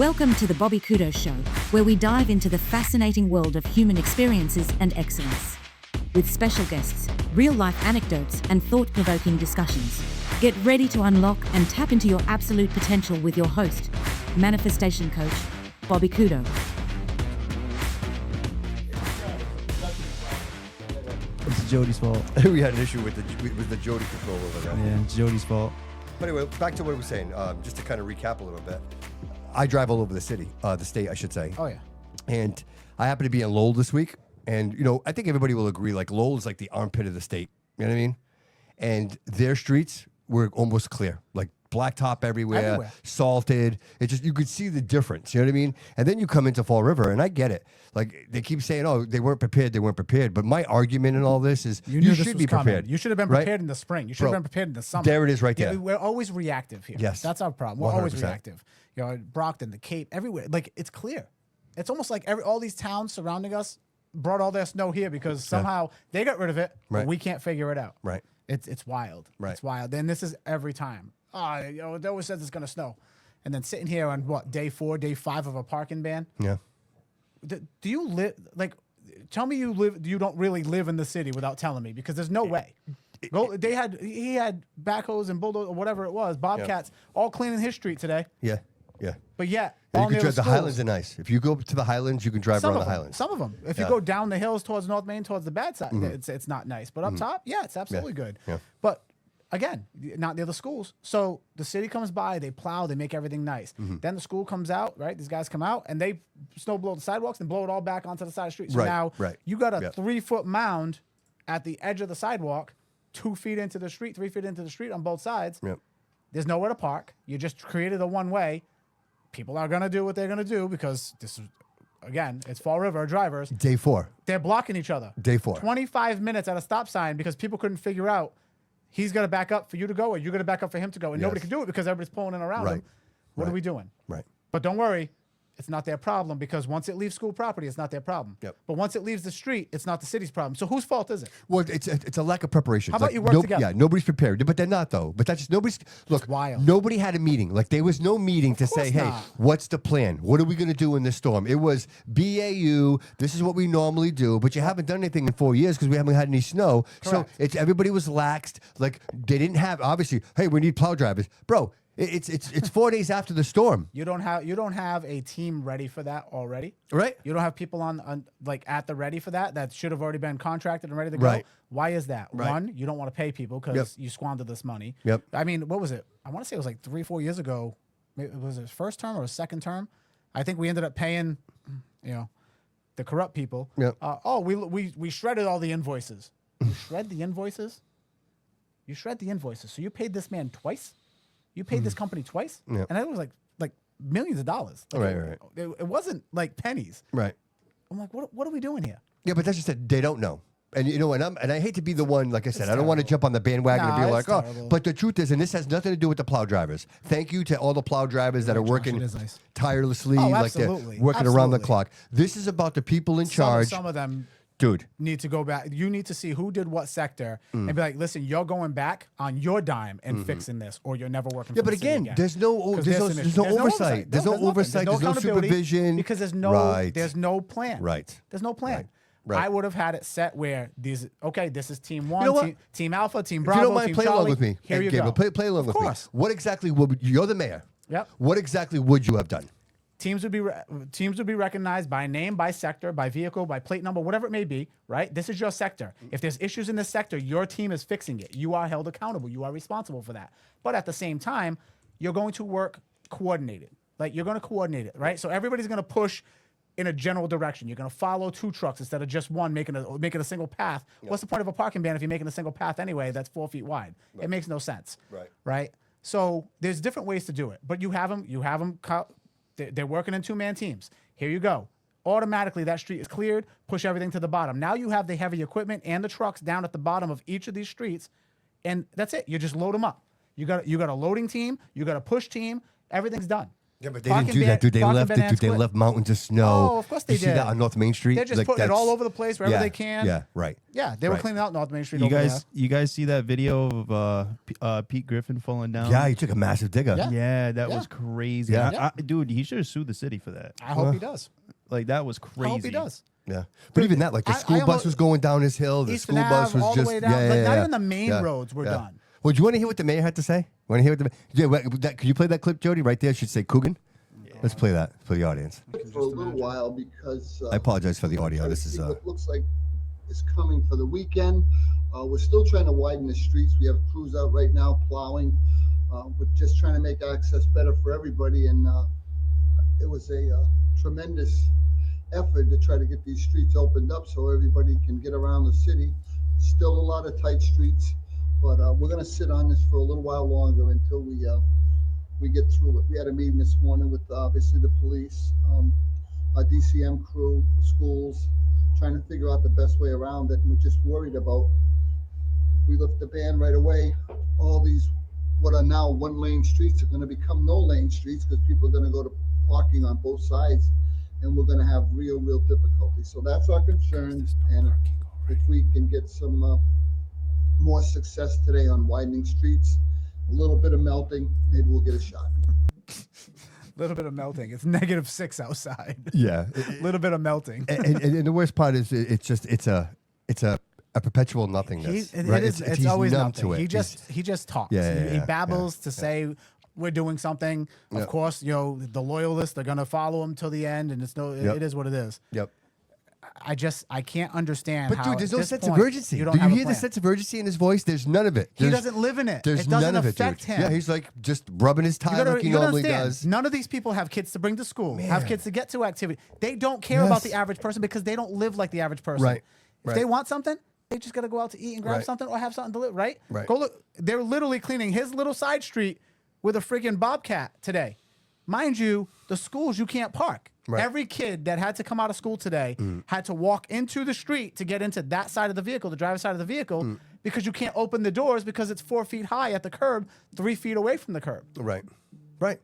Welcome to the Bobby Couto Show, where we dive into the fascinating world of human experiences and excellence. With special guests, real-life anecdotes, and thought-provoking discussions. Get ready to unlock and tap into your absolute potential with your host, manifestation coach, Bobby Couto. It's Jody's fault. We had an issue with the Jody control over there. Yeah, it's Jody's fault. But anyway, back to what I was saying. Just to kind of recap a little bit. I drive all over the city, the state, I should say. Oh, yeah. And I happen to be in Lowell this week. And, you know, I think everybody will agree, like, Lowell is like the armpit of the state. You know what I mean? And their streets were almost clear. Like, blacktop everywhere, salted. It just, you could see the difference. You know what I mean? And then you come into Fall River, and I get it. Like, they keep saying, oh, they weren't prepared. But my argument in all this is you should be prepared. You should have been prepared in the spring. You should have been prepared in the summer. There it is right there. We're always reactive here. Yes. That's our problem. We're always 100%. reactive. You know, Brockton, the Cape, everywhere. Like, it's clear. It's almost like all these towns surrounding us brought all their snow here because somehow they got rid of it, but we can't figure it out. Right. It's wild. Right. It's wild. And this is every time. You know, it always says it's going to snow. And then sitting here on, day 4, day 5 of a parking ban? Yeah. Do you live, like, tell me you don't really live in the city without telling me, because there's no way. He had backhoes and bulldozers or whatever it was, bobcats, all cleaning his street today. Yeah. Yeah. But yet, you can drive the Highlands are nice. If you go to the Highlands, you can drive around the Highlands. Some of them. If you go down the hills towards North Main, towards the bad side, it's not nice. But up top, it's absolutely good. Yeah. But again, not near the schools. So the city comes by, they plow, they make everything nice. Then the school comes out, right? These guys come out and they snow blow the sidewalks and blow it all back onto the side of the street. So now you got a 3-foot mound at the edge of the sidewalk, 2 feet into the street, 3 feet into the street on both sides. Yep. There's nowhere to park. You just created a one-way. People are going to do what they're going to do because this is, again, it's Fall River drivers. Day 4. They're blocking each other. Day 4. 25 minutes at a stop sign because people couldn't figure out he's going to back up for you to go or you're going to back up for him to go. And nobody can do it because everybody's pulling in around him. What are we doing? Right. But don't worry. It's not their problem because once it leaves school property, it's not their problem. Yep. But once it leaves the street, it's not the city's problem. So whose fault is it? Well, it's a lack of preparation. How about you work together? Yeah, nobody's prepared. But they're not, though. But that's just nobody's. Look, wild. Nobody had a meeting. Like, there was no meeting to say, hey, what's the plan? What are we going to do in this storm? It was BAU. This is what we normally do. But you haven't done anything in 4 years because we haven't had any snow. Correct. So everybody was laxed. Like, they didn't have, obviously, hey, we need plow drivers. Bro, it's 4 days after the storm. You don't have a team ready for that already. Right. You don't have people on like at the ready for that should have already been contracted and ready to go. Right. Why is that? Right. One, you don't want to pay people because you squandered this money. Yep. I mean, what was it? I want to say it was like 3-4 years ago. Was it first term or second term? I think we ended up paying, the corrupt people. Yep. We shredded all the invoices. You shred the invoices? You shred the invoices. So you paid this man twice? You paid this company twice? Yep. And it was like millions of dollars. Like Right. It wasn't like pennies. Right. I'm like, what are we doing here? Yeah, but that's just that they don't know. And you know, and I hate to be the one, like I said, I don't want to terrible. jump on the bandwagon and be like, oh, terrible. but the truth is, and this has nothing to do with the plow drivers. Thank you to all the plow drivers that are working it is nice. tirelessly, Oh, like they're absolutely. working around the Absolutely. clock. This is about the people in charge. Some of them Dude, need to go back. You need to see who did what sector and be like, listen, you're going back on your dime and fixing this, or you're never working. yeah, for but the city again, there's no oversight. There's no oversight. There's no accountability supervision. because there's no plan. Right. There's no plan. Right. I would have had it set where this is team 1, You know what? team Alpha, team If Bravo, you don't mind, team play Charlie. along with me. Here Hey, you Gabriel, go. play along with me. Of course. What exactly you're the mayor? Yep. What exactly would you have done? Teams would be recognized by name, by sector, by vehicle, by plate number, whatever it may be, right? This is your sector. If there's issues in this sector, your team is fixing it. You are held accountable. You are responsible for that. But at the same time, you're going to work coordinated. Like, you're going to coordinate it, right? So everybody's going to push in a general direction. You're going to follow 2 trucks instead of just one making a single path. Yep. What's the point of a parking ban if you're making a single path anyway that's 4 feet wide? Right. It makes no sense. Right? So there's different ways to do it. But you have them. They're working in 2-man teams. Here you go. Automatically, that street is cleared. Push everything to the bottom. Now you have the heavy equipment and the trucks down at the bottom of each of these streets, and that's it. You just load them up. You got a loading team. You got a push team. Everything's done. Yeah, but they didn't do that, dude. They left mountains of snow. Oh, of course they did. You see did. that on North Main Street? They're just putting it all over the place wherever they can. Yeah, right. Yeah, they were Right. cleaning out North Main Street. You guys see that video of Pete Griffin falling down? Yeah, he took a massive digger. Yeah. Yeah, that Yeah. was crazy. Yeah. Dude, he should have sued the city for that. I hope he does. Like, that was crazy. I hope he does. Yeah, but even that, like the school bus was going down his hill. The Eastern school bus Ave, was all just the way down. Like, not even the main roads were done. Well, do you want to hear what the mayor had to say? Want to hear what can you play that clip, Jody? Right there, it should say Coogan. Let's play that for the audience. For a little while because I apologize for the audio. This is what looks like is coming for the weekend. We're still trying to widen the streets. We have crews out right now plowing. We're just trying to make access better for everybody, and it was a tremendous effort to try to get these streets opened up so everybody can get around the city. Still a lot of tight streets, but we're going to sit on this for a little while longer until we get through it. We had a meeting this morning with obviously the police, our DCM crew, the schools, trying to figure out the best way around it. And we're just worried about if we lift the ban right away, all these what are now one-lane streets are going to become no-lane streets because people are going to go to parking on both sides, and we're going to have real difficulty. So that's our concern. And if we can get some more success today on widening streets, a little bit of melting, maybe we'll get a shot. A little bit of melting. It's -6 outside. Yeah, A little bit of melting. and the worst part is it's a perpetual nothingness. Right? It's always numb nothing. to it. He just talks. Yeah, he yeah, babbles to say we're doing something. Of course, the loyalists are gonna follow him till the end, and it is what it is. Yep. I can't understand. But how dude, there's at no this sense of point, urgency. You Do don't you have a hear the plan. sense of urgency in his voice? There's none of it. He doesn't live in it. There's It doesn't none of it, affect dude. him. Yeah, he's like just rubbing his tie like he you gotta normally understand, does. none of these people have kids to bring to school, have kids to get to activity. They don't care about the average person because they don't live like the average person. Right. If they want something, they just got to go out to eat and grab Right. something or have something delivered, right? Right. Go look. They're literally cleaning his little side street with a freaking bobcat today. Mind you, the schools you can't park. Right. Every kid that had to come out of school today had to walk into the street to get into that side of the vehicle, the driver's side of the vehicle, because you can't open the doors because it's 4 feet high at the curb, 3 feet away from the curb. Right. What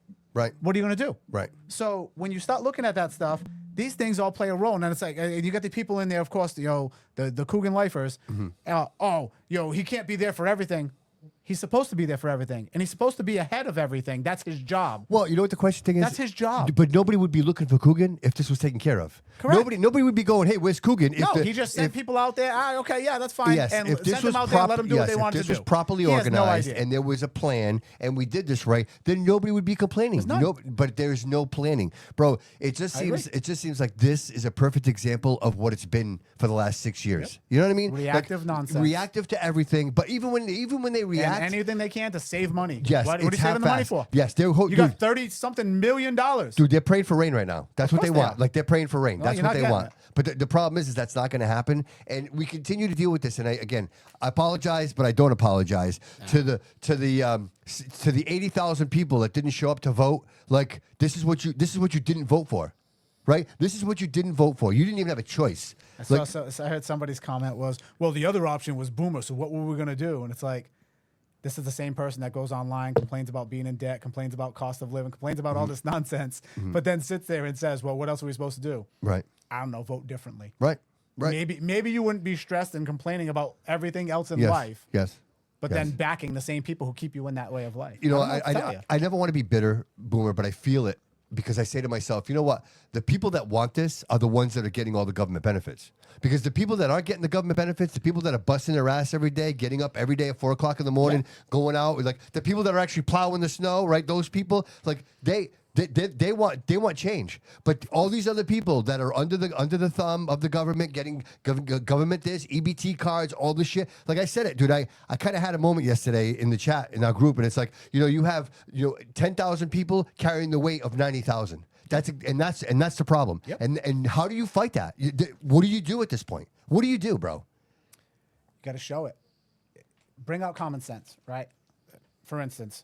are you going to do? Right. So when you start looking at that stuff, these things all play a role. And it's like, you got the people in there, of course, the Coogan lifers. He can't be there for everything. He's supposed to be there for everything. And he's supposed to be ahead of everything. That's his job. Well, you know what the question thing is? That's his job. But nobody would be looking for Coogan if this was taken care of. Correct. Nobody would be going, hey, where's Coogan? No, he just sent people out there. Okay, yeah, that's fine. Yes, and if this sent was them out there and let them do what they if wanted this to do. was properly He has no organized idea. and there was a plan and we did this right, then nobody would be complaining. There's none. But there's no planning, bro. It just seems like this is a perfect example of what it's been for the last 6 years. You know what I mean? Reactive nonsense. Reactive to everything. But even when they react, And anything they can to save money. yes, What are you it's saving the money half-assed. for? Yes, You dude, got $30-something million. Dude, they're praying for rain right now. That's what they course they want. are. Like they're praying for rain. Well, That's you're what not they getting want. it. But the problem is that's not going to happen, and we continue to deal with this. And I apologize, but I don't apologize to the 80,000 people that didn't show up to vote. Like this is what you didn't vote for, right? This is what you didn't vote for. You didn't even have a choice. So I heard somebody's comment was, well, the other option was Boomer, so what were we going to do? And it's like, this is the same person that goes online, complains about being in debt, complains about cost of living, complains about all this nonsense, but then sits there and says, well, what else are we supposed to do? Right. I don't know, vote differently. Right. Right. Maybe you wouldn't be stressed and complaining about everything else in Yes. life, Yes. but Yes. then backing the same people who keep you in that way of life. You know, I don't what to tell you. I never want to be bitter, Boomer, but I feel it because I say to myself, you know what? The people that want this are the ones that are getting all the government benefits. Because the people that aren't getting the government benefits, the people that are busting their ass every day, getting up every day at 4 o'clock in the morning, going out, like the people that are actually plowing the snow, right? Those people, like they want change. But all these other people that are under the thumb of the government, getting government this, EBT cards, all this shit. Like I said it, dude. I kind of had a moment yesterday in the chat in our group, and it's like, you have 10,000 people carrying the weight of 90,000. That's the problem. Yep. And how do you fight that? What do you do at this point? What do you do, bro? You got to show it. Bring out common sense, right? For instance,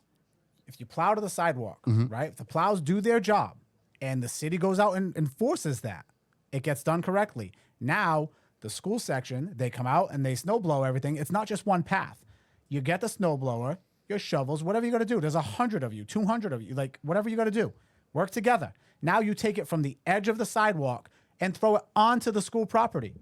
if you plow to the sidewalk, right? If the plows do their job and the city goes out and enforces that, it gets done correctly. Now, the school section, they come out and they snow blow everything. It's not just one path. You get the snow blower, your shovels, whatever you got to do. There's 100 of you, 200 of you, like whatever you got to do. Work together. Now you take it from the edge of the sidewalk and throw it onto the school property.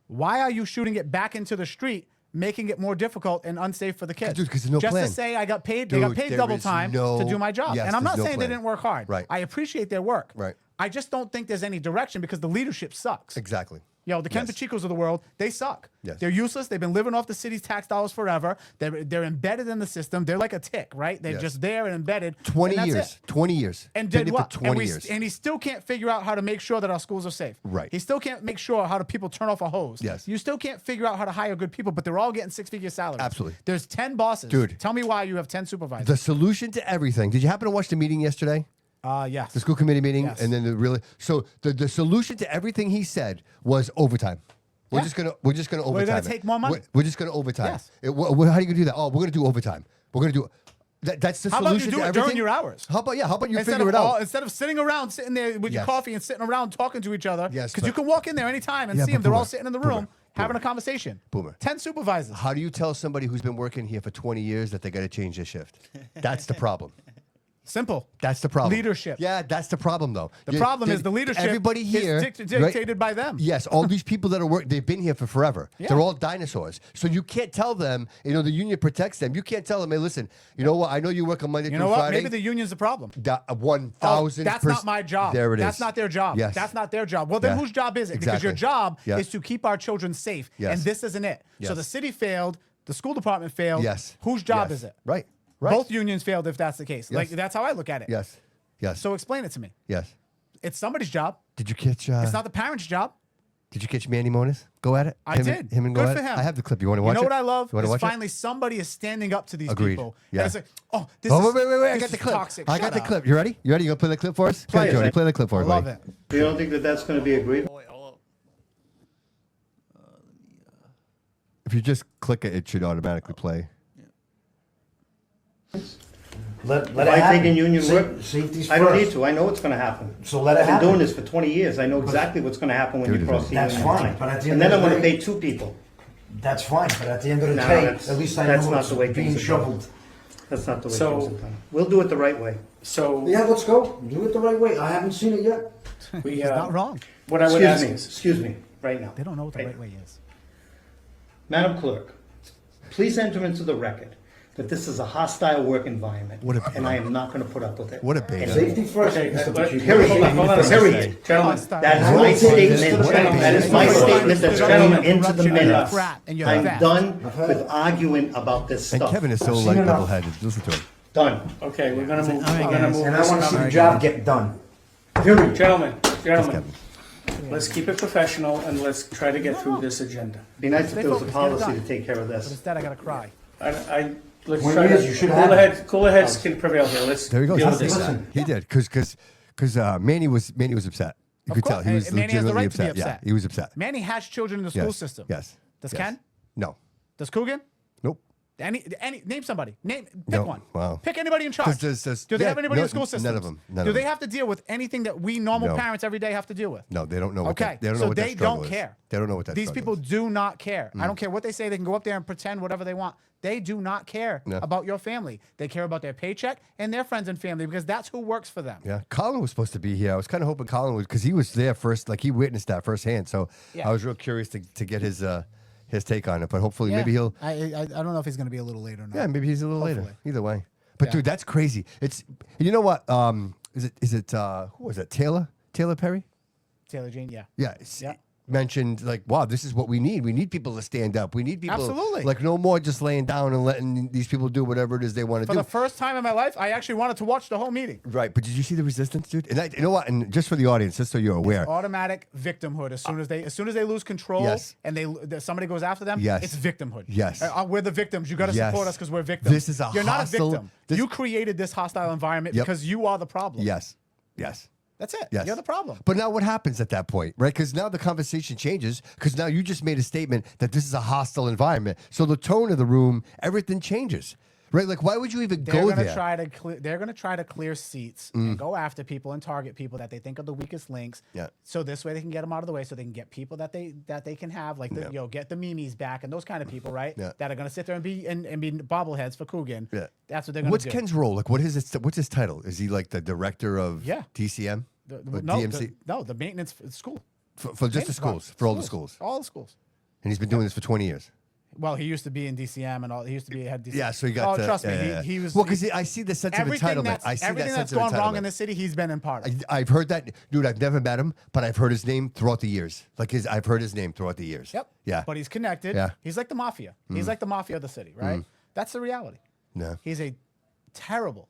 Why are you shooting it back into the street, making it more difficult and unsafe for the kids? Dude, 'cause there's no Just plan. to say I got paid, they Dude, got paid there double is time no- to do my job. yes, And I'm not there's no saying they plan. didn't work hard. Right. I appreciate their work. Right. I just don't think there's any direction because the leadership sucks. Exactly. Yo, the Ken Yes. Pachecos of the world, they suck. Yes. They're useless. They've been living off the city's tax dollars forever. They're embedded in the system. They're like a tick, right? They're Yes. just there and embedded. 20 and that's years. it. 20 years. And Been did there for what? 20 years. And he still can't figure out how to make sure that our schools are safe. Right. He still can't make sure how do people turn off a hose. Yes. You still can't figure out how to hire good people, but they're all getting six-figure salaries. Absolutely. There's 10 bosses. Dude. Tell me why you have 10 supervisors. The solution to everything. Did you happen to watch the meeting yesterday? Yes. The school committee meeting? Yes. And then the solution to everything he said was overtime. We're Yeah. just gonna overtime. We're gonna it. take more money. We're just gonna overtime. Yes. How are you gonna do that? Oh, we're gonna do overtime. We're gonna do that's the How about solution you do to it everything. during your hours? How about you Instead figure of it out? instead of sitting there with your Yes. coffee and sitting around talking to each other, Yes, because you but- can walk in there anytime and Yeah, see but them. They're all Boomer, sitting in the Boomer, room having Boomer. a conversation. Boomer. 10 supervisors. How do you tell somebody who's been working here for 20 years that they got to change their shift? That's the problem. Simple. That's the problem. Leadership. Yeah, that's the problem, though. The problem is the leadership Everybody here is dictated right? by them. Yes, all these people that are working, they've been here for forever. Yeah. They're all dinosaurs. So you can't tell them, the union protects them. You can't tell them, hey, listen, you know what? I know you work on Monday You through know what? Friday. Maybe the union's the problem. 1,000%. That's not my job. There it is. That's not their job. Yes. That's not their job. Well, then Yeah. whose job is it? Because Exactly. your job Yes. is to keep our children safe. Yes. And this isn't it. So Yes. the city failed. The school department failed. Yes. Whose job Yes. is it? Right. Both unions failed if that's the case. Yes. Like, that's how I look at it. Yes. Yes. So explain it to me. yes. It's somebody's job. Did you catch? It's not the parent's job. Did you catch Manny Moniz? Go at it. I him did. And, him and Good go at for it? him. I have the clip. You want to watch it? You know what I love? You want to Is watch finally somebody is standing up to these Agreed. people. Yeah. And it's like, oh, this Oh, is wait. I this got the is clip. toxic. I got Shut the up. clip. You ready? You ready? You gonna play the clip for us? Play Go, it. Jody. Play the clip for I us. love buddy. it. You don't think that that's going to be agreed? If you just click it, it should automatically play. Let If it I happen. take in union work, Safety's I don't first. need to. I know what's going to happen. So let it I've been happen. doing this for 20 years. I know exactly what's going to happen when Dude, you cross the that's union fine, line. but at the And end then of I'm the going to day- pay 2 people. That's fine, but at the end of the No, day, that's- at least I that's know not it's the way being things are done. shoveled. That's not the way So- things are done. We'll do it the right way. So Yeah, let's go. Do it the right way. I haven't seen it yet. we, He's not wrong. what I would ask is, Excuse me, right now. They don't know what the Right right way is. Madam Clerk, please enter into the record that this is a hostile work environment. What a- and I am not going to put up with it. What a beta. Safety first, Okay, Mr. but- Pacheco. Period. Hold on a Period. second. Gentlemen, That is I my will take this statement. to the gentleman. That is my It's statement that's It's going corruption into the and minutes. crap, and you're I'm fat. done with arguing about this And stuff. Kevin is so I've seen like enough. level-headed. Listen to him. Done. okay, we're gonna move. All right, we're gonna guys. move And I this want to see the up. job get done. Period. Gentlemen, Kevin. let's keep it professional and let's try to get through this agenda. Be nice if Stay there was a focused, get it policy done. to take care of But this. instead, I got to cry. Let's 20 try years, you should have cooler it. heads. Cooler heads can prevail here. Let's There he goes. deal with this. Listen. He did because Manny was upset. You Of could course. tell he was And Manny has the legitimately right to be upset. Yeah, upset. he was upset. Manny has children in the school system. Yes. Does yes. Ken? No. Does Coogan? Nope. Name somebody. Pick No. one. Wow. Pick anybody in charge. There's- Do they yeah, have anybody no, in school systems? none of them. None Do of they them. have to deal with anything that we normal No. parents every day have to deal with? No, they don't know. What Okay, that, they don't so know what that they struggle don't is. care. They don't know what that. These struggle people is. do not care. I don't care what they say. They can go up there and pretend whatever they want. They do not care No. about your family. They care about their paycheck and their friends and family because that's who works for them. Yeah, Collin was supposed to be here. I was kind of hoping Collin would, because he was there first, like he witnessed that firsthand. So Yeah. I was real curious to get his take on it. But hopefully, Yeah. maybe he'll. I don't know if he's going to be a little later or not. Yeah, maybe he's a little later. Hopefully. Either way. But Yeah. dude, that's crazy. It's you know what? Is it who was it? Taylor Perry? Taylor Jean, yeah. Yeah. it's- Yeah. Mentioned like, wow, this is what we need. We need people to stand up. We need people Absolutely. like no more just laying down and letting these people do whatever it is they want to For do. the first time in my life, I actually wanted to watch the whole meeting. Right, but did you see the resistance, dude? And you know what? And just for the audience, just so you're aware, Automatic victimhood. As soon as they lose control Yes. and somebody goes after them, Yes. it's victimhood. Yes. We're the victims. You got to Yes. support us because we're victims. This is a You're hostile- not a victim. this- You created this hostile environment Yep. because you are the problem. yes. That's it. Yes. You're the problem. But now what happens at that point, right? Because now the conversation changes because now you just made a statement that this is a hostile environment. So the tone of the room, everything changes, Right? Like, why would you even They're go gonna there? they're gonna try to clear seats and go after people and target people that they think are the weakest links. Yeah. So this way they can get them out of the way, so they can get people that they can have, like get the Mimis back and those kind of people, right? Yeah. That are gonna sit there and be bobbleheads for Coogan. Yeah. That's what they're gonna What's do. Ken's role? Like, what's his title? Is he like the director of DCM? Or No, DMC? the maintenance school. For just the schools, for all the schools. All the schools. And he's been doing this for 20 years. Well, he used to be in DCM and all. He used to be head DCM. Yeah, so he got. Oh, trust me, he was. Well, because I see the sense of everything entitlement. I see everything that sense that's of gone wrong entitlement. in the city, he's been in part of. I've heard that, dude. I've never met him, but I've heard his name throughout the years. I've heard his name throughout the years. Yep. Yeah. But he's connected. Yeah. He's like the mafia. He's like the mafia of the city, right? That's the reality. No. He's a terrible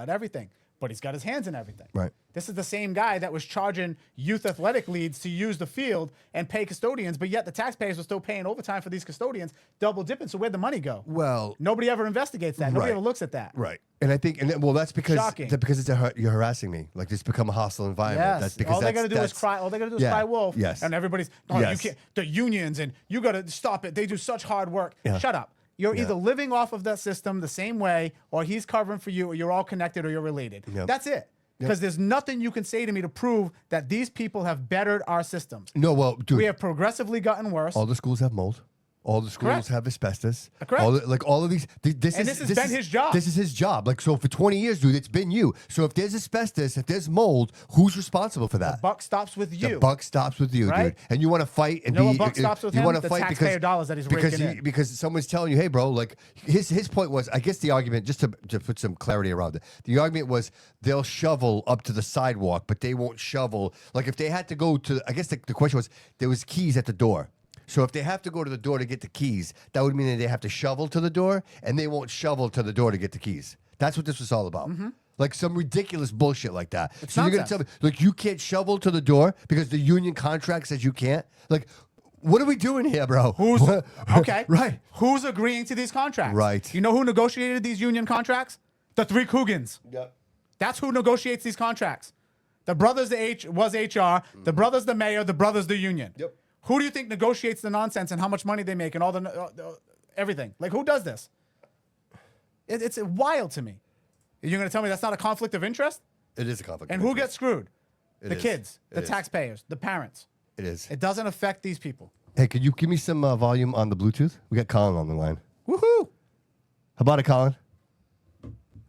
at everything, but he's got his hands in everything. Right. This is the same guy that was charging youth athletic leads to use the field and pay custodians, but yet the taxpayers were still paying overtime for these custodians, double dipping. So where'd the money go? Well, Nobody ever investigates that. Nobody Right. ever looks at that. right. And I think, that's because Shocking. you're harassing me. Like, it's become a hostile environment. Yes. That's because all they gotta do is that's- cry. All they gotta do is Yeah. cry wolf. Yes. And everybody's you can't. The unions and you gotta stop it. They do such hard work. Yeah. Shut up. You're Yeah. either living off of that system the same way, or he's covering for you, or you're all connected, or you're related. Yep. That's it. Because there's nothing you can say to me to prove that these people have bettered our systems. No, well, dude. We have progressively gotten worse. All the schools have mold. All the schools Correct. have asbestos. Correct. All of these. This And is this has been his job. This is his job. Like, so for 20 years, dude, it's been you. So if there's asbestos, if there's mold, who's responsible for that? The buck stops with you. The buck stops with you, Right? dude. And you want to fight and You know be. what buck stops with you him? want to The fight taxpayer because dollars that he's because raking in. because someone's telling you, hey, bro. Like his point was, I guess the argument, just to put some clarity around it, the argument was they'll shovel up to the sidewalk, but they won't shovel. Like if they had to go to, I guess the question was there was keys at the door. So if they have to go to the door to get the keys, that would mean that they have to shovel to the door, and they won't shovel to the door to get the keys. That's what this was all about. Like some ridiculous bullshit like that. It's so you're gonna nonsense. tell me, like, you can't shovel to the door because the union contract says you can't? Like, what are we doing here, bro? Who's okay? Right. Who's agreeing to these contracts? Right. You know who negotiated these union contracts? The three Coogans. Yep. That's who negotiates these contracts. The brothers was HR. The brothers the mayor. The brothers the union. Yep. Who do you think negotiates the nonsense and how much money they make and all the everything? Like who does this? It's wild to me. You're gonna tell me that's not a conflict of interest? It is a conflict. And of who interest. gets screwed? It The is. kids, It the is. taxpayers, the parents. It is. It doesn't affect these people. Hey, could you give me some volume on the Bluetooth? We got Collin on the line. Woohoo! How about it, Collin?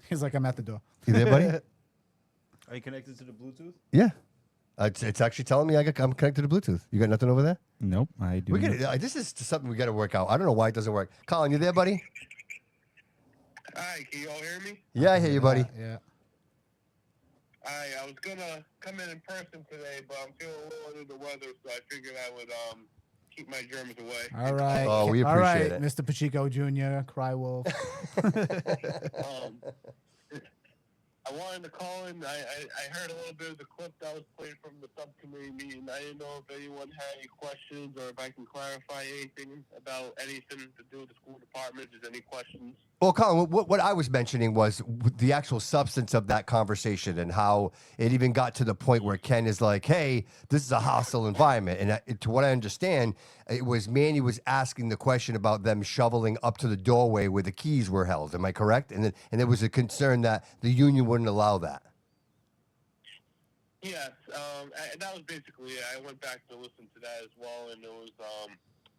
He's like, I'm at the door. You there, buddy? Are you connected to the Bluetooth? Yeah. It's actually telling me I'm connected to Bluetooth. You got nothing over there? Nope, I do. This is something we got to work out. I don't know why it doesn't work. Collin, you there, buddy? Hi, can you all hear me? Yeah, I hear you, buddy. Yeah. Hi, I was gonna come in person today, but I'm feeling a little under the weather, so I figured I would keep my germs away. All right. Oh, we All right, appreciate it. Mr. Pacheco Jr., Cry Wolf. I wanted to call in. I heard a little bit of the clip that was played from the subcommittee meeting. I didn't know if anyone had any questions or if I can clarify anything about anything to do with the school department. If there's any questions. Well, Collin, what I was mentioning was the actual substance of that conversation and how it even got to the point where Ken is like, hey, this is a hostile environment. And to what I understand, it was Manny was asking the question about them shoveling up to the doorway where the keys were held. Am I correct? And there was a concern that the union wouldn't allow that. Yes, and that was basically it. I went back to listen to that as well, and it was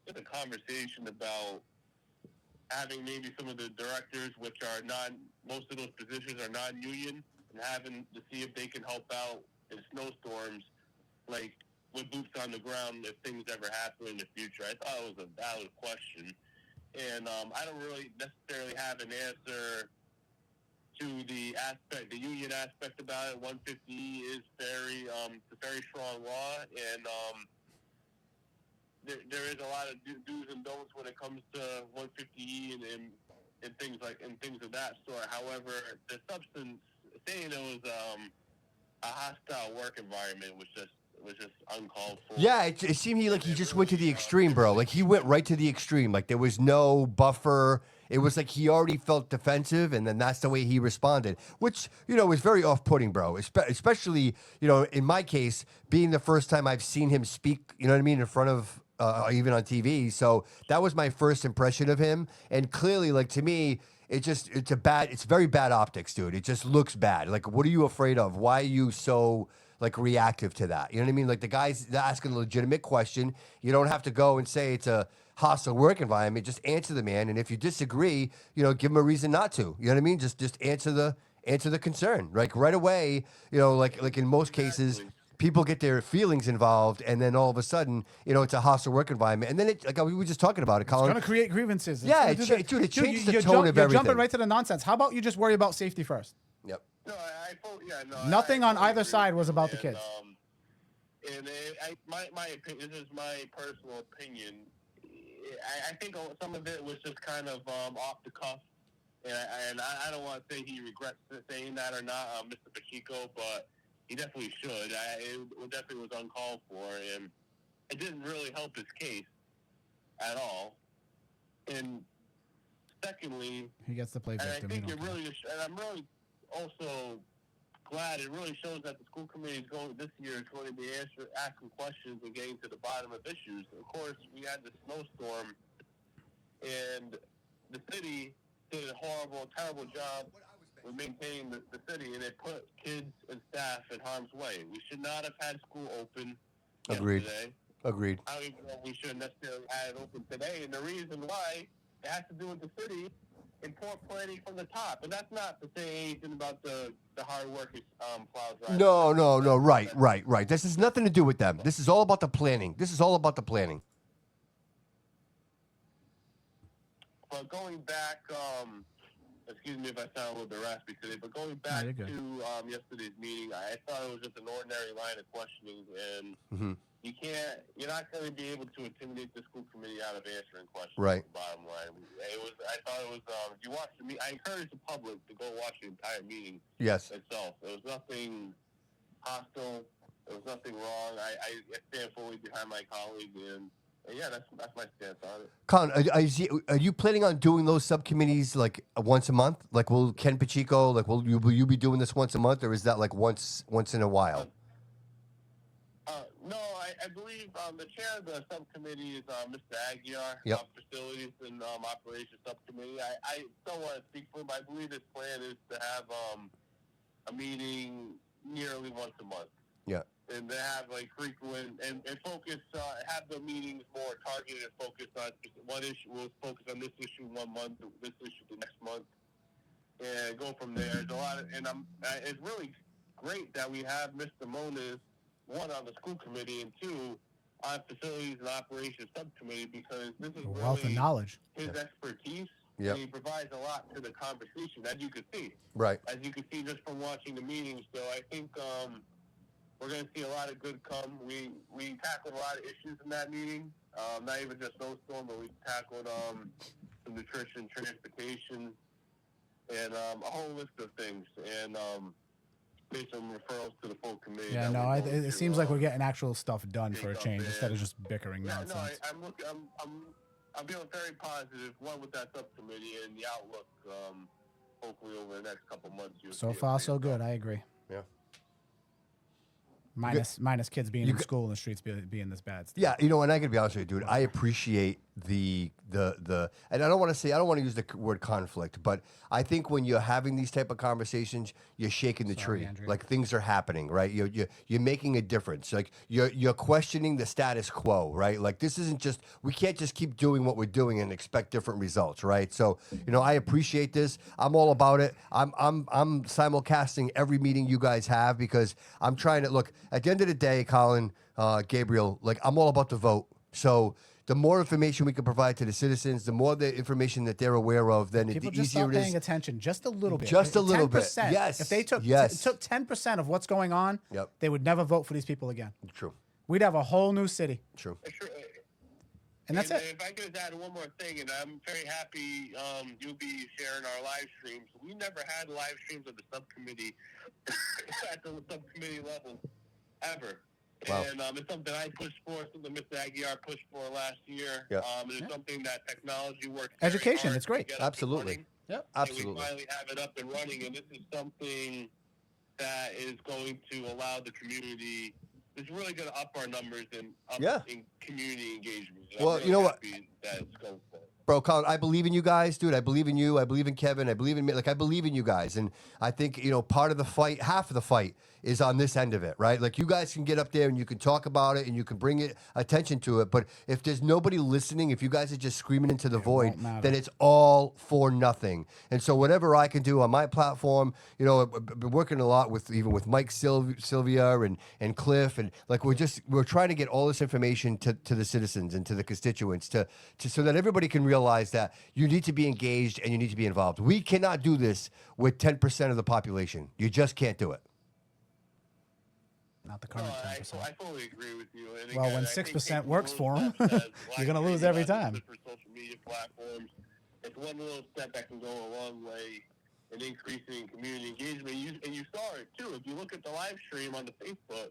just a conversation about having maybe some of the directors, which are most of those positions are non-union, and having to see if they can help out in snowstorms, like with boots on the ground, if things ever happen in the future. I thought it was a valid question, and I don't really necessarily have an answer to the union aspect about it. 150E is it's a very strong law, and there is a lot of do's and don'ts when it comes to 150E and things of that sort. However, the substance, saying it was a hostile work environment was just uncalled for. Yeah, it seemed like he just went to the extreme, bro. Like he went right to the extreme. Like there was no buffer. It was like he already felt defensive, and then that's the way he responded, which, was very off-putting, bro. Especially, in my case, being the first time I've seen him speak, you know what I mean, in front of, even on TV. So that was my first impression of him. And clearly, like, to me, it's very bad optics, dude. It just looks bad. Like, what are you afraid of? Why are you so like reactive to that? You know what I mean? Like the guy's asking a legitimate question. You don't have to go and say it's a hostile work environment. Just answer the man, and if you disagree, give him a reason not to. You know what I mean? Just answer the concern. Like right away, like in most cases, people get their feelings involved, and then all of a sudden, it's a hostile work environment, and then like we were just talking about it, Colin. It's going to create grievances. It changes the tone of everything. You're jumping right to the nonsense. How about you just worry about safety first? Yep. No, Nothing on either side was about the kids. My opinion. This is my personal opinion. I think some of it was just kind of off the cuff, and I don't want to say he regrets saying that or not, Mr. Pacheco, but he definitely should. It definitely was uncalled for, and it didn't really help his case at all. And secondly, he gets to play victim. And I think and I'm really also glad it really shows that the school committee this year is going to be asking questions and getting to the bottom of issues. Of course, we had the snowstorm, and the city did a horrible, terrible job with maintaining the city, and it put kids and staff in harm's way. We should not have had school open yesterday. Agreed. I don't even know if we should necessarily have it open today, and the reason why it has to do with the city and poor planning from the top. And that's not to say anything about the hard workers, plow drivers. No. Right. This has nothing to do with them. This is all about the planning. But going back, excuse me if I sound a little bit raspy today, but going back to yesterday's meeting, I thought it was just an ordinary line of questioning, and you're not going to be able to intimidate the school committee out of answering questions. Right. Bottom line, I thought it was. If you watch the meeting, I encourage the public to go watch the entire meeting. Yes. Itself. There was nothing hostile. There was nothing wrong. I stand fully behind my colleague, and yeah, that's my stance on it. Colin, are you planning on doing those subcommittees like once a month? Like, will Ken Pacheco, like, will you be doing this once a month, or is that like once in a while? No, I believe the chair of the subcommittee is Mr. Aguiar, Facilities and Operations Subcommittee. I don't want to speak for him, but I believe his plan is to have a meeting nearly once a month. Yeah. And to have like frequent and focus, have the meetings more targeted and focused on one issue. We'll focus on this issue 1 month, this issue the next month, and go from there. There's a lot of, and it's really great that we have Mr. Moniz, one on the school committee, and two on facilities and operations subcommittee, because this is a wealth of knowledge. His expertise. And he provides a lot to the conversation, as you can see. Right. As you can see just from watching the meetings. So I think we're going to see a lot of good come. We tackled a lot of issues in that meeting. Not even just snowstorm, but we tackled some nutrition, transportation, and a whole list of things. And made some referrals to the full committee. Yeah, no, it seems like we're getting actual stuff done for a change instead of just bickering nonsense. I'm feeling very positive, one, with that subcommittee and the outlook, hopefully over the next couple months. So far, so good. I agree. Yeah. Minus kids being in school and the streets being this bad. Still. Yeah, and I gotta be honest with you, dude. I appreciate the and I don't want to use the word conflict, but I think when you're having these type of conversations, you're shaking the tree. Andrade. Like things are happening, right? You're making a difference. Like you're questioning the status quo, right? Like this isn't just, we can't just keep doing what we're doing and expect different results, right? So I appreciate this. I'm all about it. I'm simulcasting every meeting you guys have, because I'm trying to look at the end of the day, Collin, Gabriel. Like I'm all about the vote. So the more information we can provide to the citizens, the more the information that they're aware of, then people the just easier start it is. paying attention just a little bit. Just a little bit. 10%. Yes. If they took 10% of what's going on, they would never vote for these people again. True. We'd have a whole new city. True. And that's it. If I could just add one more thing, and I'm very happy you'll be sharing our live streams. We never had live streams of the subcommittee at the subcommittee level ever. Wow. And it's something I pushed for, something Mr. Aguiar pushed for last year. It's something that technology works. Education, it's great. Absolutely. Yeah, absolutely. And we finally have it up and running, and this is something that is going to allow the community. It's really going to up our numbers and in community engagement. Well, you know what? That it's going for. Bro, Collin, I believe in you guys, dude. I believe in you. I believe in Kevin. I believe in me. Like, I believe in you guys. And I think, part of the fight, half of the fight is on this end of it, right? Like, you guys can get up there and you can talk about it and you can bring attention to it. But if there's nobody listening, if you guys are just screaming into the void, then it's all for nothing. And so whatever I can do on my platform, I've been working a lot with Mike Sylvia and Cliff. And like, we're trying to get all this information to the citizens and to the constituents so that everybody can realize that you need to be engaged and you need to be involved. We cannot do this with 10% of the population. You just can't do it. Not the current 10%. I fully agree with you. And Well, again, when I think 6% works for them, as you're going to lose every time. For social media platforms, it's one little step that can go a long way in increasing community engagement. And you saw it too. If you look at the live stream on the Facebook,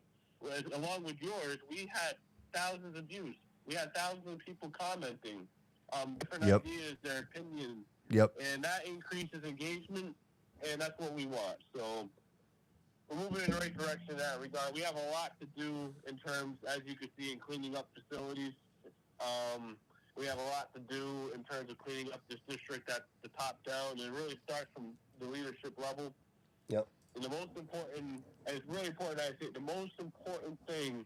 along with yours, we had thousands of views. We had thousands of people commenting. Different ideas, their opinions. Yep. And that increases engagement, and that's what we want. So we're moving in the right direction in that regard. We have a lot to do in terms, as you can see, in cleaning up facilities. We have a lot to do in terms of cleaning up this district at the top down, and it really starts from the leadership level. Yep. And the most important, and it's really important, I say, the most important thing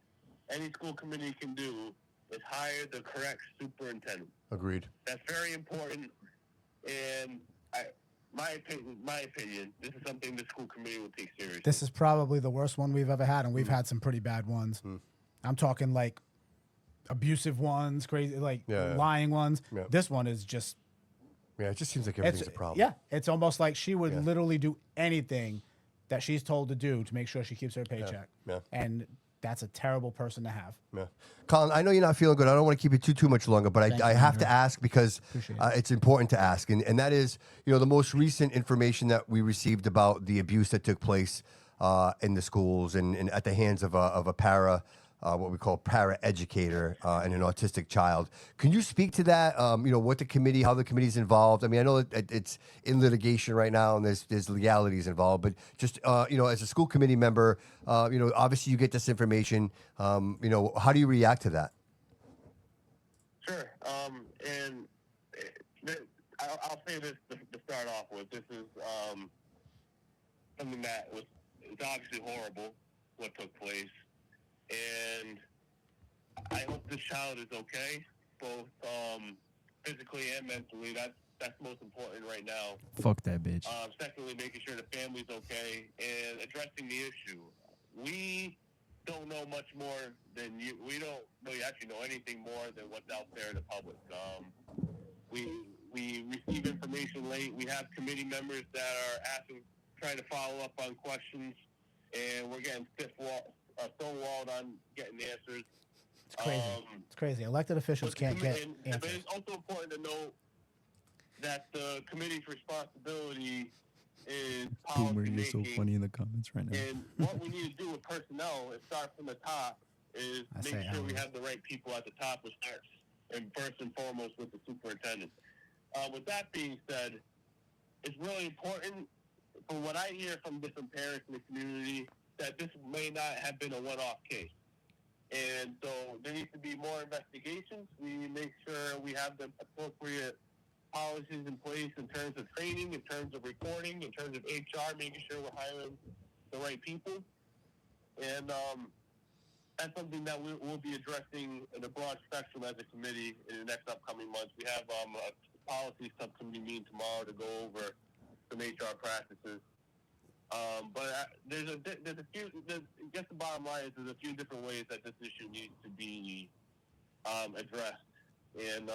any school committee can do is hire the correct superintendent. Agreed. That's very important, and my opinion, this is something the school committee will take seriously. This is probably the worst one we've ever had, and we've had some pretty bad ones. I'm talking like abusive ones, crazy, like lying ones. Yeah. This one is just... Yeah, it just seems like everything's a problem. Yeah, it's almost like she would literally do anything that she's told to do to make sure she keeps her paycheck. Yeah. And that's a terrible person to have. Yeah. Collin, I know you're not feeling good. I don't want to keep you too much longer, but I have to ask because it's important to ask. And that is, the most recent information that we received about the abuse that took place in the schools and at the hands of a what we call para-educator and an autistic child. Can you speak to that? What the committee, how the committee's involved? I mean, I know that it's in litigation right now and there's legalities involved, but just, as a school committee member, obviously you get this information. How do you react to that? Sure. I'll say this to start off with. This is something that it's obviously horrible, what took place. And I hope this child is okay, both physically and mentally. That's most important right now. Fuck that bitch. Secondly, making sure the family's okay and addressing the issue. We don't know much more than you. We don't really actually know anything more than what's out there in the public. We receive information late. We have committee members that are trying to follow up on questions, and we're getting stonewalled on getting answers. It's crazy. It's crazy. Elected officials can't get answers. But it's also important to note that the committee's responsibility is policy Boomer, you're so making. funny in the comments right now. And what we need to do with personnel is start from the top, is make sure we have the right people at the top, which starts and first and foremost with the superintendent. With that being said, it's really important, from what I hear from different parents in the community, that this may not have been a one-off case. And so there needs to be more investigations. We make sure we have the appropriate policies in place in terms of training, in terms of reporting, in terms of HR, making sure we're hiring the right people. And that's something that we'll be addressing in a broad spectrum as a committee in the next upcoming months. We have a policy subcommittee meeting tomorrow to go over some HR practices. But there's a few. I guess the bottom line is there's a few different ways that this issue needs to be addressed, and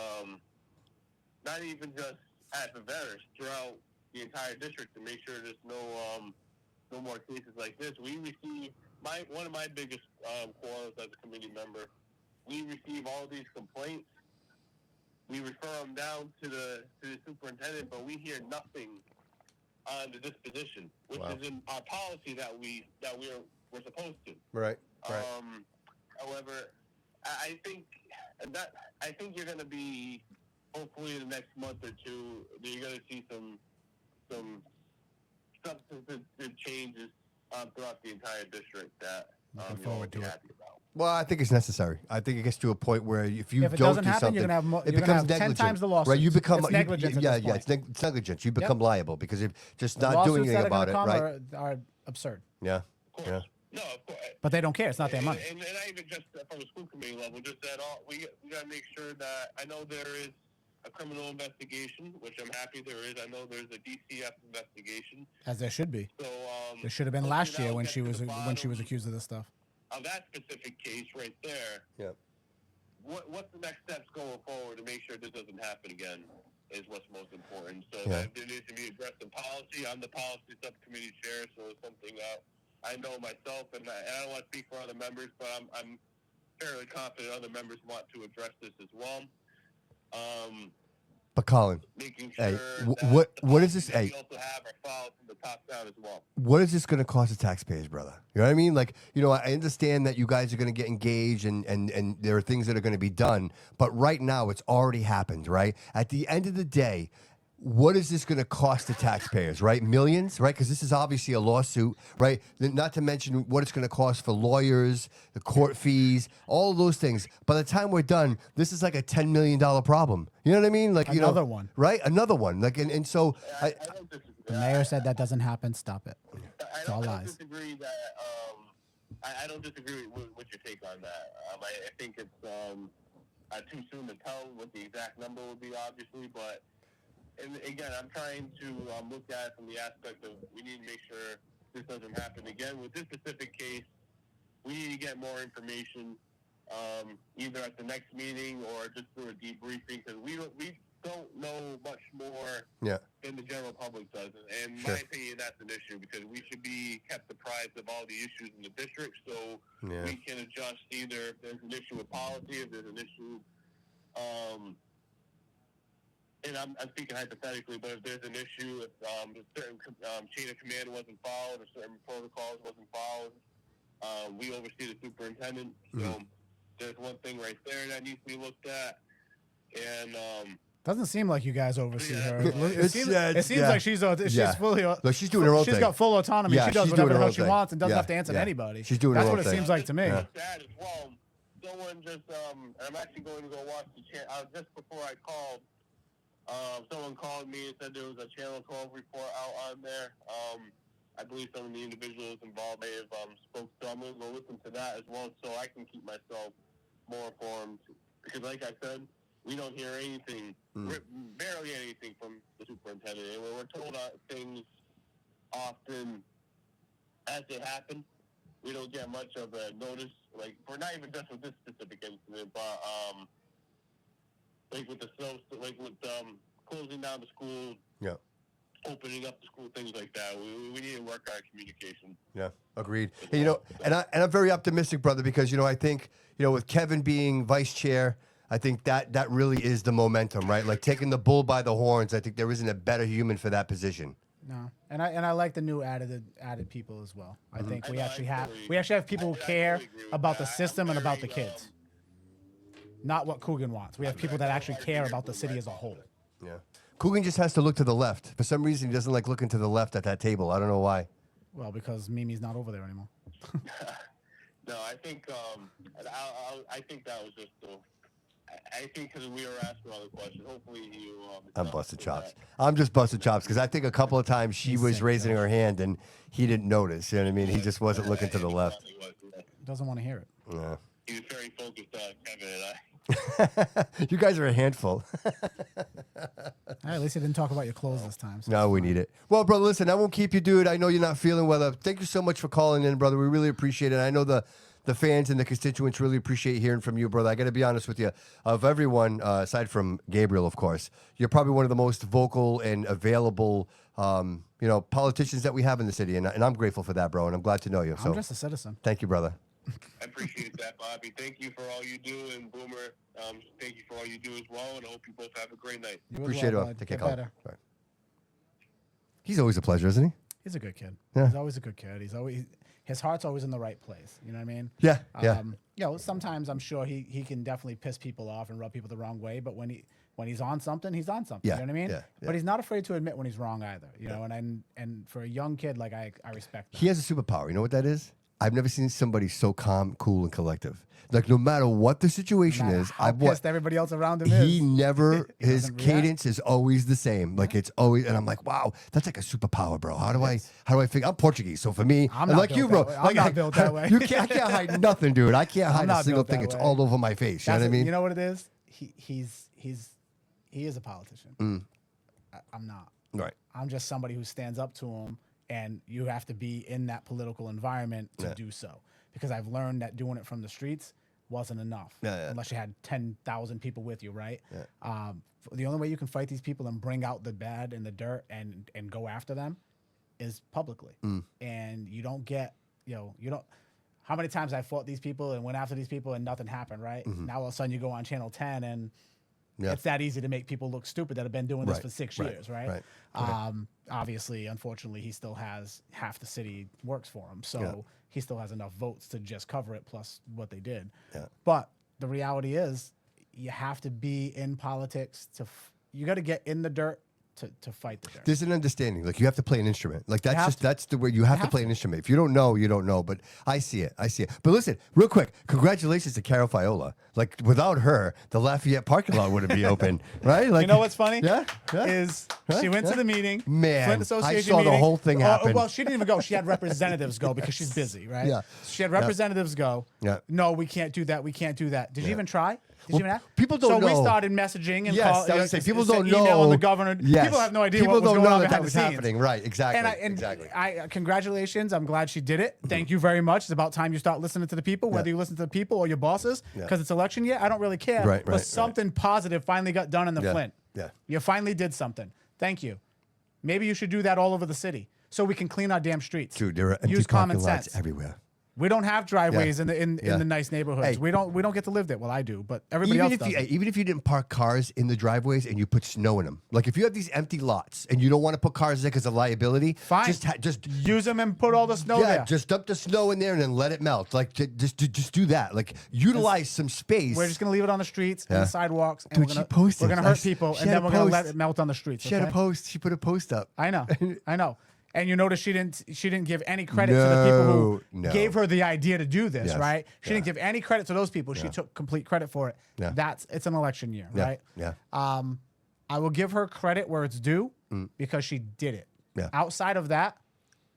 not even just at Viveris, throughout the entire district, to make sure there's no more cases like this. We receive one of my biggest quarrels as a committee member. We receive all these complaints. We refer them down to the superintendent, but we hear nothing on the disposition, which is in our policy that we're supposed to. Right. However, I think you're going to be, hopefully in the next month or two, you're going to see some substantive changes throughout the entire district that looking forward to it. happy about. Well, I think it's necessary. I think it gets to a point where if you If it don't doesn't do happen, something, you're gonna have it you're gonna becomes have 10 negligent. times the Right? You lawsuits. become It's negligence at yeah, this yeah. point. It's negligence. You Yep. become liable because if just The not doing lawsuits anything that are about gonna it, come right? are absurd. Yeah. Yeah. No, of course. But they don't care. It's not their money. And not even just from a school committee level, just at all. We got to make sure that I know there is a criminal investigation, which I'm happy there is. I know there's a DCF investigation. As there should be. So There should have been hopefully last year that'll when get she to was the accused of this stuff. of that specific case right there. Yeah. What's the next steps going forward to make sure this doesn't happen again is what's most important. So Yeah. that there needs to be addressed in policy. I'm the policy subcommittee chair, so it's something that I know myself, and I don't want to speak for other members, but I'm fairly confident other members want to address this as well. But Collin, Making sure hey, that what is this? that we Hey, also have our files from the top down as well. what is this going to cost the taxpayers, brother? You know what I mean? Like, you know, I understand that you guys are going to get engaged and there are things that are going to be done, but right now it's already happened, right? At the end of the day, what is this going to cost the taxpayers, right? Millions, right? Because this is obviously a lawsuit, right? Not to mention what it's going to cost for lawyers, the court fees, all of those things. By the time we're done, this is like a $10 million problem. You know what I mean? Like, you know, Another one. right? Another one. Like, and so I don't disagree. The mayor said that doesn't happen. Stop it. I all don't lies. disagree that. I don't disagree with your take on that. I think it's too soon to tell what the exact number would be, obviously. But and again, I'm trying to look at it from the aspect of we need to make sure this doesn't happen again. With this specific case, we need to get more information, either at the next meeting or just through a debriefing, because we don't know much more than the general public does. And in my opinion, that's an issue because we should be kept apprised of all the issues in the district so we can adjust either if there's an issue with policy, if there's an issue, and I'm speaking hypothetically, but if there's an issue, if a certain chain of command wasn't followed or certain protocols wasn't followed, we oversee the superintendent. So there's one thing right there that needs to be looked at. And Doesn't seem like you guys oversee her. It's- It seems like she's fully. Look, she's doing her own She's thing. got full autonomy. Yeah, she does she's whatever doing the her hell own she thing. wants and doesn't Yeah, have to answer to yeah. anybody. She's doing her That's own what it thing. seems like to me. That as well. Someone just, and I'm actually going to go watch the channel. Just before I called, someone called me and said there was a Channel 12 report out on there. I believe some of the individuals involved may have spoke, so I'm going to go listen to that as well so I can keep myself more informed. Because like I said, we don't hear anything, barely anything from the superintendent. And we're told things often as they happen. We don't get much of a notice, like, for not even just with this specific incident, but like with the snow, like with closing down the school, opening up the school, things like that. We need to work on communication. Yeah, agreed. Hey, you know, and I'm very optimistic, brother, because, you know, I think, you know, with Kevin being vice chair, I think that really is the momentum, right? Like taking the bull by the horns. I think there isn't a better human for that position. No, and I like the new added people as well. I think we actually have people who care about the system and about the kids, not what Coogan wants. We have people that actually care about the city as a whole. Yeah, Coogan just has to look to the left. For some reason, he doesn't like looking to the left at that table. I don't know why. Well, because Mimi's not over there anymore. No, I think I think that was just. I think because we were asking all the questions. Hopefully you. I'm busted chops. I'm just busted chops because I think a couple of times she was raising her hand and he didn't notice. You know what I mean? He just wasn't looking to the left. Doesn't want to hear it. Yeah. He was very focused on Kevin and I. You guys are a handful. At least you didn't talk about your clothes this time. So No, we need it. Well, brother, listen, I won't keep you, dude. I know you're not feeling well. Thank you so much for calling in, brother. We really appreciate it. I know the fans and the constituents really appreciate hearing from you, brother. I got to be honest with you. Of everyone, aside from Gabriel, of course, you're probably one of the most vocal and available, politicians that we have in the city. And I'm grateful for that, bro. And I'm glad to know you. I'm just a citizen. Thank you, brother. I appreciate that, Bobby. Thank you for all you do, and Boomer, thank you for all you do as well. And I hope you both have a great night. Appreciate well, it. Take care, Get Colin. better. Right. He's always a pleasure, isn't he? He's a good kid. Yeah. He's always a good kid. His heart's always in the right place. You know what I mean? Yeah. Sometimes I'm sure he can definitely piss people off and rub people the wrong way, but when he's on something, he's on something. Yeah, You know what I mean? yeah. But he's not afraid to admit when he's wrong either. You know, and for a young kid, like I respect that. He has a superpower. You know what that is? I've never seen somebody so calm, cool, and collective. Like no matter what the situation is, How pissed everybody else around him is. he never his doesn't react. cadence is always the same. Like it's always, and I'm like, wow, that's like a superpower, bro. How do I figure? I'm Portuguese, so for me, I'm and not like you, built bro, that way. I'm not built that way. I can't hide nothing, dude. I can't hide a not single built that thing. It's way. all over my face. You know what I mean? You know what it is? He is a politician. I'm not. Right. I'm just somebody who stands up to him, and you have to be in that political environment to do so. Because I've learned that doing it from the streets wasn't enough, unless you had 10,000 people with you, right? Yeah. The only way you can fight these people and bring out the bad and the dirt and go after them is publicly. And you don't get, you don't. How many times I fought these people and went after these people and nothing happened, right? Now all of a sudden you go on Channel 10 and it's that easy to make people look stupid that have been doing this for 6 years, right? Obviously, unfortunately, he still has half the city works for him, so he still has enough votes to just cover it plus what they did. But the reality is, you have to be in politics you got to get in the dirt to fight the dirt. There's an understanding. Like you have to play an instrument. Like that's the way you have to play an instrument. If you don't know, you don't know. But I see it. But listen, real quick, congratulations to Carol Fiola. Like without her, the Lafayette parking lot wouldn't be open, right? Like you know what's funny? Yeah. Is she went to the meeting? Man, Flint Association I saw meeting. the whole thing happen. Well, she didn't even go. She had representatives go because she's busy, right? Yeah. She had representatives go. Yeah. No, we can't do that. We can't do that. Did you even try? Did you even ask? People don't know. So we started messaging and I was say, people don't know. Emailing the governor. Yes. People have no idea People what was don't going know on that behind was the scenes. happening. Right. Exactly. Exactly. Congratulations. I'm glad she did it. Thank you very much. It's about time you start listening to the people, whether you listen to the people or your bosses, because it's election year. I don't really care. But something positive finally got done in the Flint. Yeah. You finally did something. Thank you. Maybe you should do that all over the city so we can clean our damn streets. Dude, there are empty Use parking common lots sense. everywhere. We don't have driveways in the nice neighborhoods. Hey. We don't get to live there. Well, I do, but everybody else does. Even if you didn't park cars in the driveways and you put snow in them, like if you have these empty lots and you don't want to put cars there because of liability, fine. Just use them and put all the snow there. Just dump the snow in there and then let it melt. Like just do that. Like utilize some space. We're just gonna leave it on the streets and the sidewalks, and Dude, we're gonna hurt people, and then we're gonna let it melt on the streets. She had a post. She put a post up. I know. And you notice she didn't give any credit to the people who gave her the idea to do this, right? She didn't give any credit to those people. She took complete credit for it. It's an election year, right? Yeah. I will give her credit where it's due because she did it. Outside of that,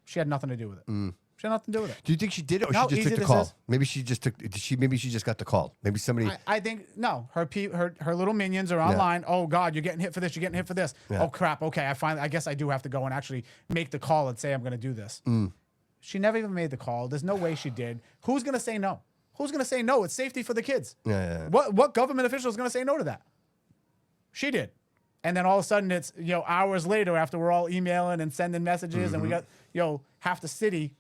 she had nothing to do with it. She had nothing to do with it. Do you think she did it, or No, she just took easy the this call? is. Maybe she just took. Maybe she just got the call. Maybe somebody. I think no. Her little minions are online. Oh God, you're getting hit for this. You're getting hit for this. Oh crap. Okay, I guess I do have to go and actually make the call and say I'm going to do this. She never even made the call. There's no way she did. Who's going to say no? Who's going to say no? It's safety for the kids. What government official is going to say no to that? She did. And then all of a sudden it's hours later after we're all emailing and sending messages and we got half the city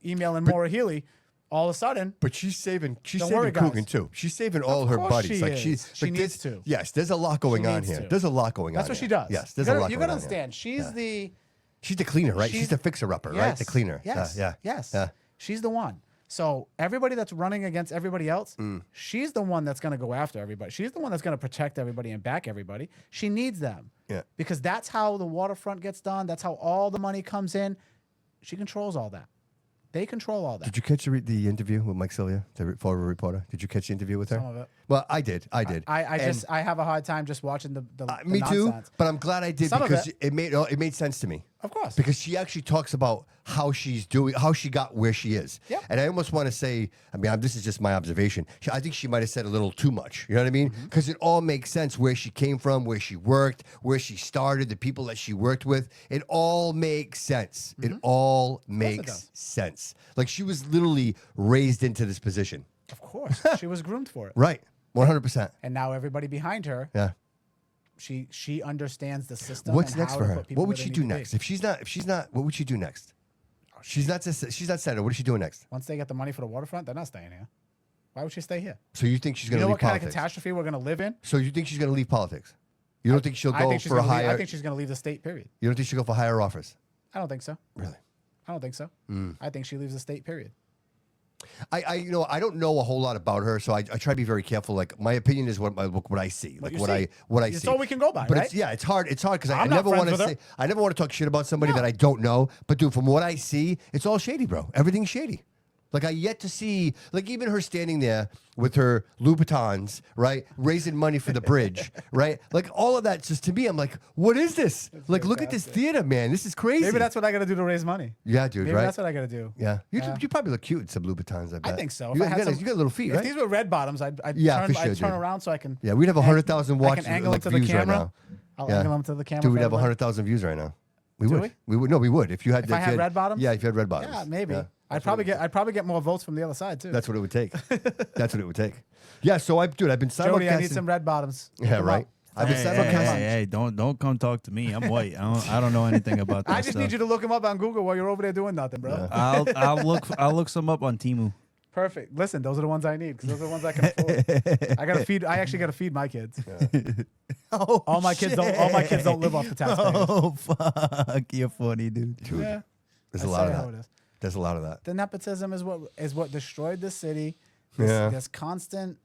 emailing Maura Healey. All of a sudden, but she's saving worry, Coogan guys. too. She's saving all her buddies. She needs to. Yes, there's a lot going on here. There's a lot going on. That's what she does. Yes, there's a lot you going gotta on. understand. She's the cleaner, right? She's the fixer-upper, right? The cleaner. Yes. Yes. She's the one. So everybody that's running against everybody else, she's the one that's going to go after everybody. She's the one that's going to protect everybody and back everybody. She needs them. Yeah. Because that's how the waterfront gets done. That's how all the money comes in. She controls all that. They control all that. Did you catch the interview with Mike Cilia, the former reporter? Did you catch the interview with her? Some of it. Well, I did. I have a hard time just watching the me too. nonsense. But I'm glad I did because it made sense to me. Of course. Because she actually talks about how she's doing, how she got where she is. Yep. And I almost want to say, this is just my observation. I think she might have said a little too much. You know what I mean? Because it all makes sense where she came from, where she worked, where she started, the people that she worked with. It all makes sense. It all makes sense. Like she was literally raised into this position. Of course. She was groomed for it. Right. 100%. And now everybody behind her. Yeah. She understands the system. What's and next how for to her? put people What would where she they do need to next? be. If she's not, what would she do next? She's not senator. What is she doing next? Once they get the money for the waterfront, they're not staying here. Why would she stay here? So you think she's going You to know leave what kind politics? of catastrophe we're going to live in? So you think she's going to leave politics? You don't think she'll go for a higher? I think she's going to leave the state. Period. You don't think she'll go for higher office? I don't think so. Really? I don't think so. I think she leaves the state. Period. I don't know a whole lot about her, so I try to be very careful. Like my opinion is what I see, like what I see. It's all we can go by, but right? it's hard because I I'm not never want friends to with say I never want to talk shit about somebody that I don't know. But dude, from what I see, it's all shady, bro. Everything's shady. Like, I yet to see, like, even her standing there with her Louboutins, right? Raising money for the bridge, right? Like, all of that, just to me, I'm like, what is this? Like, look at this theater, man. This is crazy. Maybe that's what I got to do to raise money. Yeah, dude, Maybe right? that's what I got to do. Yeah. You probably look cute in some Louboutins, I bet. I think so. You If I had got, some- you got little feet, If right? these were red bottoms, I'd Yeah, for turn, sure, I'd turn dude. around so I can. Yeah, we'd have 100,000 I watch can angle like, them to the views right camera. now. I'll Yeah. angle them to the camera. Dude, we'd for have everybody. 100,000 views right now. We Do would. We would. No, we would. If you had, If I had red bottoms? Yeah, if you had red bottoms. Yeah, maybe. Yeah. I'd probably get more votes from the other side too. That's what it would take. That's what it would take. Yeah, so I've been simulcasting. Jody, I need some red bottoms. Yeah, Come right. on. I've been simulcasting. Hey, don't come talk to me. I'm white. I don't know anything about that I just stuff. need you to look them up on Google while you're over there doing nothing, bro. I'll look some up on Temu. Perfect. Listen, those are the ones I need because those are the ones I can afford. I actually gotta feed my kids. Oh, All my kids don't live off the taxpayers. Oh fuck, you're funny, dude. Yeah. There's I a lot say of how that. it is. There's a lot of that. The nepotism is what destroyed the city. Yeah. This constant.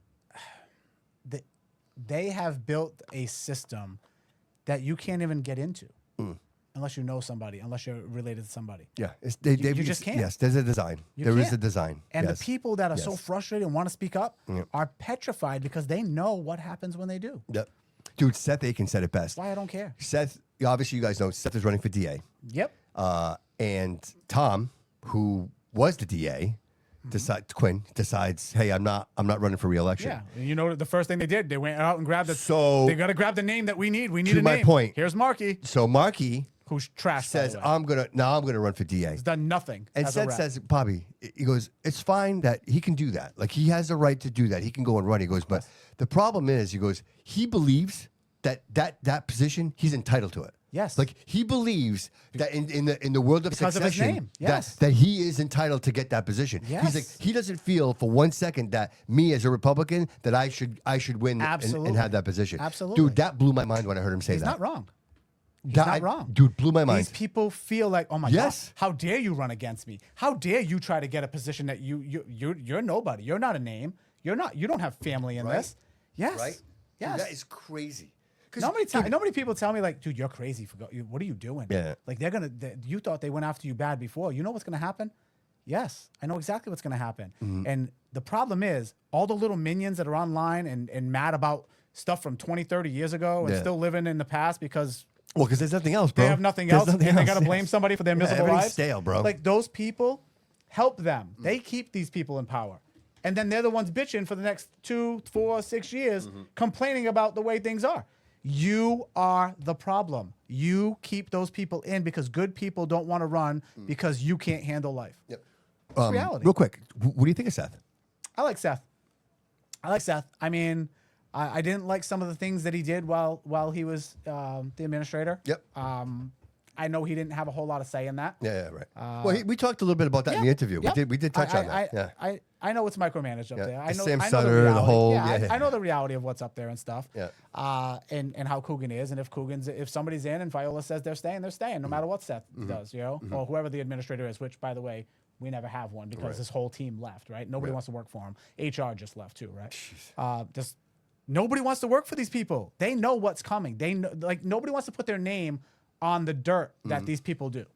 They have built a system that you can't even get into unless you know somebody, unless you're related to somebody. Yeah, you just can't. Yes, there's a design. You There is can't. a design. And yes. the people that are so Yes. frustrated and want to speak up are petrified because they know what happens when they do. Yep. Dude, Seth Aiken said it best. That's why I don't care. Seth, obviously, you guys know Seth is running for DA. Yep. And Tom, who was the DA, Quinn decides, hey, I'm not running for re-election. Yeah. And you know the first thing they did, they went out and grabbed So- they got to grab the name that we need. We need To a my name. point. Here's Markey, So Markey who's trash. says, by the way. I'm gonna run for DA. He's done nothing. And as a Seth rep. says, Bobby, he goes, it's fine that he can do that. Like, he has the right to do that. He can go and run. He goes, but the problem is, he goes, he believes that position, he's entitled to it. Yes. Like, he believes that in the world of Because of his succession, name. Yes. that he is entitled to get that position. Yes. He's like, he doesn't feel for 1 second that me as a Republican, that I should win Absolutely. and have that position. Absolutely. Dude, that blew my mind when I heard him say He's that. not wrong. He's That- not wrong. Dude, blew my mind. These people feel like, oh my Yes. God, how dare you run against me? How dare you try to get a position that you're nobody. You're not a name. You don't have family in Right. this. Yes. Right? Yes. Dude, that is crazy. Nobody people tell me like, dude, you're crazy. What are you doing? Yeah. Like you thought they went after you bad before. You know what's going to happen? Yes, I know exactly what's going to happen. Mm-hmm. And the problem is all the little minions that are online and mad about stuff from 20, 30 years ago and Yeah. still living in the past because Well, because there's nothing else, bro. they have nothing There's else and they got to blame yes. somebody for their Yeah, miserable everything's lives. stale, bro. Like those people help them. They keep these people in power. And then they're the ones bitching for the next 2, 4, 6 years, complaining about the way things are. You are the problem. You keep those people in because good people don't want to run because you can't handle life. Yep. It's reality. Real quick, what do you think of Seth? I like Seth. I mean, I didn't like some of the things that he did while he was the administrator. Yep. I know he didn't have a whole lot of say in that. Yeah, right. Well, we talked a little bit about that in the interview. Yep. We did touch on that. Yeah. I know it's micromanaged up Yeah. there. The I know Sam I know Sutter, the reality. whole- Yeah, yeah. I know the reality of what's up there and stuff. Yeah. And how Coogan is, and if somebody's in and Viola says they're staying, no matter what Seth does, or whoever the administrator is. Which, by the way, we never have one because his whole team left. Right? Nobody wants to work for him. HR just left too. Right? Just nobody wants to work for these people. They know what's coming. They know, like nobody wants to put their name on the dirt that these people do.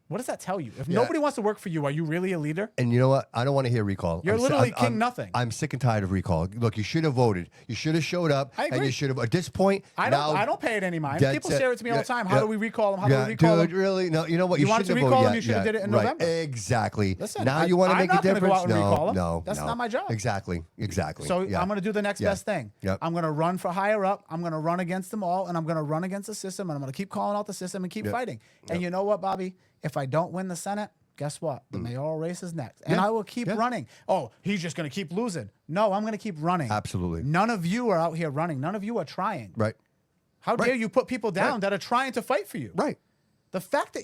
What does that tell you? If nobody wants to work for you, are you really a leader? And you know what? I don't want to hear recall. You're literally king nothing. I'm sick and tired of recall. Look, you should have voted. You should have showed up. I And agree. you should have. At this point, I don't pay it any mind. That's People it. share it to me all the time. How Yeah. do we recall them? How Yeah, do we recall dude, them? really? No, you know what? You wanted to shouldn't have recall voted. them, you should have did it in right. November. Exactly. Listen, now you want to I'm make not a gonna go difference? out and recall them. No, That's no. not my job. Exactly. So Yeah. I'm going to do the next Yeah. best thing. Yep. I'm going to run for higher up. I'm going to run against them all, and I'm going to run against the system, and I'm going to keep calling out the system and keep Yep. fighting. And you know what, Bobby? If I don't win the Senate, guess what? The mayoral race is next. And I will keep running. Oh, he's just going to keep losing. No, I'm going to keep running. Absolutely. None of you are out here running. None of you are trying. Right. How dare you put people down that are trying to fight for you? Right. The fact that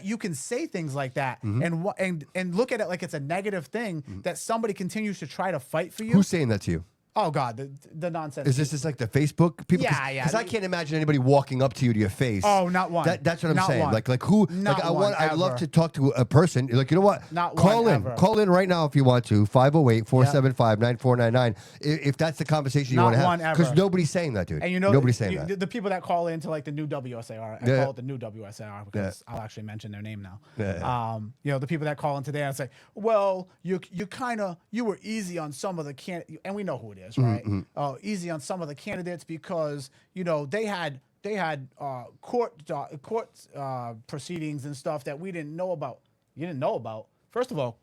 you can say things like that and look at it like it's a negative thing that somebody continues to try to fight for you. Who's saying that to you? Oh God, the nonsense. Is this just like the Facebook people? Yeah, yeah. Because I can't imagine anybody walking up to you to your face. Oh, not one. That's what I'm Not saying. one. Like who? Not like one, I'd love ever. to talk to a person. Like, you know what? Not Call one, in. ever. Call in right now if you want to. 508-475-9499. If that's the conversation you Not want to have. one, ever. Because nobody's saying that, dude. And you know, nobody's saying that. The people that call into like the new WSAR, I call it the new WSAR because I'll actually mention their name now. You know, the people that call in today and say, well, you were easy on some of the and we know who it is, right? Easy on some of the candidates because, you know, they had court proceedings and stuff that we didn't know about. You didn't know about. First of all,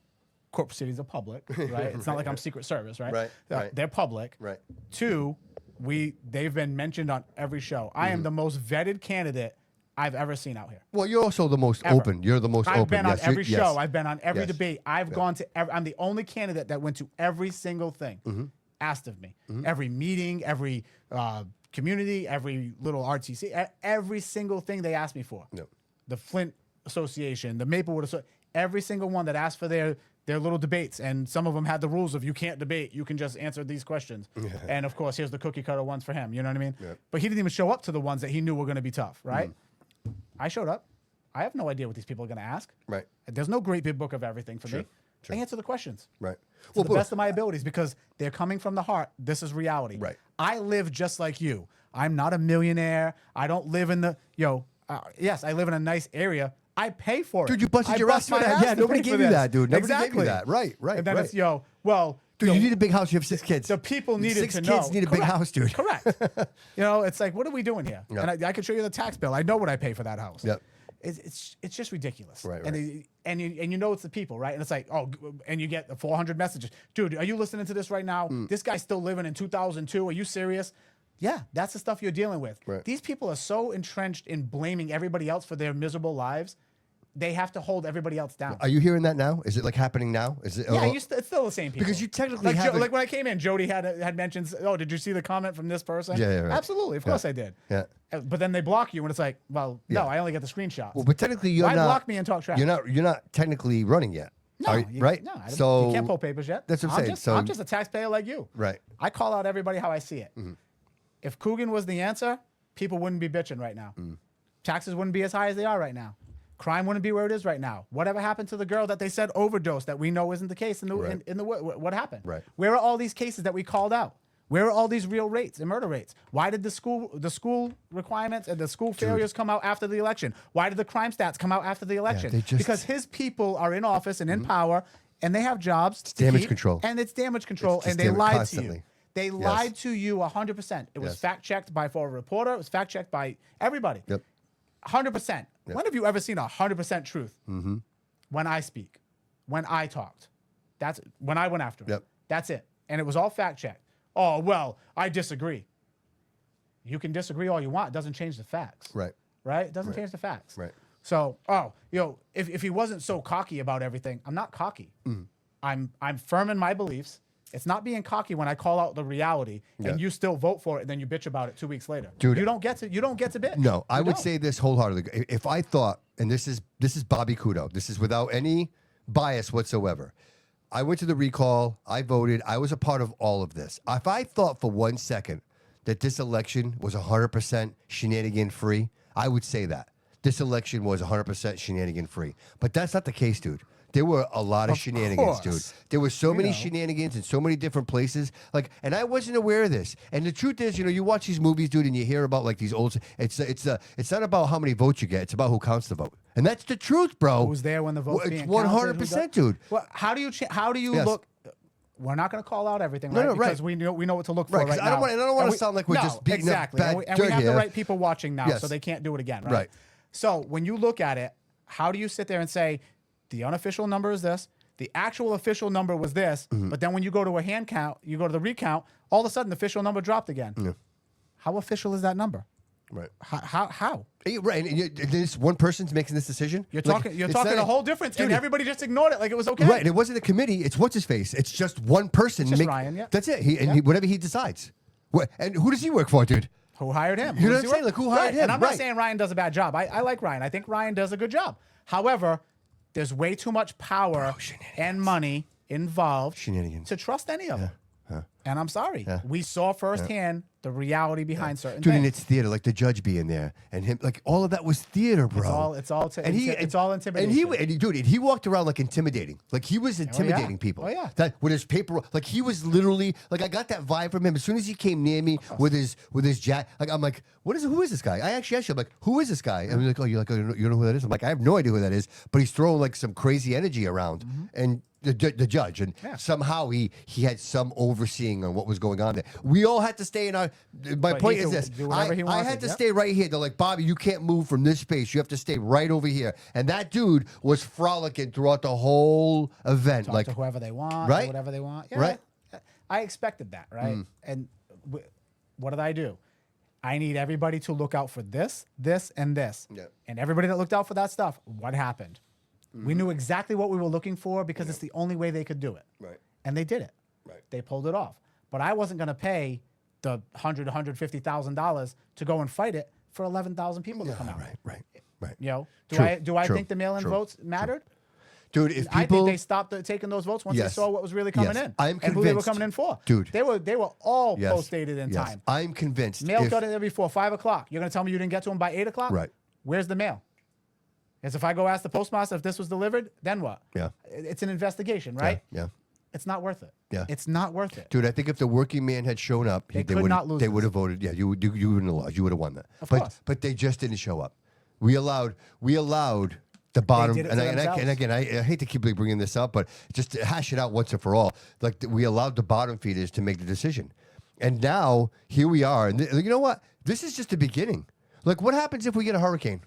court proceedings are public, right? It's not like I'm Secret Service, right? Right. They're public. Right. Two, they've been mentioned on every show. I am the most vetted candidate I've ever seen out here. Well, you're also the most Ever. open. You're the most I've open. been on Yes, every yes. show. I've been on every Yes. debate. I've gone to I'm the only candidate that went to every single thing asked of me. Every meeting, every community, every little RTC, every single thing they asked me for. Yep. The Flint Association, the Maplewood Association, every single one that asked for their little debates. And some of them had the rules of you can't debate. You can just answer these questions. And of course, here's the cookie cutter ones for him. You know what I mean? Yep. But he didn't even show up to the ones that he knew were going to be tough, right? I showed up. I have no idea what these people are going to ask. Right. There's no great big book of everything for me. Sure. I answer the questions. Right. To the best of my abilities because they're coming from the heart. This is reality. Right. I live just like you. I'm not a millionaire. I don't live in the, yes, I live in a nice area. I pay for it. Dude, you busted I your bust ass for my that. ass Yeah, to nobody pay gave for you this. that, dude. Nobody gave you Exactly. that. Right. And then it's, Dude, you need a big house. You have 6 kids. the people needed Six to know. kids need a big Correct. house, dude. Correct. It's like, what are we doing here? Yeah. And I can show you the tax bill. I know what I pay for that house. Yep. It's just ridiculous. Right, And you know it's the people, right? And it's like, and you get the 400 messages. Dude, are you listening to this right now? This guy's still living in 2002. Are you serious? Yeah, that's the stuff you're dealing with. Right. These people are so entrenched in blaming everybody else for their miserable lives. They have to hold everybody else down. Are you hearing that now? Is it like happening now? Is it? Yeah, it's still the same people. Because you technically like, haven't- like when I came in, Jody had mentioned, oh, did you see the comment from this person? Yeah, right. Absolutely, of course I did. Yeah. But then they block you, and it's like, well, no, I only get the screenshots. Well, but technically you're Why not. block me and talk trash? You're not technically running yet. No, Are you- right? No, so you can't pull papers yet. That's what I'm saying. So I'm just a taxpayer like you. Right. I call out everybody how I see it. If Coogan was the answer, people wouldn't be bitching right now. Taxes wouldn't be as high as they are right now. Crime wouldn't be where it is right now. Whatever happened to the girl that they said overdosed that we know isn't the case in the what happened? Right. Where are all these cases that we called out? Where are all these real rates and murder rates? Why did the school requirements and the school failures come out after the election? Why did the crime stats come out after the election? they just- Because his people are in office and in power, and they have jobs. It's damage control. And it's damage control, It's and just they damage lied constantly. to you. They lied to you 100%. It was Yes. fact checked by a reporter. It was fact checked by everybody. Yep. 100%. When have you ever seen 100% truth? When I speak, when I talked, that's when I went after it. Yep. That's it. And it was all fact checked. Oh, well, I disagree. You can disagree all you want. It doesn't change the facts. Right. Right? It doesn't change the facts. Right. So, if he wasn't so cocky about everything, I'm not cocky. I'm firm in my beliefs. It's not being cocky when I call out the reality and you still vote for it and then you bitch about it 2 weeks later. Dude, you don't get to bitch. No, I You would don't. say this wholeheartedly. If I thought, and this is Bobby Couto, this is without any bias whatsoever. I went to the recall. I voted. I was a part of all of this. If I thought for 1 second that this election was 100% shenanigan free, I would say that. This election was 100% shenanigan free. But that's not the case, dude. There were a lot of shenanigans, dude. course. There were so many shenanigans in so many different places. And I wasn't aware of this. And the truth is, you watch these movies, dude, and you hear about like these old. It's not about how many votes you get. It's about who counts the vote. And that's the truth, bro. Who's there when the vote's being It's counted? 100%, dude. Well, how do you Yes. look? We're not going to call out everything, No, right? no, right. Because we know what to look for Right, 'cause right I don't now. want- I don't wanna And sound like we're just beating up exactly. bad And we dirt have the here. right people watching now, Yes. so they can't do it again, right? Right. So when you look at it, how do you sit there and say the unofficial number is this? The actual official number was this, but then when you go to a hand count, you go to the recount, all of a sudden the official number dropped again. Yeah. How official is that number? Right. How? Right. And this one person's making this decision. You're Like, talking it's not a whole difference, and dude, everybody just ignored it like it was okay. Right. And it wasn't a committee. It's what's his face. It's just one person. It's just Ryan, yeah. That's it. Whatever he decides. And who does he work for, dude? Who hired him? You know Who what does I'm he saying? work- Like, who hired Right, him? And I'm not Right. saying Ryan does a bad job. I like Ryan. I think Ryan does a good job. However, there's way too much power and money involved Shenanigans. to trust any of them. And I'm sorry. We saw firsthand the reality behind certain Dude, and things. it's theater, like the judge being there and him, like all of that was theater, bro. It's all intimidation. And he walked around like intimidating. Like he was intimidating people. Oh, yeah. That with his paper, like he was literally like I got that vibe from him. As soon as he came near me with his jack, like I'm like, who is this guy? I actually asked him, like, who is this guy? And I'm like, you know who that is? I'm like, I have no idea who that is, but he's throwing like some crazy energy around. And the judge, and somehow he had some overseeing on what was going on there. We all had to stay in our. My point is this: I had to stay right here. They're like, Bobby, you can't move from this space. You have to stay right over here. And that dude was frolicking throughout the whole event, Talk like to whoever they want, right? whatever they want. Yeah, Right. I expected that, right? And what did I do? I need everybody to look out for this, this, and this. Yeah. And everybody that looked out for that stuff, what happened? We knew exactly what we were looking for because it's the only way they could do it. Right. And they did it. Right. They pulled it off. But I wasn't going to pay the $150,000 to go and fight it for 11,000 people to come out. Right. You know, True, do I true, think the mail-in true, votes mattered? Dude, if I people, think they stopped taking those votes once they saw what was really coming in. I'm and who they were convinced. coming in for. Dude. They were all post-dated in time. I'm convinced. Mail got in there before 5 o'clock. You're going to tell me you didn't get to them by 8 o'clock? Right. Where's the mail? As if I go ask the postmaster if this was delivered, then what? Yeah. It's an investigation, right? Yeah. It's not worth it. Yeah. It's not worth it. Dude, I think if the working man had shown up, They could not lose They this. would have voted. Yeah, you wouldn't have lost. You would have won that. Of course. But they just didn't show up. We allowed the bottom. did it And, to I, and, I, themselves. and again, I hate to keep bringing this up, but just to hash it out once and for all. Like we allowed the bottom feeders to make the decision, and now here we are. And you know what? This is just the beginning. Like, what happens if we get a hurricane?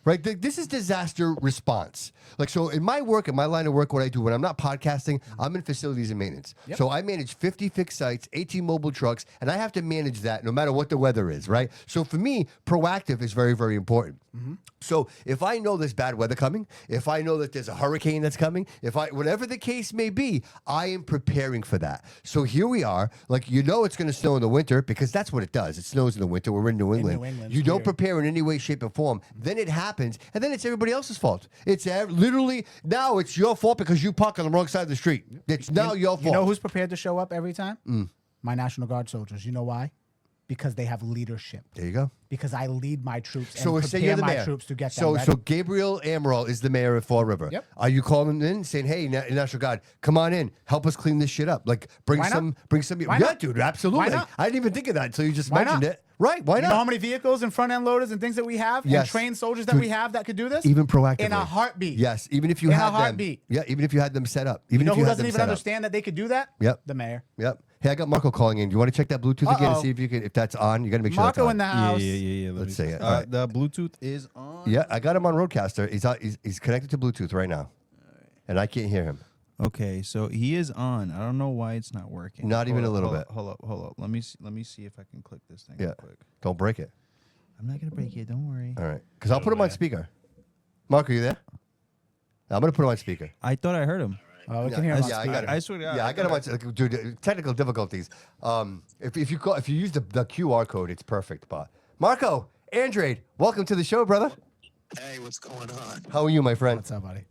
Right, this is disaster response. Like, so in my work, in my line of work, what I do when I'm not podcasting, I'm in facilities and maintenance. Yep. So I manage 50 fixed sites, 18 mobile trucks, and I have to manage that no matter what the weather is, right? So for me, proactive is very, very important. So if I know there's bad weather coming, if I know that there's a hurricane that's coming, whatever the case may be, I am preparing for that. So here we are, like, it's going to snow in the winter because that's what it does. It snows in the winter. We're in New England. You don't prepare in any way, shape, or form. Then it happens, and then it's everybody else's fault. It's literally, now it's your fault because you park on the wrong side of the street. It's now your fault. You know who's prepared to show up every time? My National Guard soldiers. You know why? Because they have leadership. There you go. Because I lead my troops So and say you're prepare the my mayor. troops to get them ready. So Gabriel Amaral is the mayor of Fall River. Yep. Are you calling in saying, "Hey, National Guard, come on in, help us clean this shit up"? Like, bring Why not? some. Why Yeah, not? dude, absolutely. Why not? I didn't even think of that until you just Why mentioned not? it. Right? Why You not? know how many vehicles and front end loaders and things that we have and Yes. trained soldiers that Dude, we have that could do this? Even proactively. In a heartbeat. Yes, even if you In a had heartbeat. them. Yeah, even if you had them set up. You Even know if who you had doesn't them even set up. understand that they could do that? Yep. The mayor. Yep. Hey, I got Marco calling in. Do you want to check that Bluetooth again and Uh-oh. see if that's on? You got to make sure that's Marco on. in the house. Yeah. Let's see it. All right. The Bluetooth is on. Yeah, I got him on Roadcaster. He's connected to Bluetooth right now, and I can't hear him. Okay, so he is on. I don't know why it's not working. Not even a little bit. Hold up. Let me see if I can click this thing Yeah. real quick. Don't break it. I'm not gonna break it. Don't worry. All right, because I'll put him on speaker. Mark, are you there? I'm gonna put him on speaker. I thought I heard him. Oh, we can hear him on yeah, I speaker. got him. I swear to God, Yeah, I I got him on. Dude, technical difficulties. If you use the QR code, it's perfect. But Marco, Andrade, welcome to the show, brother. Hey, what's going on? How are you, my friend? What's up, buddy?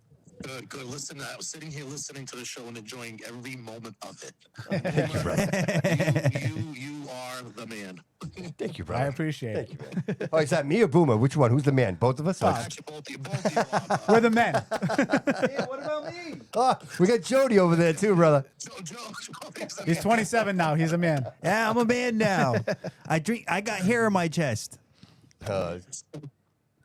Good. Listen, I was sitting here listening to the show and enjoying every moment of it. Thank you, brother. You are the man. Thank you, brother. I appreciate it. Thank you, man. Oh, is that me or Boomer? Which one? Who's the man? Both of us? Actually, both of you are. We're the men. Hey, what about me? Oh, we got Jody over there too, brother. Joe, He's 27 now. He's a man. Yeah, I'm a man now. I got hair on my chest.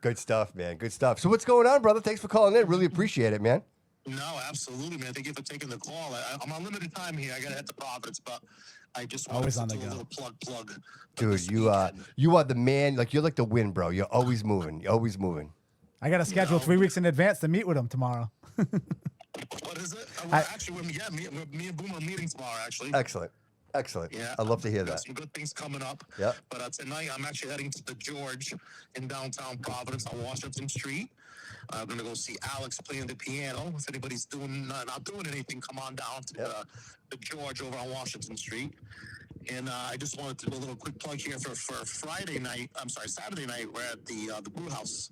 Good stuff, man. Good stuff. So what's going on, brother? Thanks for calling in. Really appreciate it, man. No, absolutely, man. Thank you for taking the call. I'm on limited time here. I got to head to Providence, but I just Always wanted on to the do a go. little plug. Dude, you are the man. Like, you're like the wind, bro. You're always moving. You're always moving. I got to schedule 3 weeks in advance to meet with him tomorrow. What is it? Actually, me and Boom are meeting tomorrow, actually. Excellent. Yeah, I'd love to hear got that. some good things coming up. Yeah. But tonight I'm actually heading to the George in downtown Providence on Washington Street. I'm gonna go see Alex playing the piano. If anybody's not doing anything, come on down to the George over on Washington Street. And I just wanted to do a little quick plug here for Saturday night. We're at the Brew House.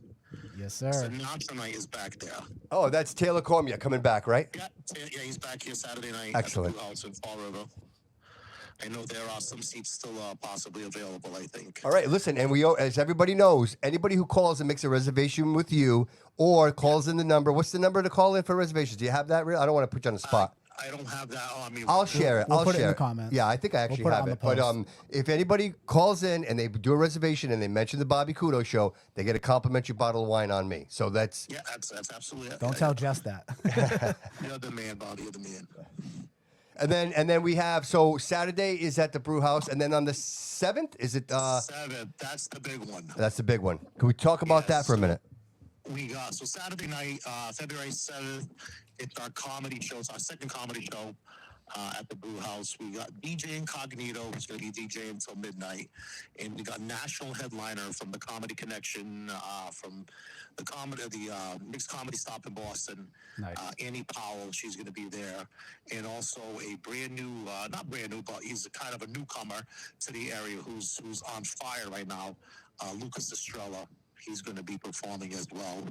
Yes, sir. Sinatra night is back there. Oh, that's Taylor Cormier coming back, right? Yeah, he's back here Saturday night. Excellent. At the Brew House in Fall River. I know there are some seats still possibly available, I think. All right, listen, and as everybody knows, anybody who calls and makes a reservation with you or calls in the number, what's the number to call in for reservations? Do you have that? I don't want to put you on the spot. I don't have that on me. I'll share it. We'll I'll put it share in the comments. Yeah, I think I actually put it have on it. the post. But if anybody calls in and they do a reservation and they mention the Bobby Couto show, they get a complimentary bottle of wine on me. So that's that's absolutely. Don't tell Jess that. You're the man, Bobby. You're the man. And then we have Saturday is at the Brew House, and then on the 7th is it? 7th. That's the big one. That's the big one. Can we talk about that for a minute? We got Saturday night, February 7th. It's our comedy show. It's our second comedy show at the Brew House. We got DJ Incognito, who's going to be DJing until midnight, and we got national headliner from the Comedy Connection, from the Mixed Comedy Stop in Boston. Nice. Annie Powell, she's going to be there, and also a brand new, not brand new, but he's kind of a newcomer to the area who's on fire right now. Lucas Estrella. He's going to be performing as well.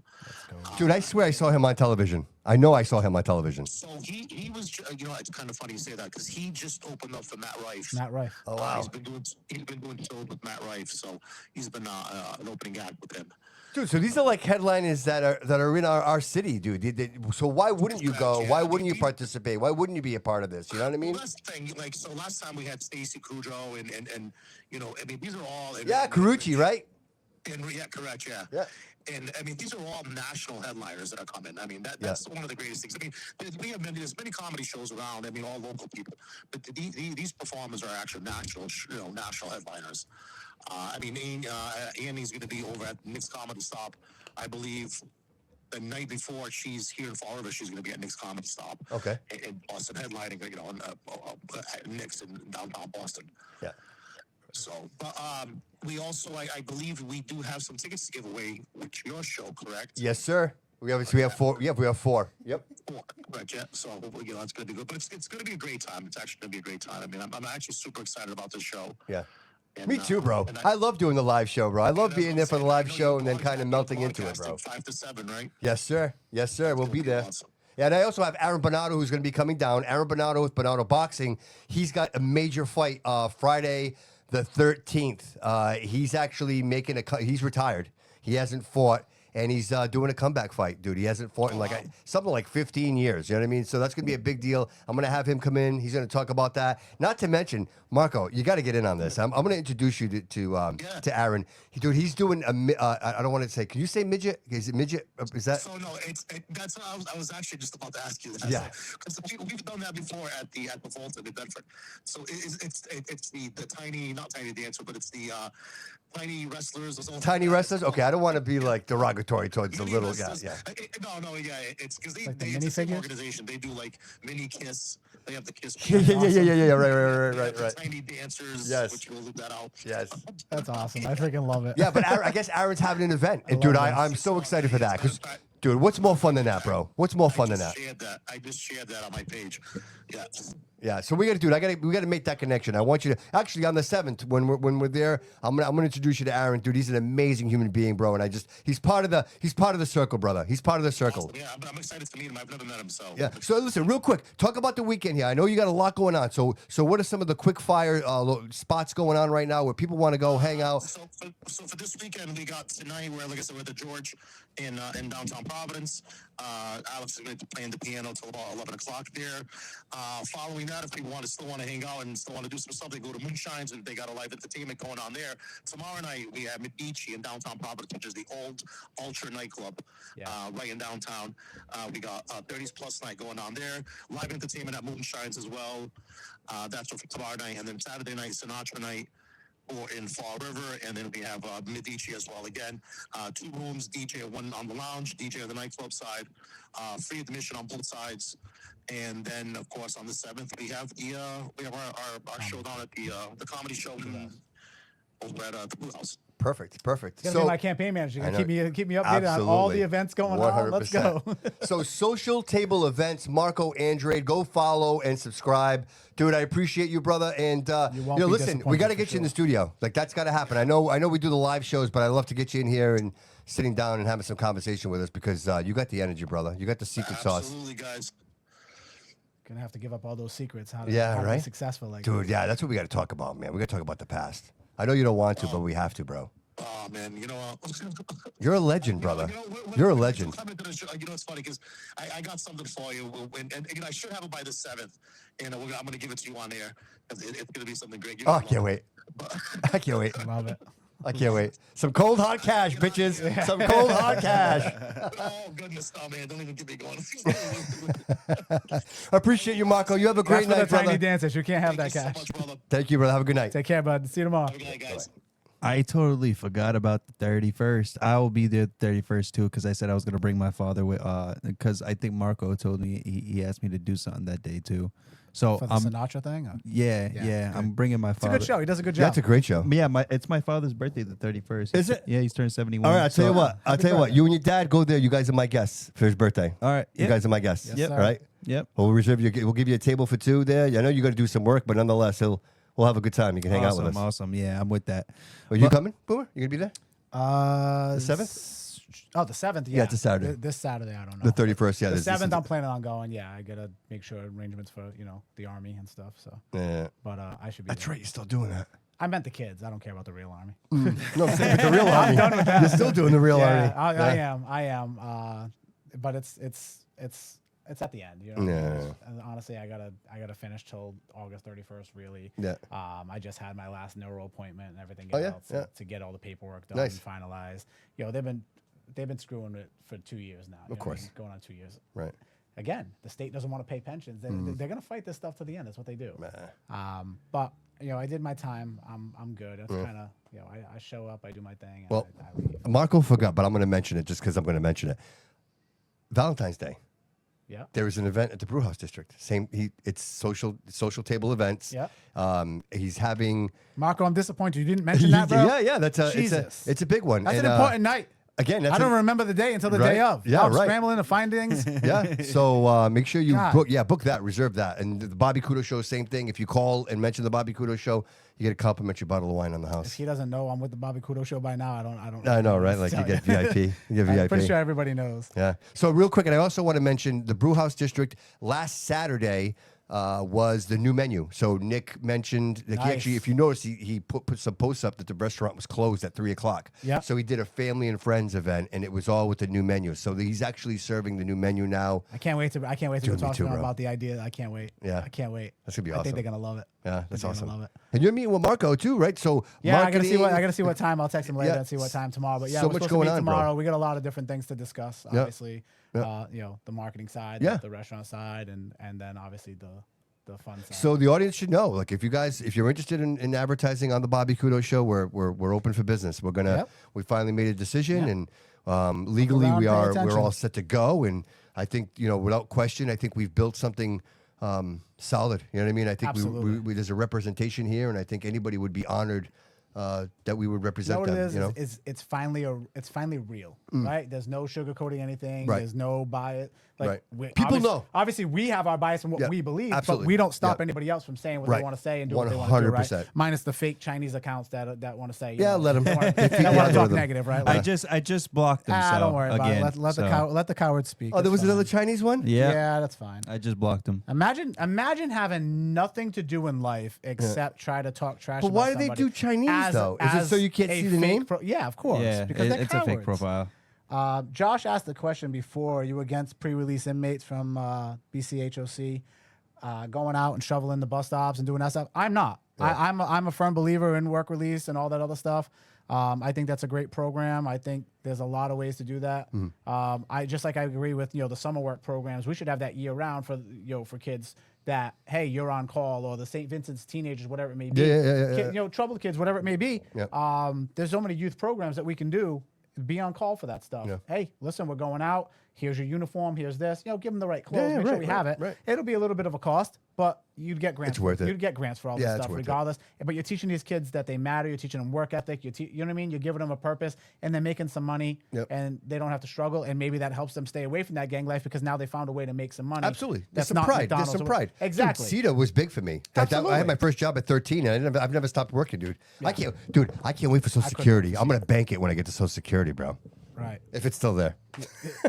Dude, I swear I saw him on television. I know I saw him on television. So he was, it's kind of funny you say that because he just opened up for Matt Rife. Matt Rife. Oh, wow. He's been doing shows with Matt Rife, so he's been an opening act with him. Dude, so these are like headliners that are in our city, dude. So why wouldn't you go? Why wouldn't you participate? Why wouldn't you be a part of this? You know what I mean? Well, that's the thing. Last time we had Stacy Couto and these are all. Carucci, right? Yeah, correct. Yeah. Yeah. And I mean, these are all national headliners that are coming. I mean, that's one of the greatest things. I mean, there's many comedy shows around. I mean, all local people, but these performers are actually national headliners. I mean, Annie's going to be over at Nick's Comedy Stop, I believe. The night before she's here in Fall River, she's going to be at Nick's Comedy Stop. Okay. In Boston, headlining, at Nick's in downtown Boston. Yeah. So, but we also, I believe, we do have some tickets to give away with your show, correct? Yes, sir. We have 4. Yep, we have 4. Yep. 4, correct. Yeah. So, it's going to be good. But it's going to be a great time. It's actually going to be a great time. I mean, I'm actually super excited about this show. Yeah. And, Me too, bro. I love doing the live show, bro. I love being there for the live show and then kind of melting into it, bro. 5 to 7, right? Yes, sir. Yes, sir. We'll be there. Awesome. Yeah, and I also have Aaron Bernardo who's going to be coming down. Aaron Bernardo with Bernardo Boxing. He's got a major fight Friday the 13th. He's actually making he's retired. He hasn't fought. And he's doing a comeback fight, dude. He hasn't fought in something like 15 years. You know what I mean? So that's going to be a big deal. I'm going to have him come in. He's going to talk about that. Not to mention, Marco, you got to get in on this. I'm going to introduce you to Aaron. Dude, he's doing I don't want to say. Can you say midget? Is it midget? Is that? So no, that's I was actually just about to ask you that. Yeah. Because we've done that before at the Volta in Bedford. So it's the tiny, not tiny dancer, but it's the tiny wrestlers. Tiny wrestlers? Okay, I don't want to be like derogatory towards the little guys. Yeah. It's because Like it's the the same minifigures? organization. They do like mini Kiss. They have the Kiss. Yeah. Right. Tiny dancers. Yes. Which we'll loop that out. Yes. That's awesome. I freaking love it. Yeah, but I guess Aaron's having an event. And dude, I'm so excited for that. Because, dude, what's more fun than that, bro? What's more fun than that? I just shared that on my page. Yeah. Yeah, so we got to make that connection. I want you to actually on the 7th when we're there. I'm gonna introduce you to Aaron, dude. He's an amazing human being, bro, and he's part of the circle, brother. He's part of the circle. Yeah, but I'm excited to meet him. I've never met him, so. Yeah. So listen, real quick, talk about the weekend here. I know you got a lot going on. So what are some of the quick fire spots going on right now where people want to go hang out? So for this weekend, we got tonight. Like I said, we're at the George in downtown Providence. Alex is going to be playing the piano till about 11 o'clock there. Following that, if people still want to hang out and still want to do some stuff, they go to Moonshines and they got a live entertainment going on there. Tomorrow night, we have Medici in downtown Providence, which is the old Ultra nightclub right in downtown. We got 30s Plus night going on there. Live entertainment at Moonshines as well. That's for tomorrow night. And then Saturday night, Sinatra night. Or in Fall River, and then we have Medici as well. Again, 2 rooms, DJ one on the lounge, DJ on the nightclub side, free admission on both sides, and then of course on the 7th we have our show down at the comedy show over at the Blue House. Perfect. You're gonna be my campaign manager. You're gonna keep me updated on all the events going 100%. On. Let's go. So Social Table Events, Marco Andrade, go follow and subscribe. Dude, I appreciate you, brother. And listen, we got to get you in the studio. Like that's got to happen. I know we do the live shows, but I love to get you in here and sitting down and having some conversation with us because you got the energy, brother. You got the secret sauce. Absolutely, guys. Gonna have to give up all those secrets. How to, Yeah, how to be right? successful, like Dude, yeah, that's what we got to talk about, man. We got to talk about the past. I know you don't want to, but we have to, bro. Oh man, you know You're a legend, brother. when- You're a when legend. come into the show, you know, it's funny because I got something for you, and again, I should have it by the 7th, and I'm going to give it to you on air. It's going to be something great. Oh, I can't wait. I can't wait. love it. I can't wait. Some cold hard cash, bitches. Some cold hard cash. Oh goodness, oh man, don't even get me going. I appreciate you, Marco. You have a great That's for night, the tiny brother. dancers. You can't have Thank that you so cash. much, brother. Thank you, brother. Have a good night. Take care, bud. See you tomorrow. Have a good night, guys. I totally forgot about the 31st. I will be there the 31st too because I said I was gonna bring my father with. Because I think Marco told me he asked me to do something that day too. So For the Sinatra thing? Or- yeah, good. I'm bringing my It's a father. good show. He does a good Yeah, job. that's a great show. Yeah, it's my father's birthday the 31st. Is it? Yeah, he's turned 71. All right, I'll tell you So- what. I'll tell you what. You and your dad go there. You guys are my guests for his birthday. All right. You Yep. guys are my guests. Yes, All sir. right. Yep. We'll reserve you. We'll give you a table for two there. I know you're going to do some work, but nonetheless, we'll have a good time. You can hang out with us. Awesome. Yeah, I'm with that. Are you coming, Boomer? You gonna be there? The 7th? Oh, the 7th. Yeah, Yeah, it's a Saturday. This Saturday, I don't know. The 31st. Yeah. The this- 7th, this I'm planning on going. Yeah, I gotta make sure arrangements for the army and stuff. So, Yeah. but I should be. That's there. right. You're still doing that. I meant the kids. I don't care about the real army. No, I'm saying with the real army. You're still doing the real Yeah, army. I am. But it's at the end. You know. Yeah. And honestly, I gotta finish till August 31st. Really. Yeah. I just had my last neuro appointment and everything Oh, yeah? else Yeah. to get all the paperwork done Nice. and finalized. They've been screwing it for 2 years now. You know what I course. mean? Going on 2 years. Right. Again, the state doesn't want to pay pensions. They're going to fight this stuff to the end. That's what they do. Nah. But I did my time. I'm good. That's kind of I show up, I do my thing. And Well, I leave. Marco forgot, but I'm going to mention it just because I'm going to mention it. Valentine's Day. Yeah. There was an event at the Brewhouse District. It's social table events. Yeah. He's having. Marco, I'm disappointed you didn't mention that, bro. Yeah. Jesus. It's a big one. That's And, an important night. Again, I don't remember the day until the Right. day of. Yeah, I'm right. scrambling to find things. Yeah. So make sure you God. book that, reserve that. And the Bobby Couto show, same thing. If you call and mention the Bobby Couto show, you get a complimentary bottle of wine on the If house. he doesn't know I'm with the Bobby Couto show by now, I don't. I know, right? Like you get VIP. You get VIP. I'm pretty sure everybody knows. Yeah. So real quick, and I also want to mention the Brewhouse District last Saturday was the new menu. So Nick mentioned, like he Nice. actually, if you notice, he put some posts up that the restaurant was closed at 3:00. Yeah. So he did a family and friends event, and it was all with the new menu. So he's actually serving the new menu now. I can't wait to go Dude, me talk too, to them bro. about the idea. I can't wait. Yeah. I can't wait. That's gonna be I think awesome. they're gonna love it. Yeah, that's They're awesome. gonna love it. And you're meeting with Marco too, right? So Yeah, I gotta see marketing- what time. I'll text him later Yeah. and see what time tomorrow. But yeah, So we're much supposed going to meet on, bro. tomorrow. We got a lot of different things to discuss. Yeah. Obviously, Yeah. the marketing side, Yeah. the restaurant side, and then obviously the fun side. So the audience should know, like, if you're interested in advertising on the Bobby Couto show, we're open for business. We're gonna Yep. we finally made a decision, Yeah. and legally around, pay we're attention. all set to go. And I think without question, I think we've built something solid. You know what I mean? I think Absolutely. there's a representation here, and I think anybody would be honored that we would You know represent what it them. is? You know? Is it's finally real, right? There's no sugarcoating anything. Right. There's no bias. Like Right. People know. Obviously, we have our bias in what Yeah, we believe, absolutely. but we don't stop Yeah. anybody else from saying what Right. they want to say and do what they want to do, right? 100%. Minus the fake Chinese accounts that want to say, Yeah, let 'em. They want They feed the to talk algorithm. negative, right? I Like, just blocked them. So, don't worry again, about it. Let the cowards speak. Oh, there It's was another fine. Chinese one. Yeah, Yeah, that's fine. I just blocked them. Imagine having nothing to do in life except try to talk trash. But about why do they somebody do Chinese, as- though? Is it as so you can't a see the fake name? yeah, of course. Yeah, because they're it's a fake cowards. profile. Josh asked the question before: Are you against pre-release inmates from BCHOC going out and shoveling the bus stops and doing that stuff? I'm not. Yeah. I'm a firm believer in work release and all that other stuff. I think that's a great program. I think there's a lot of ways to do that. Mm-hmm. I agree with the summer work programs. We should have that year round for for kids that, hey, you're on call, or the St. Vincent's teenagers, whatever it may be. Yeah. Troubled kids, whatever it may be. Yeah. There's so many youth programs that we can do. Be on call for that stuff. Yeah. Hey, listen, we're going out. Here's your uniform. Here's this. Give them the right clothes. Yeah, Make sure right, we have right, it. right. It'll be a little bit of a cost, but you'd get grants. It's worth it. You'd get grants for all Yeah, this it's stuff, worth it. regardless. But you're teaching these kids that they matter. You're teaching them work ethic. You know what I mean? You're giving them a purpose, and they're making some money, Yep. and they don't have to struggle. And maybe that helps them stay away from that gang life because now they found a way to make some money. Absolutely. That's There's some not pride. McDonald's There's some or- pride. Exactly. Dude, CETA was big for me. I Absolutely. had my first job at 13, and I've never stopped working, dude. I can't wait for Social Security. I'm going to bank it when I get to Social Security, bro. Right. If it's still there.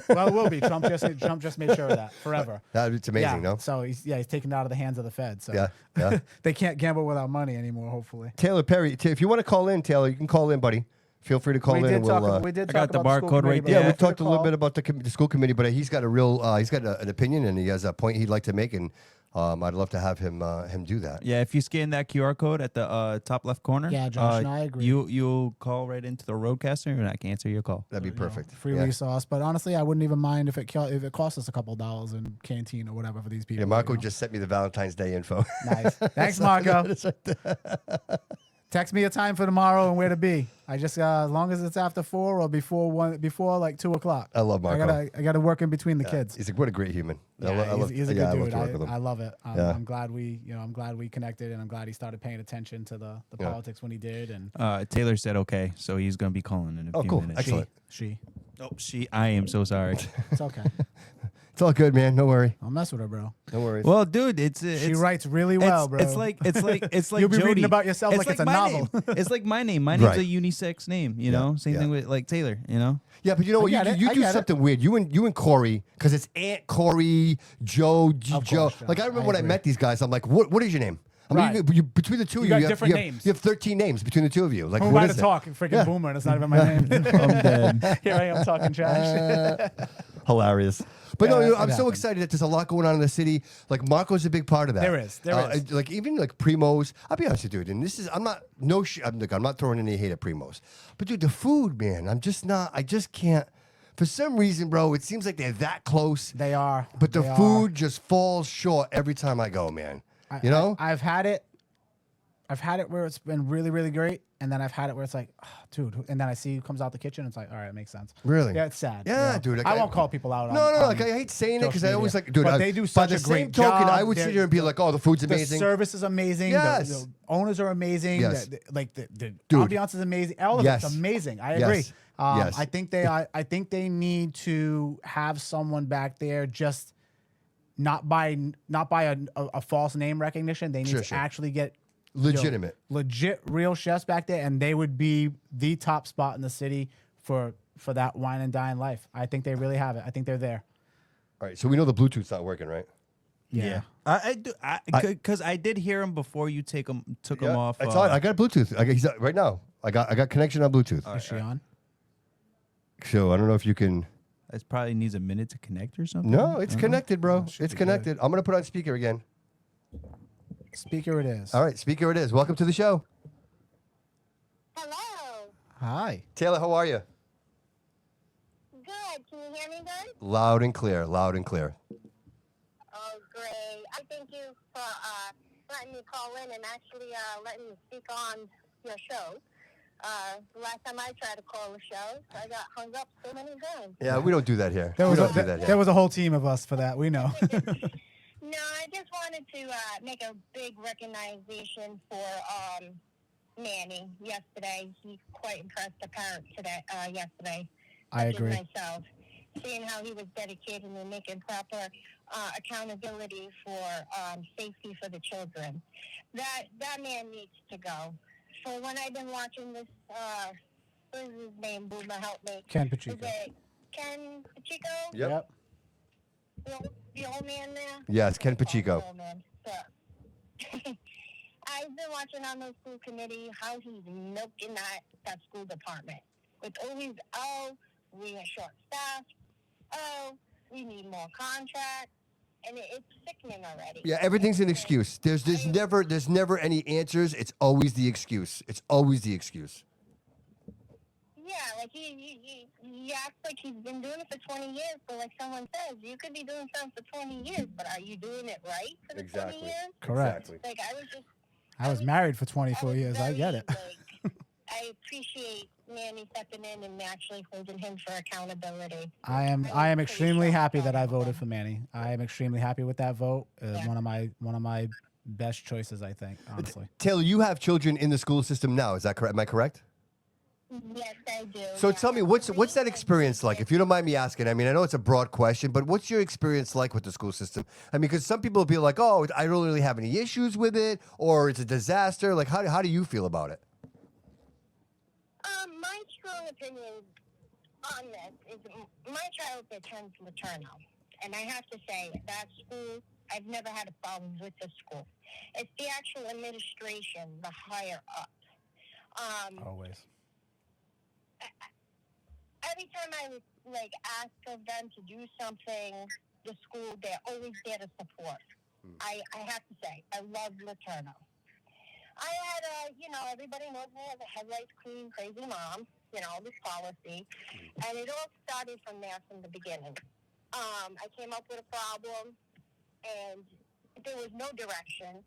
Well, it will be. Trump just made sure of that forever. It's amazing, yeah. no? So he's taken it out of the hands of the Fed. So Yeah. they can't gamble without money anymore. Hopefully. Taylor Perry, if you want to call in, Taylor, you can call in, buddy. Feel free to call in. We and did I got the barcode right there. Yeah, we talked a little bit about the school committee, but he's got an opinion and he has a point he'd like to make, and I'd love to have him do that. Yeah, if you scan that QR code at the top left corner, Yeah, Josh, and I agree. You'll call right into the roadcaster, and I can answer your call. That'd be perfect. Free resource, but honestly, I wouldn't even mind if it costs us a couple $2 in canteen or whatever for these people. Yeah, Marco just sent me the Valentine's Day info. Nice. Thanks, Marco. Text me a time for tomorrow and where to be. I just as long as it's after 4 or before like 2 o'clock. I love Marco. I gotta work in between the kids. He's like, what a great human. Yeah, he's a good dude. I love to work with him. I love it. Yeah. I'm glad we connected, and I'm glad he started paying attention to the politics when he did. And Taylor said okay, so he's gonna be calling in a few cool. minutes. Excellent. She. I am so sorry. It's okay. It's all good, man. Don't worry. I'll mess with her, bro. No worries. Well, dude, She writes really well, bro. It's like You'll be Jody. reading about yourself like it's a my novel. name. It's like my name. My name's Right. a unisex name. You know, same thing with like Taylor. You know. Yeah, but you know what? I You do get it. something weird. You and Corey, because it's Aunt Corey, Joe, Of Joe. course, Like I John. remember I when I agree. met these guys, I'm like, what is your name? I mean, Right. you, between the two of You you, got different names. You have 13 names between the two of you. Like, Who am what I is to it? talk? Freaking boomer, and it's not even my name. I'm dead. Here I am talking trash. Hilarious. But Yeah, no, it I'm so happens. excited that there's a lot going on in the city. Like Marco's a big part of that. There is. Like even like Primo's. I'll be honest with you, dude. And this is I'm not I'm not throwing any hate at Primo's, but dude, the food, man. I just can't. For some reason, bro, it seems like they're that close. They are. But the They are. food just falls short every time I go, man. You know? I've had it where it's been really, really great, and then I've had it where it's like, oh, dude, and then I see who comes out the kitchen, it's like, all right, it makes sense. Really? Yeah, it's sad. Yeah, you know? dude, like, I I- won't call people out. No, on, like I hate saying it because I social always media. like, dude. But they do by such the a same great token, job. I would sit here and be like, oh, the food's amazing. The service is amazing. Yes. The owners are amazing. Yes. The Dude. ambiance is amazing. All of Yes. it's amazing. I Yes. agree. Yes. I think they need to have someone back there just not by a false name recognition. They need Sure, to sure. actually get Legitimate. legit real chefs back there, and they would be the top spot in the city for that wine and dine life. I think they really have it. I think they're there. All right, so we know the Bluetooth's not working, right? Yeah. Because I did hear him before you took him off. It's on. I got Bluetooth. Right now. I got connection on Bluetooth. Is she on? So I don't know if you can. It probably needs a minute to connect or something. No, it's Uh-huh. connected, bro. should It's be connected. I'm gonna put on speaker again. Speaker it is. All right, speaker it is. Welcome to the show, Hello. Hi. Taylor. How are you? Good. Can you hear me good? Loud and clear. Loud and clear. Oh, great. I thank you for letting me call in and actually letting me speak on your show. The last time I tried to call the show, I got hung up so many times. Yeah, we don't do that here. There we was, don't do that here. there was a whole team of us for that. We know. No, I just wanted to make a big recognition for Manny yesterday. He quite impressed the parents today. Yesterday. I such as agree. Myself, seeing how he was dedicated and making proper accountability for safety for the children. That man needs to go. So when I've been watching this, what is his name? Boomer, help me. Ken Is Pacheco. it Ken Pacheco? Yep. The old man there? Yes, Ken Pacheco. The old man. So, I've been watching on the school committee how he's milking that school department. With always, we are short staffed. We need more contracts. And it's sickening already. Yeah, everything's an excuse. There's never any answers. It's always the excuse. It's always the excuse. Yeah, like he acts like he's been doing it for 20 years, but like someone says, you could be doing something for 20 years, but are you doing it right for the 20 years? Correct. Like I was married for 24 years. I get it. I appreciate Manny stepping in and actually holding him for accountability. I am extremely happy that I voted for Manny. I am extremely happy with that vote. One of my best choices, I think, honestly. Taylor, you have children in the school system now. Is that correct? Am I correct? Yes, I do. So tell me, what's that experience like? If you don't mind me asking, I mean, I know it's a broad question, but what's your experience like with the school system? I mean, because some people will be like, oh, I don't really have any issues with it, or it's a disaster. Like, how do you feel about it? My strong opinion, on this is my child attends Laterno, and I have to say that school, I've never had a problem with the school. It's the actual administration, the higher up. Always. Every time I ask of them to do something, the school, they're always there to support. I have to say, I love Laterno. I had everybody knows me as a headlights queen, crazy mom, this policy. And it all started from there from the beginning. I came up with a problem, and there was no direction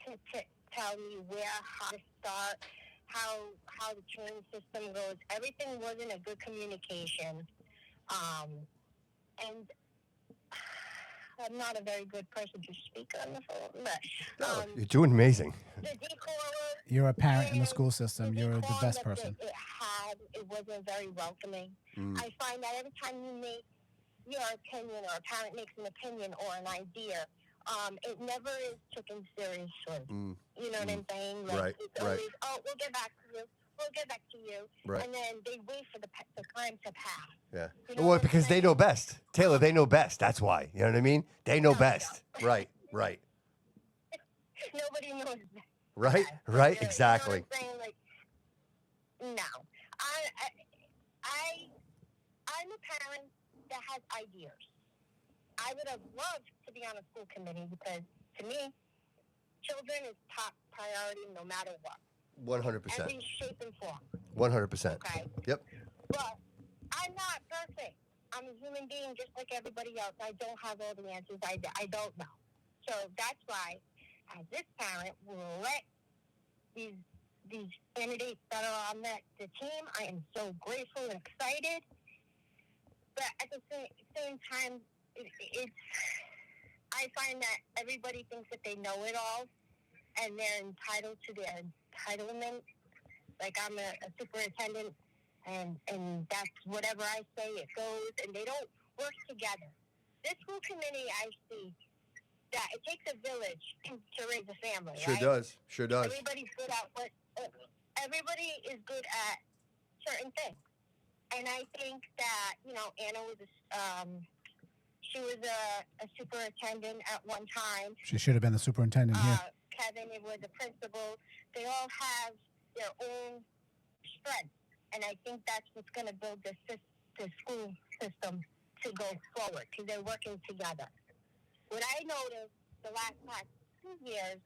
to tell me how to start, how the training system goes. Everything wasn't a good communication. And I'm not a very good person to speak on the phone, but You're doing amazing. the decorum. You're a parent in the school system. You're the best person. It wasn't very welcoming. I find that every time you make your opinion, or a parent makes an opinion or an idea, it never is taken seriously. You know what I'm saying? Right, it's always, we'll get back to you. We'll get back to you. Right. And then they wait for the time to pass. Yeah. You know Well, what I'm because they saying? know best. Taylor, they know best. That's why. You know what I mean? They know best. Right. Nobody knows. Right. Exactly. You know what I'm saying? No. I'm a parent that has ideas. I would have loved to be on a school committee because, to me, children is top priority no matter what. 100%. Every shape and form. 100%. Okay? Yep. But I'm not perfect. I'm a human being just like everybody else. I don't have all the answers. I don't know. So that's why, as this parent, will let these candidates that are on the team. I am so grateful and excited. But at the same time, I find that everybody thinks that they know it all, and they're entitled to their entitlement. Like, I'm a superintendent, and that's whatever I say, it goes, and they don't work together. This school committee, I see that it takes a village to raise a family, right? Sure does. Everybody's good at everybody is good at certain things. And I think that, Anna was she was a superintendent at one time. She should have been the superintendent here. Kevin was a principal. They all have their own strengths. And I think that's what's going to build the school system to go forward, because they're working together. What I noticed the last 2 years,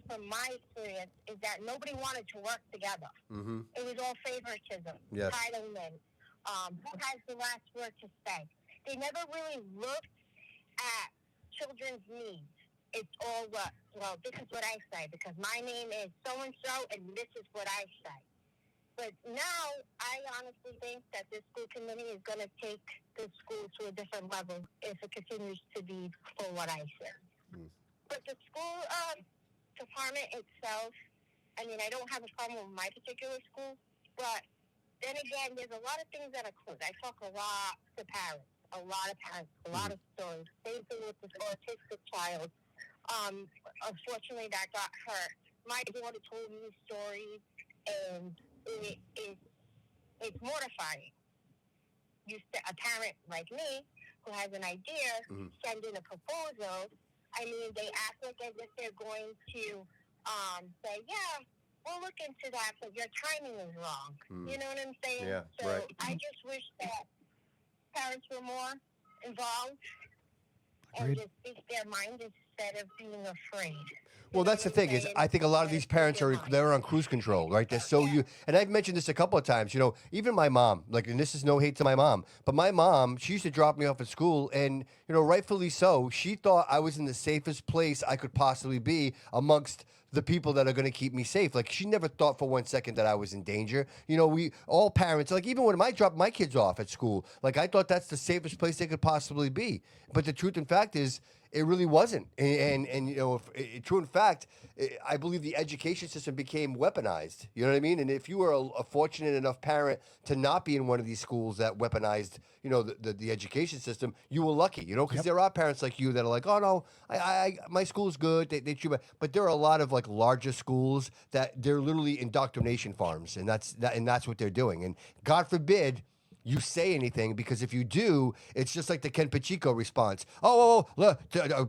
from my experience, is that nobody wanted to work together. Mm-hmm. It was all favoritism, Yes. entitlement, who has the last word to say. They never really looked at children's needs. It's all this is what I say, because my name is so-and-so, and this is what I say. But now, I honestly think that this school committee is going to take the school to a different level if it continues to be for what I say. But the school department itself, I mean, I don't have a problem with my particular school, but then again, there's a lot of things that are close. I talk a lot to parents, a lot of stories. Same thing with this autistic child. Unfortunately, that got hurt. My daughter told me stories, and it's mortifying. A parent like me who has an idea, send in a proposal. I mean, they act like as if they're going to say, yeah, we'll look into that, but your timing is wrong. You know what I'm saying? Yeah, so right. I just wish that parents were more involved and Agreed. just speak their mind instead of being afraid. Well, that's the thing is, I think a lot of these parents they're on cruise control, right? They're so and I've mentioned this a couple of times. Even my mom, and this is no hate to my mom, but my mom, she used to drop me off at school, and rightfully so. She thought I was in the safest place I could possibly be amongst the people that are going to keep me safe. Like, she never thought for 1 second that I was in danger. We all parents, even when I dropped my kids off at school, I thought that's the safest place they could possibly be. But the truth and fact is, it really wasn't. And true in fact, I believe the education system became weaponized. You know what I mean? And if you were a fortunate enough parent to not be in one of these schools that weaponized, the education system, you were lucky, because there are parents like you that are like, oh no, my school's good. They treat but there are a lot of larger schools that they're literally indoctrination farms, and that's what they're doing. And God forbid, you say anything, because if you do, it's just like the Ken Pacheco response. Oh, look,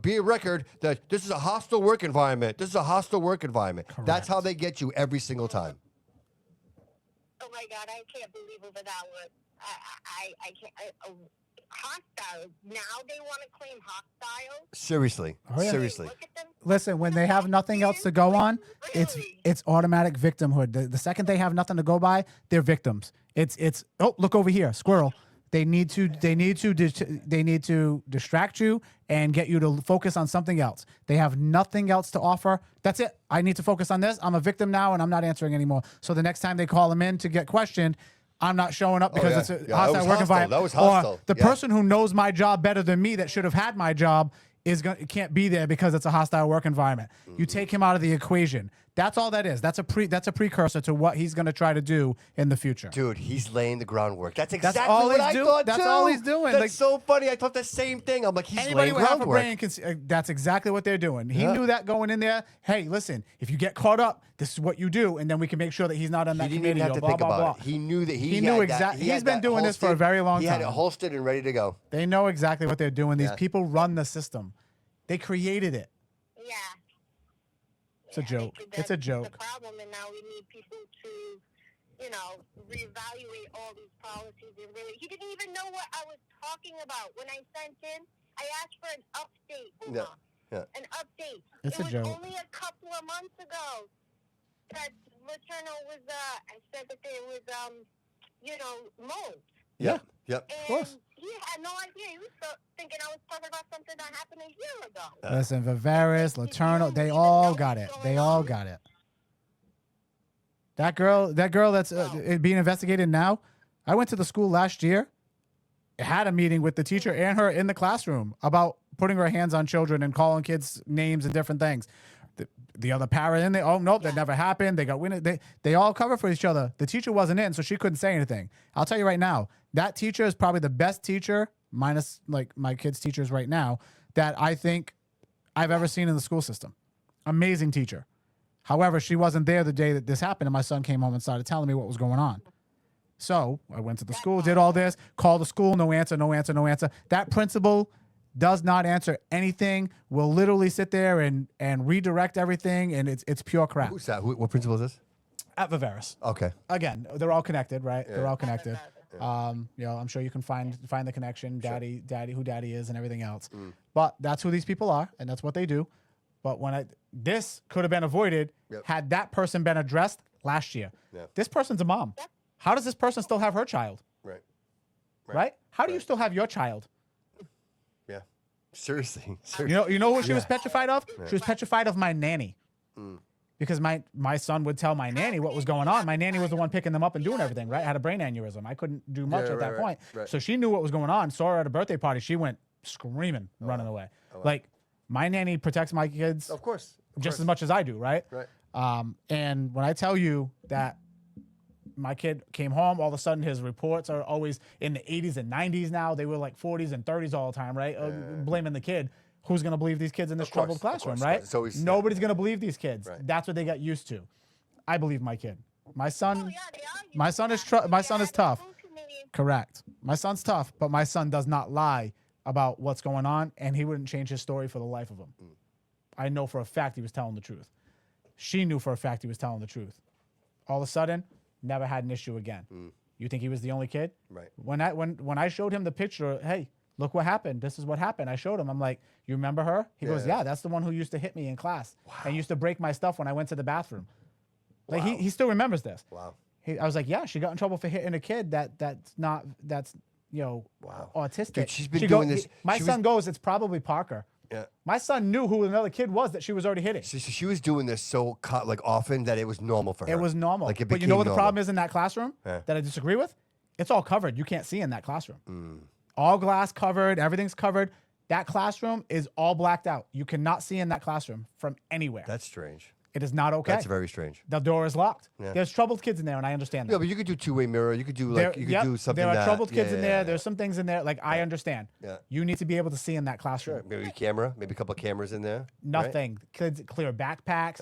be a record that this is a hostile work environment. This is a hostile work environment. Correct. That's how they get you every single time. Oh my God, I can't believe over that one. I can't. Hostile. Now they want to claim hostile. Seriously. Oh, yeah. Seriously. Look at them. Listen, when they have nothing else to go on, it's automatic victimhood. The second they have nothing to go by, they're victims. It's oh, look over here, squirrel. They need to distract you and get you to focus on something else. They have nothing else to offer. That's it. I need to focus on this. I'm a victim now, and I'm not answering anymore. So the next time they call them in to get questioned, I'm not showing up because it's a hostile work environment. That was hostile. Or the person who knows my job better than me that should have had my job can't be there because it's a hostile work environment. You take him out of the equation. That's all that is. That's a precursor to what he's going to try to do in the future. Dude, he's laying the groundwork. That's exactly all what he's I doing. thought, That's too. all he's doing. That's Like, so funny. I thought the same thing. I'm like, he's anybody laying with half a groundwork. brain can see, that's exactly what they're doing. He knew that going in there. Hey, listen, if you get caught up, this is what you do, and then we can make sure that he's not on that He didn't committee. even have to blah, think blah, about blah. it. He knew that He knew exactly. He's been doing this for a very long He time. had it holstered and ready to go. They know exactly what they're doing. These people run the system. They created it. Yeah. It's a joke. It's a joke. The problem, and now we need people to, reevaluate all these policies. And really, he didn't even know what I was talking about when I sent in. I asked for an update. An update. It's it a joke. was only a couple of months ago that Letourneau was. I said that there was, mold. Yeah. Yep. And Of course. he had no idea. He was thinking I was talking about something that happened a year ago. Listen, Viveris, Letourneau, they all got it. They all got it. That girl that's being investigated now, I went to the school last year, had a meeting with the teacher and her in the classroom about putting her hands on children and calling kids names and different things. The other parent in there, oh, nope, that never happened. They got winning. They all cover for each other. The teacher wasn't in, so she couldn't say anything. I'll tell you right now, that teacher is probably the best teacher, minus like my kids' teachers right now, that I think I've ever seen in the school system. Amazing teacher. However, she wasn't there the day that this happened, and my son came home and started telling me what was going on. So I went to the school, did all this, called the school, no answer. That principal does not answer anything, will literally sit there and redirect everything, and it's pure crap. Who's that? What principal is this? At Viveris. Okay. Again, they're all connected, right? Yeah. They're all connected. I'm sure you can find the connection, daddy, who daddy is and everything else. But that's who these people are, and that's what they do. But this could have been avoided had that person been addressed last year. Yeah. This person's a mom. How does this person still have her child? Right? How do you still have your child? Yeah. Seriously. You know who she was petrified of? She was petrified of my nanny. Because my son would tell my nanny what was going on. My nanny was the one picking them up and doing everything, right? I had a brain aneurysm. I couldn't do much at that point. Right. So she knew what was going on. Saw her at a birthday party. She went screaming, running away. Like, my nanny protects my kids Of course. just as much as I do, right? Right. And when I tell you that my kid came home, all of a sudden his reports are always in the 80s and 90s now. They were like 40s and 30s all the time, right? Blaming the kid. Who's going to believe these kids in this troubled classroom, right? Nobody's going to believe these kids. Right. That's what they got used to. I believe my kid. My son is tough. Correct. My son's tough, but my son does not lie about what's going on, and he wouldn't change his story for the life of him. I know for a fact he was telling the truth. She knew for a fact he was telling the truth. All of a sudden, never had an issue again. You think he was the only kid? Right. When I showed him the picture, hey, look what happened. This is what happened. I showed him. I'm like, you remember her? He goes, yeah, that's the one who used to hit me in class and used to break my stuff when I went to the bathroom. Like he still remembers this. Wow. I was like, yeah, she got in trouble for hitting a kid that's autistic. Dude, she's been doing this. My son goes, it's probably Parker. Yeah. My son knew who another kid was that she was already hitting. So she was doing this so often that it was normal for her. It was normal. Like but you know what the normal. problem is in that classroom that I disagree with? It's all covered. You can't see in that classroom. All glass covered. Everything's covered. That classroom is all blacked out. You cannot see in that classroom from anywhere. That's strange. It is not okay. That's very strange. The door is locked. Yeah. There's troubled kids in there, and I understand that. Yeah, but you could do two-way mirror. You could do do something. There are that, troubled kids in there. Yeah. There's some things in there. Like I understand. Yeah. You need to be able to see in that classroom. Sure. Maybe a camera. Maybe a couple of cameras in there. Nothing. Kids clear backpacks.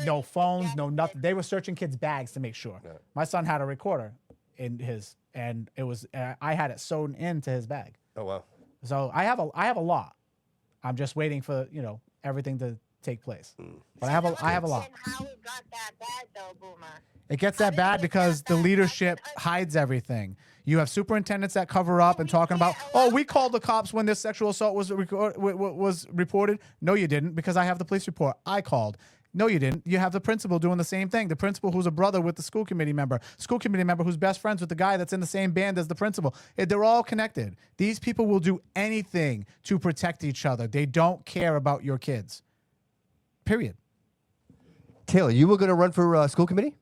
No phones. No nothing. They were searching kids' bags to make sure. My son had a recorder in his, and it was I had it sewn into his bag. Oh wow. So I have a lot. I'm just waiting for everything to take place. But I have a lot. How it got that bad though, Boomer? It gets that bad because the leadership hides everything. You have superintendents that cover up and talking about, oh, we called the cops when this sexual assault was reported. No, you didn't, because I have the police report. I called. No, you didn't. You have the principal doing the same thing. The principal who's a brother with the school committee member who's best friends with the guy that's in the same band as the principal. They're all connected. These people will do anything to protect each other. They don't care about your kids. Period. Taylor, you were going to run for school committee?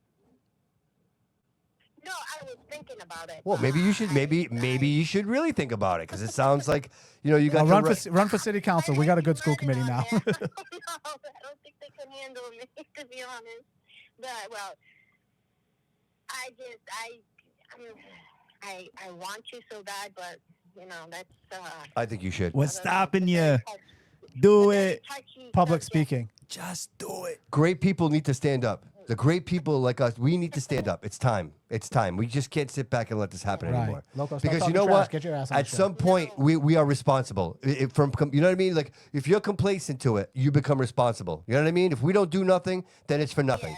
No, I was thinking about it. Well, maybe you should. Maybe you should really think about it, because it sounds like you got run for city council. We got a good school committee now. No, I don't think they can handle me, to be honest. But well, I want you so bad, but that's. I think you should. What's stopping you? Do it. Public speaking. Just do it. Great people need to stand up. The great people like us, we need to stand up. It's time. It's time. We just can't sit back and let this happen Right. anymore. Loco, stop Because you talking know trash. what? Get your ass on At the show. some point, we are responsible. You know what I mean? Like, if you're complacent to it, you become responsible. You know what I mean? If we don't do nothing, then it's for nothing.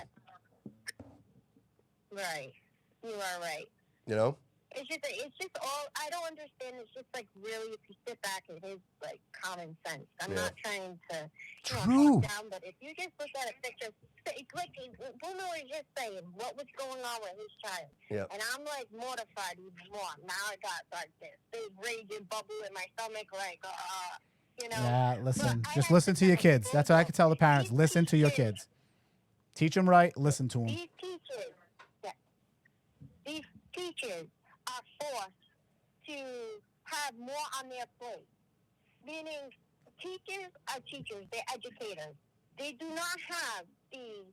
Right. You are right. You know? It's just all, I don't understand. It's just like really, if you sit back and his like common sense. I'm not trying to talk down, but if you just look at a picture, like Bruno was just saying what was going on with his child. Yeah. And I'm like mortified even more. Now I got like this big raging bubble in my stomach, like, Yeah, listen. Just listen to your kids. That's what I can tell the parents. Listen to your kids. Teach them right. Listen to them. These teachers are forced to have more on their plate. Meaning, teachers are teachers. They're educators. They do not have the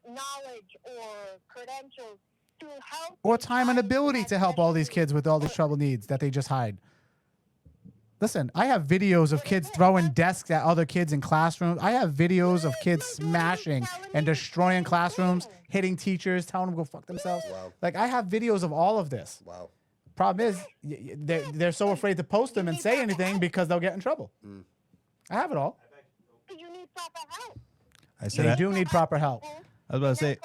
knowledge or credentials to help. Or time and ability to help all these kids with all these trouble needs that they just hide. Listen, I have videos of kids throwing desks at other kids in classrooms. I have videos of kids smashing and destroying classrooms, hitting teachers, telling them to go fuck themselves. Wow. Like, I have videos of all of this. Wow. Problem is, they're so afraid to post them and say anything because they'll get in trouble. I have it all. You need proper help. I said They do need proper help. I was about to say,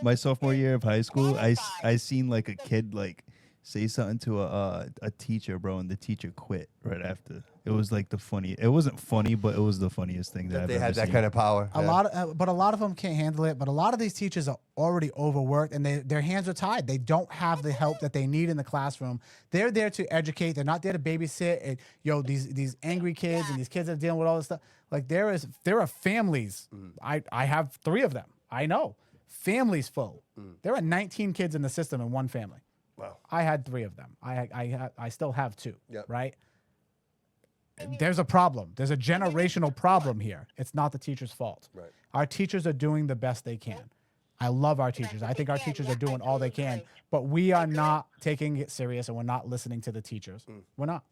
my sophomore year of high school, I seen like a kid like say something to a teacher, bro, and the teacher quit right after. It was like it wasn't funny, but it was the funniest thing that I've They ever had that seen. kind of power. A lot of them can't handle it. But a lot of these teachers are already overworked, and their hands are tied. They don't have the help that they need in the classroom. They're there to educate. They're not there to babysit. And these angry kids and these kids that are dealing with all this stuff. Like there are families. I have 3 of them. I know families full. There are 19 kids in the system in one family. Wow. I had 3 of them. I still have 2. Yep. Right. There's a problem. There's a generational problem here. It's not the teacher's fault. Right. Our teachers are doing the best they can. I love our teachers. I think our teachers are doing all they can, but we are not taking it serious, and we're not listening to the teachers. We're not.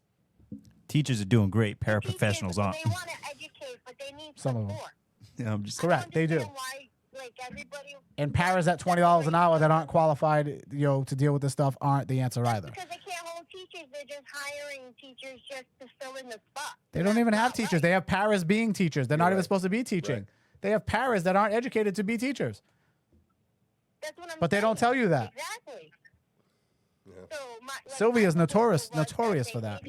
Teachers are doing great. Paraprofessionals aren't. They want to educate, but they need Some of them. support. Yeah, I'm just Correct. They do. Why, like everybody. And paras at $20 an hour that aren't qualified, to deal with this stuff aren't the answer either. Because they can't hold teachers. They're just hiring teachers just to fill in the spot. They don't even have teachers. They have paras being teachers. They're not even supposed to be teaching. Right. They have paras that aren't educated to be teachers. That's what I'm But they don't tell you that. Exactly. So Sylvia's notorious for that.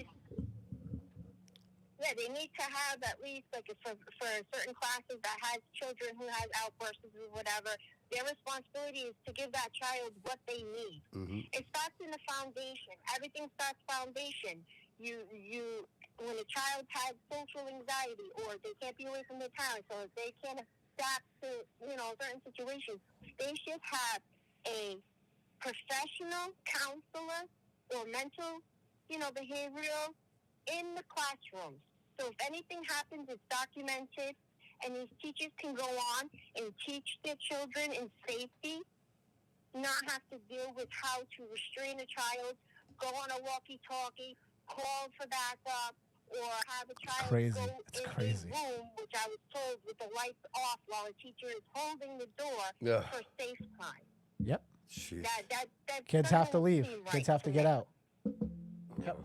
Yeah, they need to have at least like for certain classes that has children who has outbursts or whatever. Their responsibility is to give that child what they need. It starts in the foundation. Everything starts foundation. You when a child has social anxiety or they can't be away from their parents or they can't adapt to certain situations, they should have a professional counselor or mental, behavioral in the classroom. So if anything happens, it's documented, and these teachers can go on and teach their children in safety, not have to deal with how to restrain a child, go on a walkie-talkie, call for backup, or have a child go in a room, which I was told with the lights off while a teacher is holding the door for safe time. Yep. Jeez. That Kids have to doesn't leave. seem Kids right have to get out. Yep.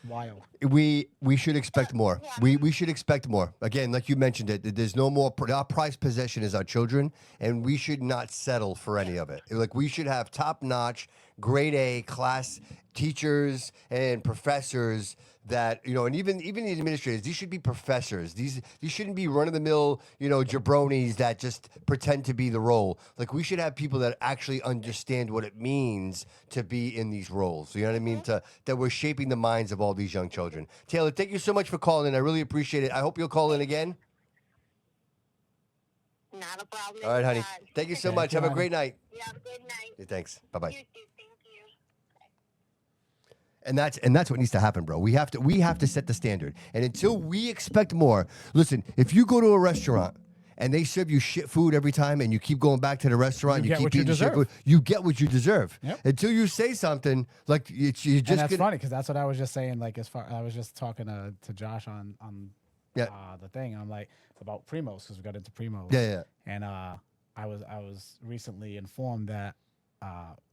Wild. We should expect more. We should expect more. Again, like you mentioned it, there's no more. Our prized possession is our children, and we should not settle for any of it. Like we should have top-notch, grade A class teachers and professors that and even the administrators. These should be professors. These shouldn't be run-of-the-mill jabronis that just pretend to be the role. Like we should have people that actually understand what it means to be in these roles. You know what I mean? That we're shaping the minds of all these young children. Taylor, thank you so much for calling in. I really appreciate it. I hope you'll call in again. Not a problem. All right, honey. anytime. Thank you so much. Have a great night. You have a good night. Yeah, thanks. Bye-bye. You too. Thank you. And that's what needs to happen, bro. We have to set the standard. And until we expect more, listen, if you go to a restaurant and they serve you shit food every time and you keep going back to the restaurant, You get keep what you eating shit deserve. food, you get what you deserve. Yep. Until you say something like you just And that's gonna- funny because that's what I was just saying. Like I was just talking to Josh on Yeah. the thing. I'm like about Primos because we got into Primos. Yeah. And I was recently informed that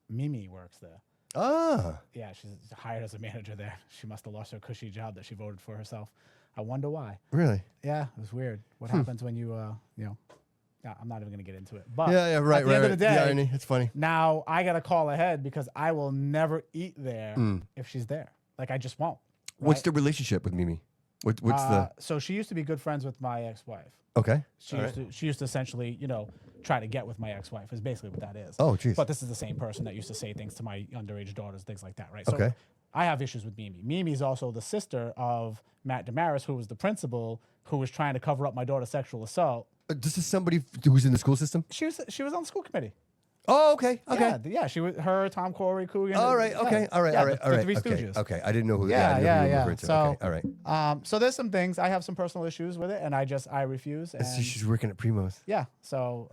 Mimi works there. Ah. Yeah, she's hired as a manager there. She must have lost her cushy job that she voted for herself. I wonder why. Really? Yeah, it was weird. What happens when you yeah, I'm not even gonna get into it. But Yeah, right, at the end of the day, the irony. It's funny. now I gotta call ahead because I will never eat there Mm. if she's there. Like I just won't. What's right? the relationship with Mimi? What's the So she used to be good friends with my ex-wife. Okay. She All used to essentially, try to get with my ex-wife is basically what that is. Oh, geez. But this is the same person that used to say things to my underage daughters, things like that, right? So Okay. I have issues with Mimi. Mimi's also the sister of Matt Damaris, who was the principal, who was trying to cover up my daughter's sexual assault. This is somebody who's in the school system? She was on the school committee. Oh, okay. Okay. Yeah, she was Tom Corey, Coogan. All right. Okay. All right. Yeah, all right. the all right. Three okay. Stooges. Okay. I didn't know who. I Yeah, didn't know who you were yeah. referring to. So, okay. All right. so there's some things I have some personal issues with it, and I refuse. And So she's working at Primo's. yeah, so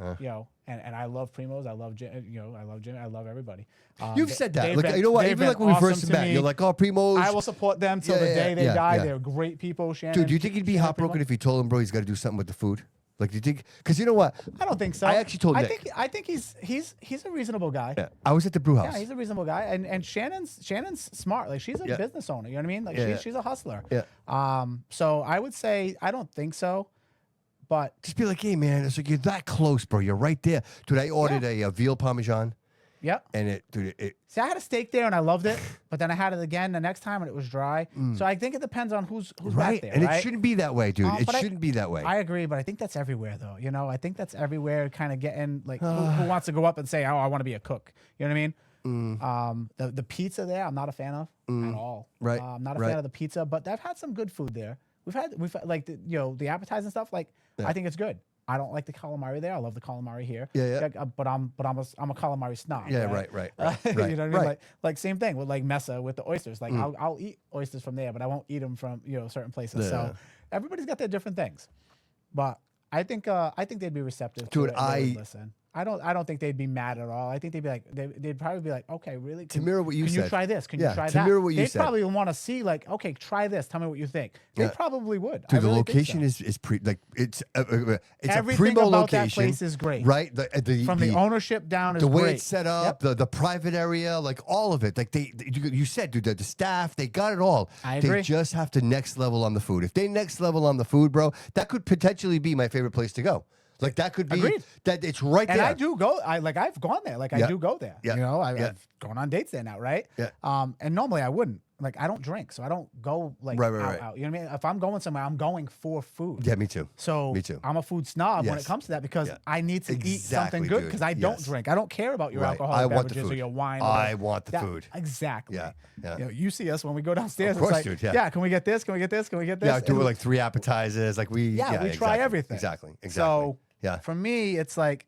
and I love Primos. I love Jim. I love Jim. I love everybody. You've They- said that. they've Look, been- you know what? they've Even been like when we awesome first to met, me. you're like, "Oh, Primos." I will support them till the Yeah, day they yeah, die. yeah. They're great people. Shannon. Dude, do you think he'd be Shannon heartbroken Primo. if he told him, bro, he's got to do something with the food? Like, do you think? Because you know what? I don't think so. I actually told I Nick. think he's a reasonable guy. Yeah, I was at the brew house. Yeah, he's a reasonable guy, and Shannon's smart. Like she's a Yeah. business owner. You know what I mean? Like Yeah, she's a hustler. Yeah. So I would say I don't think so, but Just be like, hey, man, it's like you're that close, bro. You're right there. Dude, I ordered a veal parmesan, yep. and it See, I had a steak there and I loved it, but then I had it again the next time and it was dry. So I think it depends on who's right, back there, and right? it shouldn't be that way, dude. It but shouldn't be that way. I agree, but I think that's everywhere, though. I think that's everywhere. Kind of getting like who wants to go up and say, "Oh, I want to be a cook." You know what I mean? The pizza there, I'm not a fan of at all. Right, I'm not a right. fan of the pizza, but I've had some good food there. We've had like the appetizers and stuff. Like I think it's good. I don't like the calamari there. I love the calamari here. Yeah. But I'm a calamari snob. Yeah, right. right. You know what I mean? right. Like same thing with like Mesa with the oysters. Like I'll eat oysters from there, but I won't eat them from certain places. Yeah. So everybody's got their different things. But I think they'd be receptive. Dude, to it. They would listen. I don't think they'd be mad at all. I think they'd be like they'd probably be like, okay, really? To mirror what you can said. you try this? Can Yeah, you try to that? mirror what you they'd said. probably want to see like, okay, try this. Tell me what you think. They Yeah. probably would. I Dude, the really think location so. is it's a Everything primo about location. that place is great. Right? From the ownership down is the way great. it's set up, the private area, like all of it. Like you said, dude, the staff, they got it all. I They agree. just have to next level on the food. If they next level on the food, bro, that could potentially be my favorite place to go. Like that could be Agreed. that it's right And there. I do go. I've gone there. Like Yeah. I do go there. Yeah. Yeah. I've gone on dates there now, right? Yeah. And normally I wouldn't. Like I don't drink, so I don't go like Right. out. You know what I mean? If I'm going somewhere, I'm going for food. Yeah, me too. So Me too. I'm a food snob when it Yes. comes to that because Yeah. I need to eat something Exactly, good dude. because I don't Yes. drink. I don't care about your Right. alcoholic I want the beverages or food. your wine. I want the food. Exactly. Yeah. Yeah. You see us when we go downstairs. Of course, it's like, dude, yeah. Can we get this? Can we get this? Can we get this? Yeah, do And it like 3 appetizers. Like we we try exactly. everything. Exactly. So yeah. for me, it's like,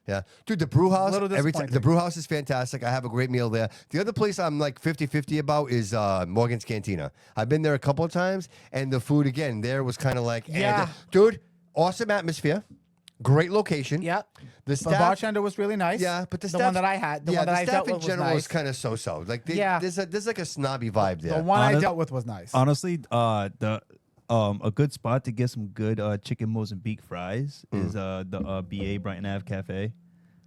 Yeah. Dude, the brew house, Little every time the disappointing. brew house is fantastic. I have a great meal there. The other place I'm like 50-50 about is Morgan's Cantina. I've been there a couple of times, and the food again there was kind of like, Yeah. dude, awesome atmosphere, great location. yeah. The The staff, bartender was really nice. yeah, but the the staff, one that I had, the yeah, one that the I staff dealt in with was general nice. is kind of so-so. Like Yeah. there's like a snobby vibe there. The one I Honest- dealt with was nice. Honestly, a good spot to get some good chicken Mozambique fries is the BA Brighton Ave Cafe.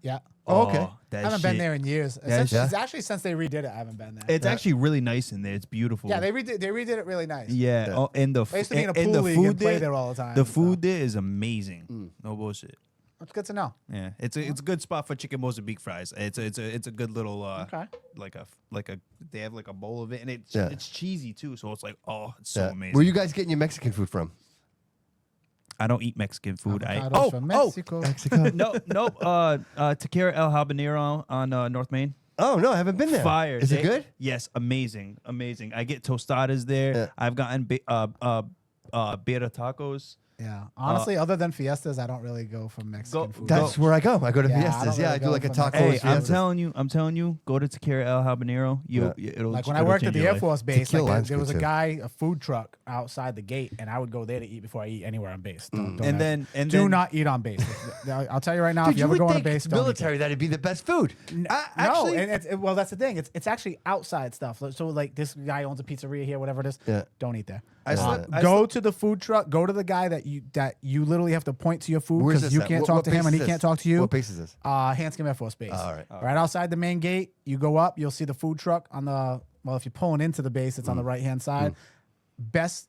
Yeah. Oh, okay. I that haven't been shit- there in years. that It's actually since they redid it, I haven't been there. It's actually really nice in there. It's beautiful. Yeah, they redid it really nice. Yeah. Oh, and the I used to be in a and pool the league food and play there, there all the time. The food there is amazing. No bullshit. That's good to know. Yeah, it's a good spot for chicken Mozambique fries. It's a good little like a they have like a bowl of it, and it's cheesy too. So it's like, oh, it's so amazing. Where you guys getting your Mexican food from? I don't eat Mexican food. Avocados from Mexico. Nope. Tequila El Habanero on North Main. Oh no, I haven't been there. Fire. Is it good? Yes, amazing. I get tostadas there. Yeah. I've gotten beer tacos. Yeah. Honestly, other than fiestas, I don't really go for Mexican food. That's where I go. I go to Yeah, I fiestas. don't Yeah, really I do go like a for taco. Hey, I'm fiestas. telling you, go to Tequila El Habanero. It'll Like when I it'll worked at change the your Air life. Force Base, Tequila like, lime's there was a good, too. guy, a food truck outside the gate, and I would go there to eat before I eat anywhere on base. Do then not eat on base. I'll tell you right now, Dude, if you you ever would go on a think base, don't eat military, that'd be the best food. actually- no, and well, that's the thing. It's actually outside stuff. So like this guy owns a pizzeria here, whatever it is. Yeah. Don't eat there. I slept- I Go slept- to the food truck. Go to the guy that you literally have to point to your food Where's because this you at? can't What talk to base him and is he this? can't talk to you. What base is this? Hanscom Air Force Base. All right. Right outside the main gate. You go up. You'll see the food truck on the. Well, if you're pulling into the base, it's on the right hand side. Best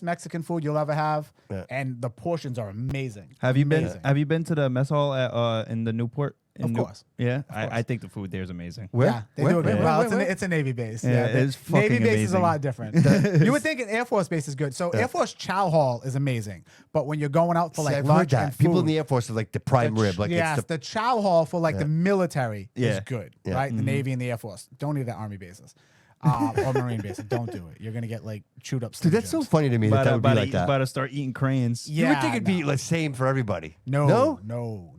Mexican food you'll ever have, and the portions are amazing. Have you Amazing. been to the mess hall at in the Newport? Of course. Yeah, I think the food there is amazing. Where? Yeah, they Where? do a good. Where? Well, Where? it's a Navy base. Yeah, the it's fucking Navy base is a amazing. lot different. You would think an Air Force base is good. So Air Force Chow Hall is amazing, but when you're going out for See, like I've lunch heard and that. People in food, the Air Force are like the prime rib. Like yes, it's the the Chow Hall for like the military is Yeah. good, Yeah. right? The Navy and the Air Force. Don't eat at Army bases or Marine bases. Don't do it. You're gonna get like chewed up. Dude, that's so funny to me that would be like that. About to start eating crayons. You would think it'd be no. the same for everybody. No, No? no.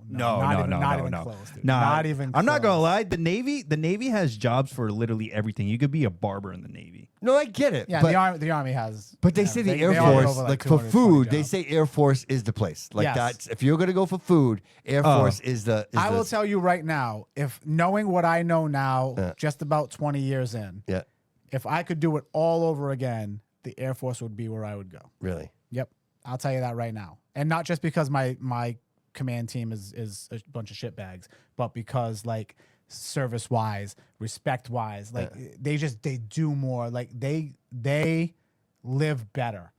Not even no. close, dude. Nah, Not even. I'm not gonna close. lie. The Navy has jobs for literally everything. You could be a barber in the Navy. No, I get it. Yeah, but, the army has. but they yeah, say the they Air all Force, over, like for 220 food, they jobs. say Air Force is the place. Like Yes. that's if you're gonna go for food, Air Force is the. I will tell you right now, if knowing what I know now, Yeah. just about 20 years in, Yeah, if I could do it all over again, the Air Force would be where I would go. really. Yep, I'll tell you that right now, and not just because my command team is a bunch of shitbags, but because like service wise, respect wise, like they do more. Like they live better.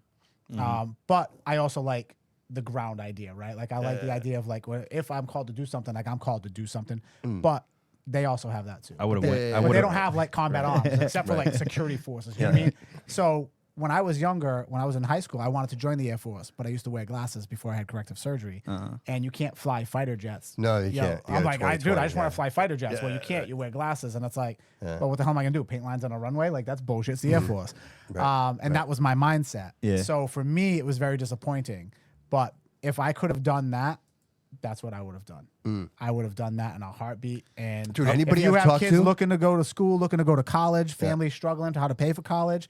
But I also like the ground idea, right? Like I like the idea of like if I'm called to do something, like I'm called to do something. But they also have that too. I would have went. But they don't have like combat arms except for like security forces. You know what I mean? So when I was younger, when I was in high school, I wanted to join the Air Force, but I used to wear glasses before I had corrective surgery. And you can't fly fighter jets. No, you can't. You I'm got like, I 20/20, just want yeah. to fly fighter jets. Well, you can't. You wear glasses, and it's like, well, what the hell am I gonna do? Paint lines on a runway? Like that's bullshit. It's the Air Force. And that was my mindset. Yeah. So for me, it was very disappointing. But if I could have done that, that's what I would have done. I would have done that in a heartbeat. And Dude, anybody if you I've have talked kids to- looking to go to school, looking to go to college, families struggling to how to pay for college,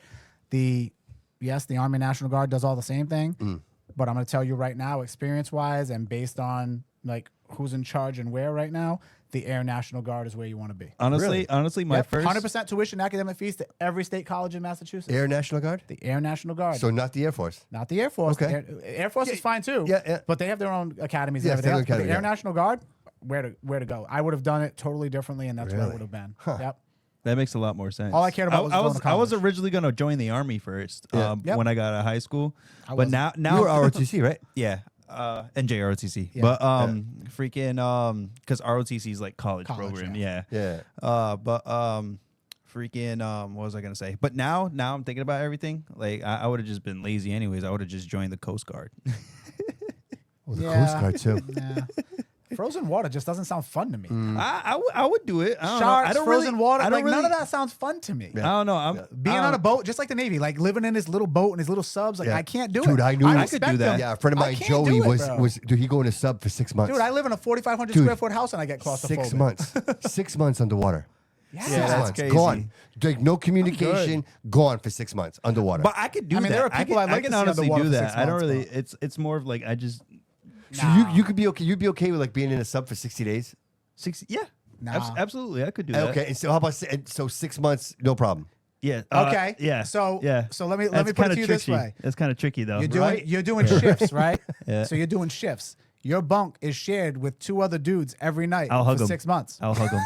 the Army National Guard does all the same thing. But I'm going to tell you right now, experience-wise and based on like who's in charge and where right now, the Air National Guard is where you want to be. Honestly, my first 100% tuition, academic fees to every state college in Massachusetts. Air National Guard. The Air National Guard. So not the Air Force. Not the Air Force. Okay. Air Force is fine too. Yeah. But they have their own academies Yes, and they have everything else. But academy, the Air yeah. National Guard, where to go? I would have done it totally differently, and that's where it Really? would have been. Huh. Yep. That makes a lot more sense. All I cared about was going to I was college. originally gonna join the army first. Yeah. Yep. When I got out of high school, but wasn't. now You were ROTC, right? yeah. NJROTC, Yeah. but freaking because ROTC is like college program, yeah. Yeah. Freaking what was I gonna say? But now I'm thinking about everything. Like I would have just been lazy anyways. I would have just joined the Coast Guard. Oh, the Coast Guard too. Yeah. Frozen water just doesn't sound fun to me. I would do it. I don't know. Sharks, I don't frozen really, water, I don't like really, none of that sounds fun to me. I don't know. I'm Being on a boat, just like the Navy, like living in his little boat and his little subs, like Yeah. I can't do it. Dude, I knew I could do respect that. them. Yeah, a friend of I mine, can't Joey, do it, bro. dude, he go in a sub for 6 months. Dude, I live in a 4,500 Dude. square foot house and I get claustrophobic. 6 months. 6 months underwater. Yeah. 6 that's months. crazy. Gone. Like no communication. Gone for 6 months underwater. But I could do I mean, that. there are people I'd like can to see honestly underwater do for that. 6 I don't months, really. though. It's more of like I just so you could be okay. You'd be okay with like being in a sub for 60 days. 60. Yeah, Nah. absolutely. I could do that. Okay, and so how about so 6 months? No problem. Yeah. Okay. Yeah. So yeah. So let me That's put it kinda to you this tricky. way. That's kind of tricky though. You're doing Right? you're doing shifts, right? Yeah. So you're doing shifts. your bunk is shared with 2 other dudes every night I'll for hug 'em. 6 months. I'll hug him.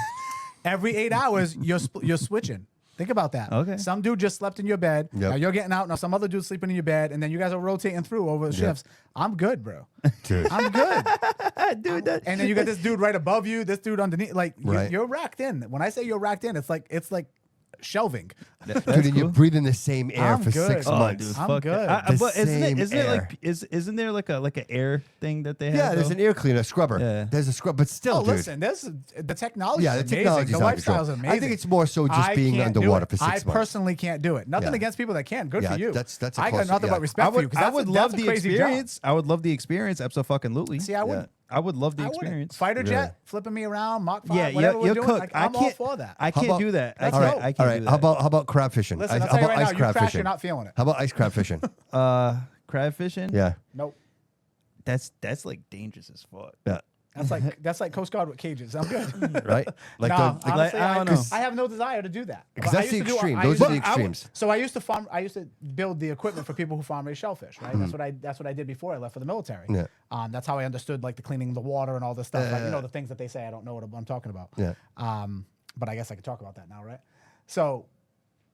Every 8 hours, you're switching. Think about that. Okay. Some dude just slept in your bed. Yep. Now you're getting out. Now some other dude's sleeping in your bed, and then you guys are rotating through over shifts. I'm good, bro. Dude. I'm good. Dude, And then you got this dude right above you, this dude underneath. Like Right. you're racked in. When I say you're racked in, it's like shelving. Dude, and you're breathing the same air I'm for good. 6 Oh, months. dude. I'm fuck good. that. The But same isn't it air. like isn't there like an air thing that they have? Yeah, there's though? an air cleaner, a scrubber. Yeah. There's a scrub, but still, Oh, dude. listen, there's the technology. Yeah, the amazing. technology's The out of lifestyle's control. amazing. I think it's more so just I being can't do underwater it. for 6 months. I personally can't do it. Nothing Yeah. against people that can. Good Yeah, for you. that's a I got close- nothing yeah. but respect for you. 'Cause I would that's love a the crazy job. experience. I would love the experience. Absolutely. See, I wouldn't. I would love the I wouldn't. experience. Fighter Really? jet, flipping me around, Mach 5, Yeah, whatever we're you're doing. cooked. Like, I I'm all can't for that. I How can't about- do that. I Let's can't, go. I can't All do right, that. how about crab fishing? Listen, I'll How tell you about right ice now, you crab crash, fishing? you're not feeling it. How about ice crab fishing? Crab fishing? Yeah, Nope. That's like dangerous as fuck. yeah, That's like Coast Guard with cages. I'm good. right. Like No, the, honestly, I don't know. I have no desire to do that. because But I that's the used to do- extreme. I Those used are to- the extremes. So I used to farm. I used to build the equipment for people who farm raised shellfish. Right. That's what I did before I left for the military. Yeah. That's how I understood like the cleaning the water and all this stuff. Like, the things that they say I don't know what I'm talking about. Yeah. But I guess I could talk about that now, right? So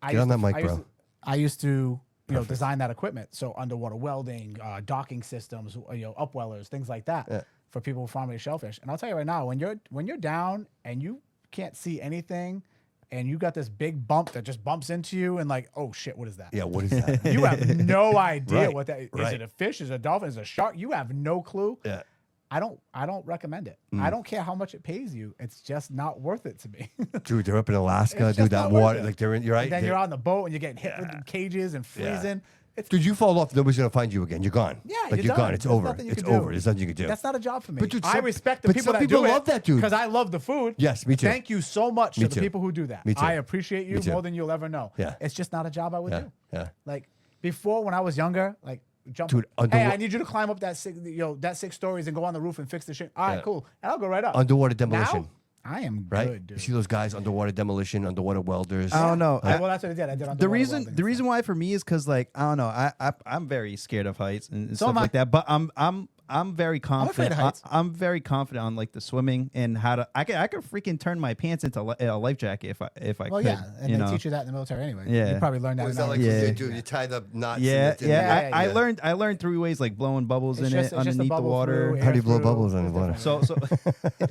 I Get on used that to- mic, bro. I used to design that equipment. So underwater welding, docking systems, upwellers, things like that. Yeah. For people who farm raised shellfish. And I'll tell you right now, when you're down and you can't see anything and you got this big bump that just bumps into you and like, oh shit, what is that? Yeah, what is that? You have no idea Right, what that is. right. Is it a fish? Is it a dolphin? Is it a shark? You have no clue. Yeah. I don't recommend it. I don't care how much it pays you. It's just not worth it to me. Dude, they're up in Alaska, It's dude. just That not worth water, it. like they're in. You're right. And then they're- you're on the boat and you're getting hit with cages and freezing. It's, Dude, you fall off, nobody's gonna find you again. You're gone. yeah, like you're gone. done. It's There's over. nothing you It's can do. over. There's nothing you can do. That's not a job for me. But dude, I some- respect the but people some that people do love that dude. because I love the food. Yes, me too. Thank you so much Me to the too. people who do that. Me too. I appreciate you Me too. more than you'll ever know. Yeah. It's just not a job I would Yeah, do. yeah. Like before, when I was younger, like jump. Dude, hey, I need you to climb up that that 6 stories and go on the roof and fix the shit. All right, Yeah. cool. And I'll go right up. Underwater demolition. Now, I am Right? good, dude. You see those guys, underwater demolition, underwater welders. I don't know. Well, that's what I did. I did The underwater reason welding. the reason why for me is because like I don't know I'm very scared of heights and So stuff am I. like that. But I'm very confident. of heights. I'm very confident on like the swimming and how to. I could freaking turn my pants into a life jacket if I Well, could. yeah, and you they know? teach you that in the military anyway. Yeah. You probably learned that. What in is that like? elementary. Yeah. You tie the knots. Yeah, and yeah. yeah, I yeah. learned 3 ways like blowing bubbles It's in just- it it's just a underneath the bubble water. through, How do you blow through. bubbles It's underwater? different. So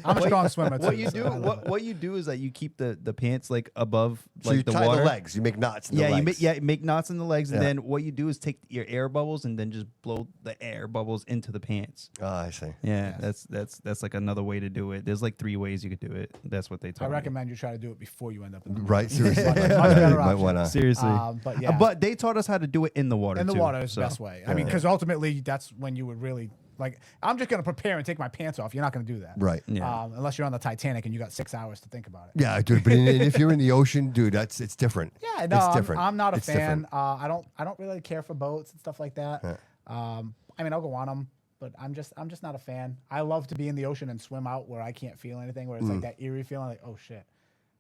I'm a strong swimmer too. what you so do I love it. what you do is that you keep the pants like above So like you the tie water. the legs. You make knots in the Yeah, legs. you make knots in the legs, and Yeah. then what you do is take your air bubbles and then just blow the air bubbles into the pants. Oh, I see. Yeah, that's like another way to do it. There's like 3 ways you could do it. That's what they I taught me. recommend you try to do it before you end up in the Right? Seriously. Much Like, better might option. wanna- Seriously. But yeah. But they taught us how to do it in the water. in the too, water is so. the best way. I mean, because ultimately that's when you would really like. I'm just gonna prepare and take my pants off. You're not gonna do that, Right. Yeah. Unless you're on the Titanic and you got 6 hours to think about it. Yeah, dude. But if you're in the ocean, dude, it's different. Yeah, no, it's different. I'm not a It's fan. different. I don't really care for boats and stuff like that. I mean, I'll go on them, but I'm just not a fan. I love to be in the ocean and swim out where I can't feel anything, where it's like that eerie feeling, like oh shit,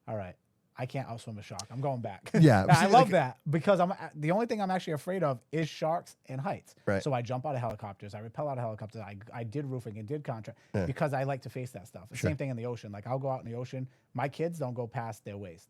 all right, I can't outswim a shark. I'm going back. Yeah, I see, love like- that because the only thing I'm actually afraid of is sharks and heights. Right. So I jump out of helicopters, I rappel out of helicopters. I did roofing and did contract because I like to face that stuff. Sure. Same thing in the ocean. Like I'll go out in the ocean. My kids don't go past their waist.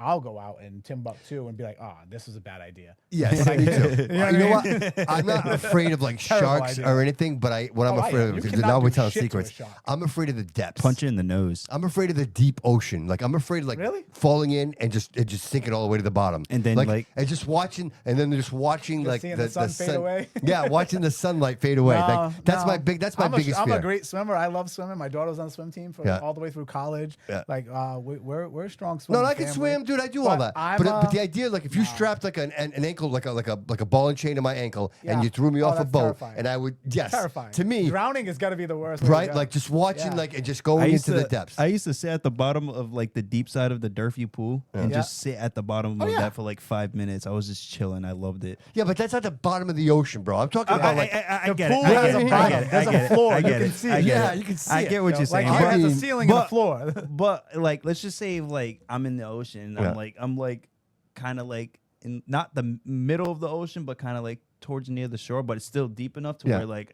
I'll go out in Timbuktu and be like, oh, this is a bad idea. Yes, me too. You know what? I'm not afraid of like Terrible sharks idea. or anything, but what I'm Oh, I afraid am. of, You because cannot now we're do telling shit to a secrets. shark. I'm afraid of the depths. Punch it in the nose. I'm afraid of the deep ocean. Like I'm afraid of like Really? falling in and just sinking all the way to the bottom. And then, like- and just watching and then just watching Just like seeing the sun fade away? Yeah, watching the sunlight fade away. Like that's my biggest I'm fear. a great swimmer. I love swimming. My daughter was on the swim team for Yeah. all the way through college. Yeah. Like we're a strong No, swimming I can family. swim, dude. I do all But that. I'm, But the idea, like, if you strapped like an ankle, like a ball and chain to my ankle, Yeah. and you threw me Oh, off a that's boat, terrifying. and I would, yes, terrifying. to me, drowning has got to be the worst. way to right, go. like just watching, Yeah. like, and just going into the depths. I used to sit at the bottom of like the deep side of the Durfee pool and Yeah. just sit at the bottom of yeah. that for like 5 minutes. I was just chilling. I loved it. Yeah, but that's at the bottom of the ocean, bro. I'm talking about like, I The get it. pool I has get a it. bottom. I get it. There's I a get it. floor. I You get can it. see I it. get Yeah, it. you can see I it. get what you're like saying. ours has a mean, ceiling and a floor. But like, let's just say like I'm in the ocean. Yeah. I'm like kind of like in not the middle of the ocean, but kind of like towards near the shore, but it's still deep enough to Yeah. where like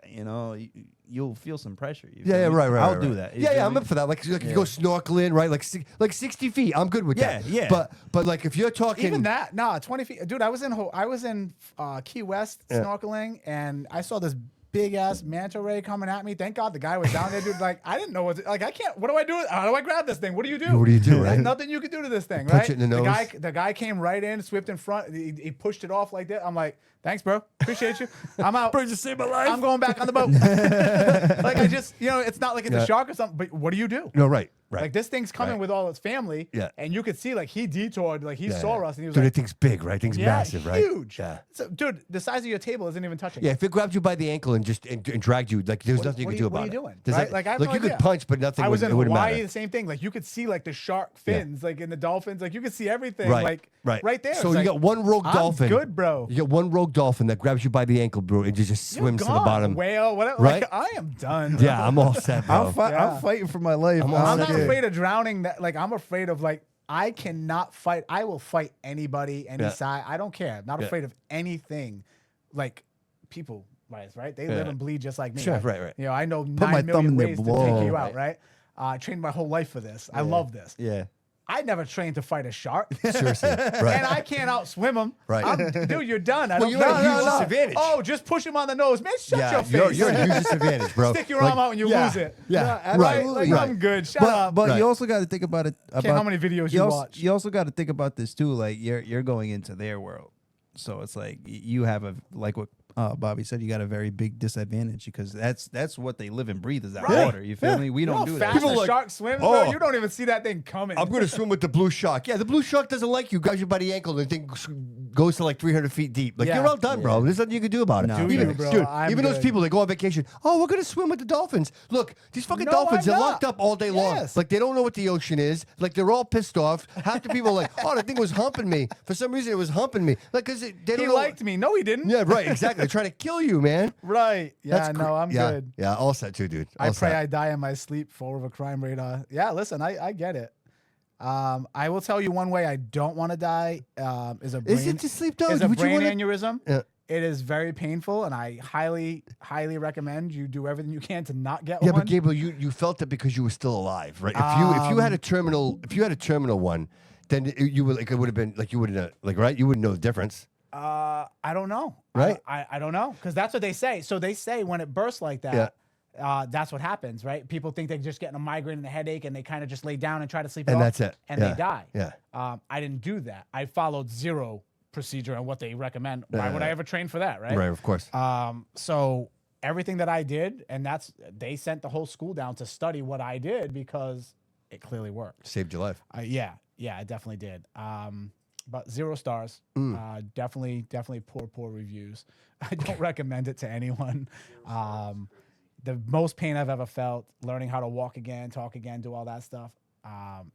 you'll feel some pressure. You Yeah, feel me? right. I'll do that. You Yeah, feel I'm me? up for that. Like if you go snorkeling, right? Like 60 feet. I'm good with that. Yeah. But like if you're talking, Even that, nah, 20 feet. Dude, I was in Key West snorkeling, and I saw this big ass manta ray coming at me. Thank God the guy was down there, dude. Like I didn't know what I can't. What do I do? How do I grab this thing? What do you do? What do you do, right? There's nothing you can do to this thing, Punch right? it in the nose. The guy came right in, swept in front. He pushed it off like that. I'm like, thanks, bro. Appreciate you. I'm out. Bro, you saved my life. I'm going back on the boat. Like I just, it's not like it's a shark or something. But what do you do? no, right. Like this thing's coming with all its family, Yeah. and you could see like he detoured, like he saw us, and he was Dude, like, that thing's big, right? Thing's massive, right? huge. Yeah. So, dude, the size of your table isn't even touching. Yeah, if it grabbed you by the ankle and just and dragged you, like there's nothing you what could are do you- about what are you it. doing? There's Right? Like, I have like no you could idea. punch, but nothing. I was in it wouldn't Hawaii, matter. the same thing. Like you could see like the shark fins, like in the dolphins, like you could see everything, Right, right there. So It's you like, got one rogue I'm dolphin. good, bro. You got one rogue dolphin that grabs you by the ankle, bro, and just You're swims to the gone. bottom. Whale, whatever. Right? Like, I am done. Yeah, I'm all set, bro. I'm fighting for my life. I'm I'm not scared. afraid of drowning. That like I'm afraid of like I cannot fight. I will fight anybody, any side. I don't care. I'm not afraid of anything. Like people, right? They live and bleed just like me. Sure, right. You know, I know my 9 thumb million in their ways to blood. take you out. Right? I trained my whole life for this. I love this. Yeah. I never trained to fight a shark. Seriously, right? And I can't outswim him. Right. Dude, you're done. I Well, don't you're at a huge disadvantage. Oh, just push him on the nose. Man, shut your face. You're at a huge disadvantage, bro. Stick your Like, arm out and you lose it. Yeah, No, right. absolutely. Like, I'm good. Shut up. But Right. you also got to think about it. About how many videos you watch. You also got to think about this too. Like you're going into their world, so it's like you have like what Bobby said. You got a very big disadvantage because that's what they live and breathe is that Right. water. You feel me? We You know don't how do fast that. People the like, shark swims, oh. bro? You don't even see that thing coming. I'm gonna swim with the blue shark. Yeah, the blue shark doesn't like you. Grabs you by the ankle and the thing goes to like 300 feet deep. Like Yeah. you're all done, bro. There's nothing you can do about it. No. Even, Do you, bro? dude, I'm even those good. people that go on vacation. Oh, we're gonna swim with the dolphins. Look, these fucking No, dolphins. I'm They're not. locked up all day long. Yes. Like they don't know what the ocean is. Like they're all pissed off. Half the people are like, oh, the thing was humping me. For some reason, it was humping me. Like because they don't He know. liked me. No, he didn't. Yeah, right. Exactly. They're trying to kill you, man. Right. Yeah, That's no, I'm yeah, good. Yeah, all set too, dude. All I pray set. I die in my sleep, full of a crime radar. Yeah, listen, I get it. I will tell you one way I don't want to die is a brain, Is it to sleep though? is a Would you brain wanna- aneurysm. Yeah. It is very painful, and I highly recommend you do everything you can to not get Yeah, one. but Gabriel, you felt it because you were still alive, right? If you had a terminal one, then you would like it would have been like you wouldn't like right? You wouldn't know the difference. I don't know. Right? I don't know because that's what they say. So they say when it bursts like that, that's what happens, right? People think they're just getting a migraine and a headache, and they kind of just lay down and try to sleep. And it off, that's it. And Yeah. they die. Yeah. I didn't do that. I followed zero procedure on what they recommend. Why would I ever train for that, right? Right, of course. So everything that I did, and they sent the whole school down to study what I did because it clearly worked. Saved your life. Yeah, it definitely did. But 0 stars. Definitely poor reviews. I don't recommend it to anyone. The most pain I've ever felt, learning how to walk again, talk again, do all that stuff.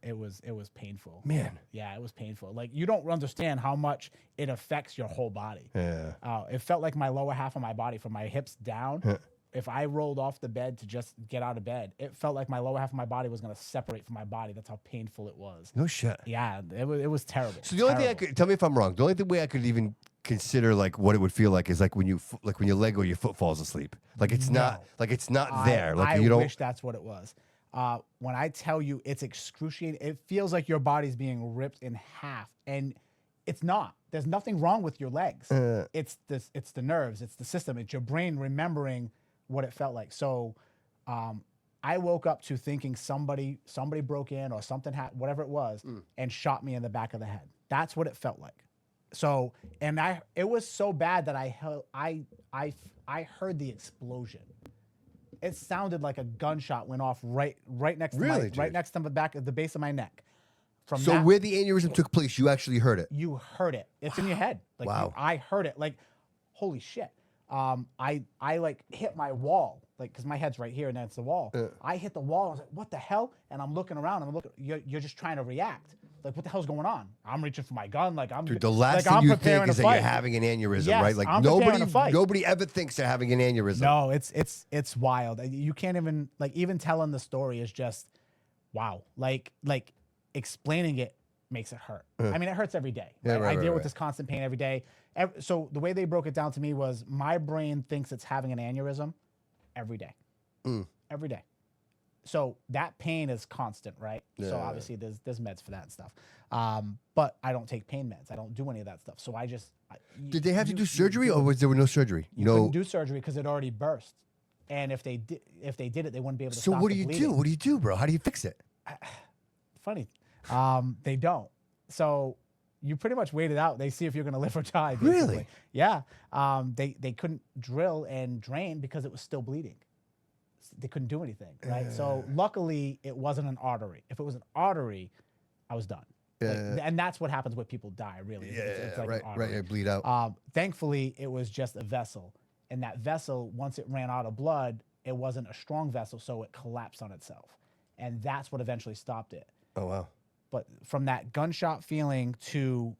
It was painful. Man. Yeah, it was painful. Like you don't understand how much it affects your whole body. Yeah. It felt like my lower half of my body, from my hips down. If I rolled off the bed to just get out of bed, it felt like my lower half of my body was going to separate from my body. That's how painful it was. No shit. Yeah, it was terrible. So the only thing I could tell me if I'm wrong. The only way I could even consider like what it would feel like is like when your leg or your foot falls asleep. Like it's not there. Like I you don't. wish that's what it was. When I tell you it's excruciating, it feels like your body's being ripped in half, and it's not. There's nothing wrong with your legs. It's the nerves. It's the system. It's your brain remembering what it felt like. So I woke up to thinking somebody broke in or something whatever it was and shot me in the back of the head. That's what it felt like. So it was so bad that I heard the explosion. It sounded like a gunshot went off right next to right next to the back of the base of my neck. So where the aneurysm took place, you actually heard it. You heard it. It's in your head. Like Wow. I heard it. Like, holy shit. I like hit my wall, like, cause my head's right here and that's the wall. I hit the wall. I was like, what the hell? And I'm looking around and I'm looking, you're just trying to react. Like, what the hell's going on? I'm reaching for my gun. Like Dude, the last like, thing I'm you preparing think is to that you're fight. having an aneurysm, Yes, right? Like I'm preparing to fight. nobody ever thinks they're having an aneurysm. No, it's wild. You can't even even telling the story is just wow. Like explaining it makes it hurt. I mean, it hurts every day. Yeah, right? right, I deal right, with this constant pain every day. So the way they broke it down to me was my brain thinks it's having an aneurysm every day. every day. So that pain is constant, right? So Yeah. obviously there's meds for that and stuff. But I don't take pain meds. I don't do any of that stuff. So I just Did they have to do surgery, or was there no surgery? you couldn't do surgery because it already burst. And if they did it, they wouldn't be able to So stop what the do you bleeding. do? What do you do, bro? How do you fix it? Funny. They don't. So you pretty much wait it out. They see if you're going to live or die. Basically. Really? Yeah. They couldn't drill and drain because it was still bleeding. They couldn't do anything, right? So luckily, it wasn't an artery. If it was an artery, I was done. And that's what happens when people die, really. It's like an artery. Right. I bleed out. Thankfully, it was just a vessel. And that vessel, once it ran out of blood, it wasn't a strong vessel, so it collapsed on itself. And that's what eventually stopped it. Oh, wow. But from that gunshot feeling to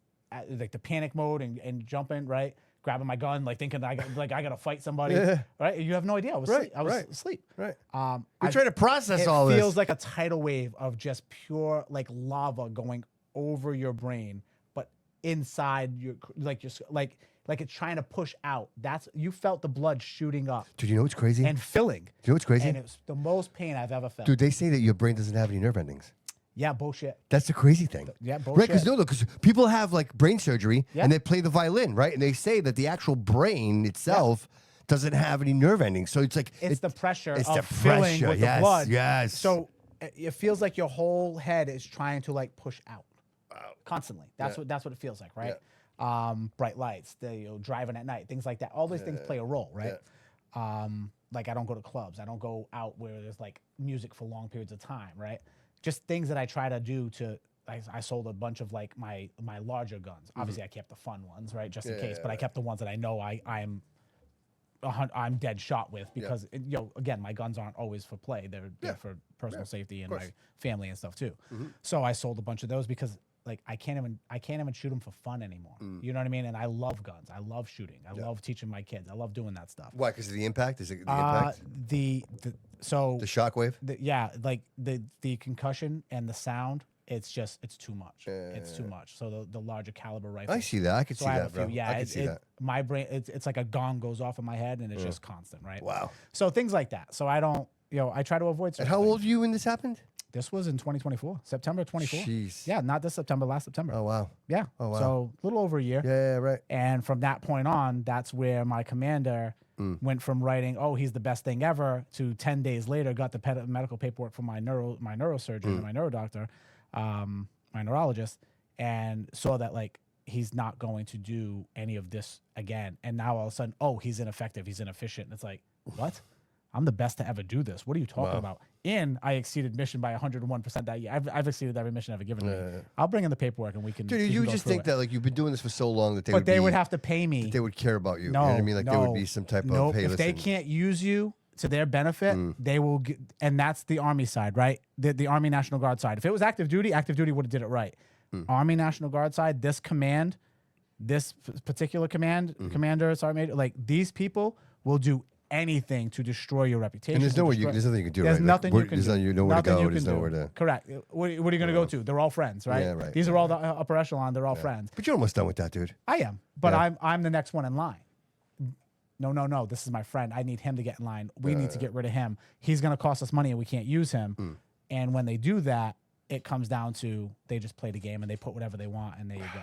like the panic mode and jumping, right? Grabbing my gun, like thinking I gotta fight somebody, right? You have no idea. I was asleep. Right. We're trying to process all It this. feels like a tidal wave of just pure like lava going over your brain, but inside your like it's trying to push out. You felt the blood shooting up. Dude, you know what's crazy? And filling. Do you know what's crazy? And it's the most pain I've ever felt. Dude, they say that your brain doesn't have any nerve endings. Yeah, bullshit. That's the crazy thing. Yeah, Right, bullshit. because people have like brain surgery Yeah. and they play the violin, right? And they say that the actual brain itself doesn't have any nerve endings. So it's like It's the pressure it's of the filling pressure. with Yes, the blood. yes. So it feels like your whole head is trying to like push out constantly. That's what it feels like, right? Bright lights, driving at night, things like that. All those things play a role, right? Like I don't go to clubs. I don't go out where there's like music for long periods of time, right? Just things that I try to do to. I sold a bunch of like my larger guns. Obviously, I kept the fun ones, right, just in case. But I kept the ones that I know I'm dead shot with because again, my guns aren't always for play. They're for personal safety and my family and stuff too. So I sold a bunch of those because like I can't even shoot them for fun anymore. You know what I mean? And I love guns. I love shooting. I love teaching my kids. I love doing that stuff. Why? Because of the impact? Is it the impact? The shockwave? Like the concussion and the sound. It's too much. It's too much. So the larger caliber rifle. I see that. I could see that, bro. Yeah, I can see that. My brain, it's like a gong goes off in my head, and it's just constant, right? Wow. So things like that. So I don't, I try to avoid. And how old are you when this happened? This was in 2024, September 24. Jeez. Yeah, not this September, last September. Oh wow. Yeah. Oh wow. So a little over a year. Yeah, right. And from that point on, that's where my commander went from writing, "Oh, he's the best thing ever," to 10 days later got the medical paperwork from my neurosurgeon and my neurodoctor. My neurologist, and saw that like he's not going to do any of this again. And now all of a sudden, he's ineffective, he's inefficient. And it's like, what? I'm the best to ever do this. What are you talking about? And I exceeded mission by 101% that year. I've exceeded every mission ever given me. I'll bring in the paperwork and we can. Dude, you just think that like you've been doing this for so long that they would have to pay me. They would care about you. No, you know what I mean? Like there would be some type of hey, if they listen. can't use you to their benefit, they will get, and that's the Army side, right? The Army National Guard side. If it was active duty would have did it right. Army National Guard side, this particular commander, sergeant major, like these people will do anything to destroy your reputation. And there's nothing you can do. There's right? nothing you can do. There's nowhere to go. There's nowhere to. Correct. What are you going to go to? They're all friends, right? Yeah, right. These are all the upper echelon. They're all friends. But you're almost done with that, dude. I am, but I'm the next one in line. No. This is my friend. I need him to get in line. We need to get rid of him. He's going to cost us money and we can't use him. And when they do that, it comes down to they just play the game and they put whatever they want and there you go.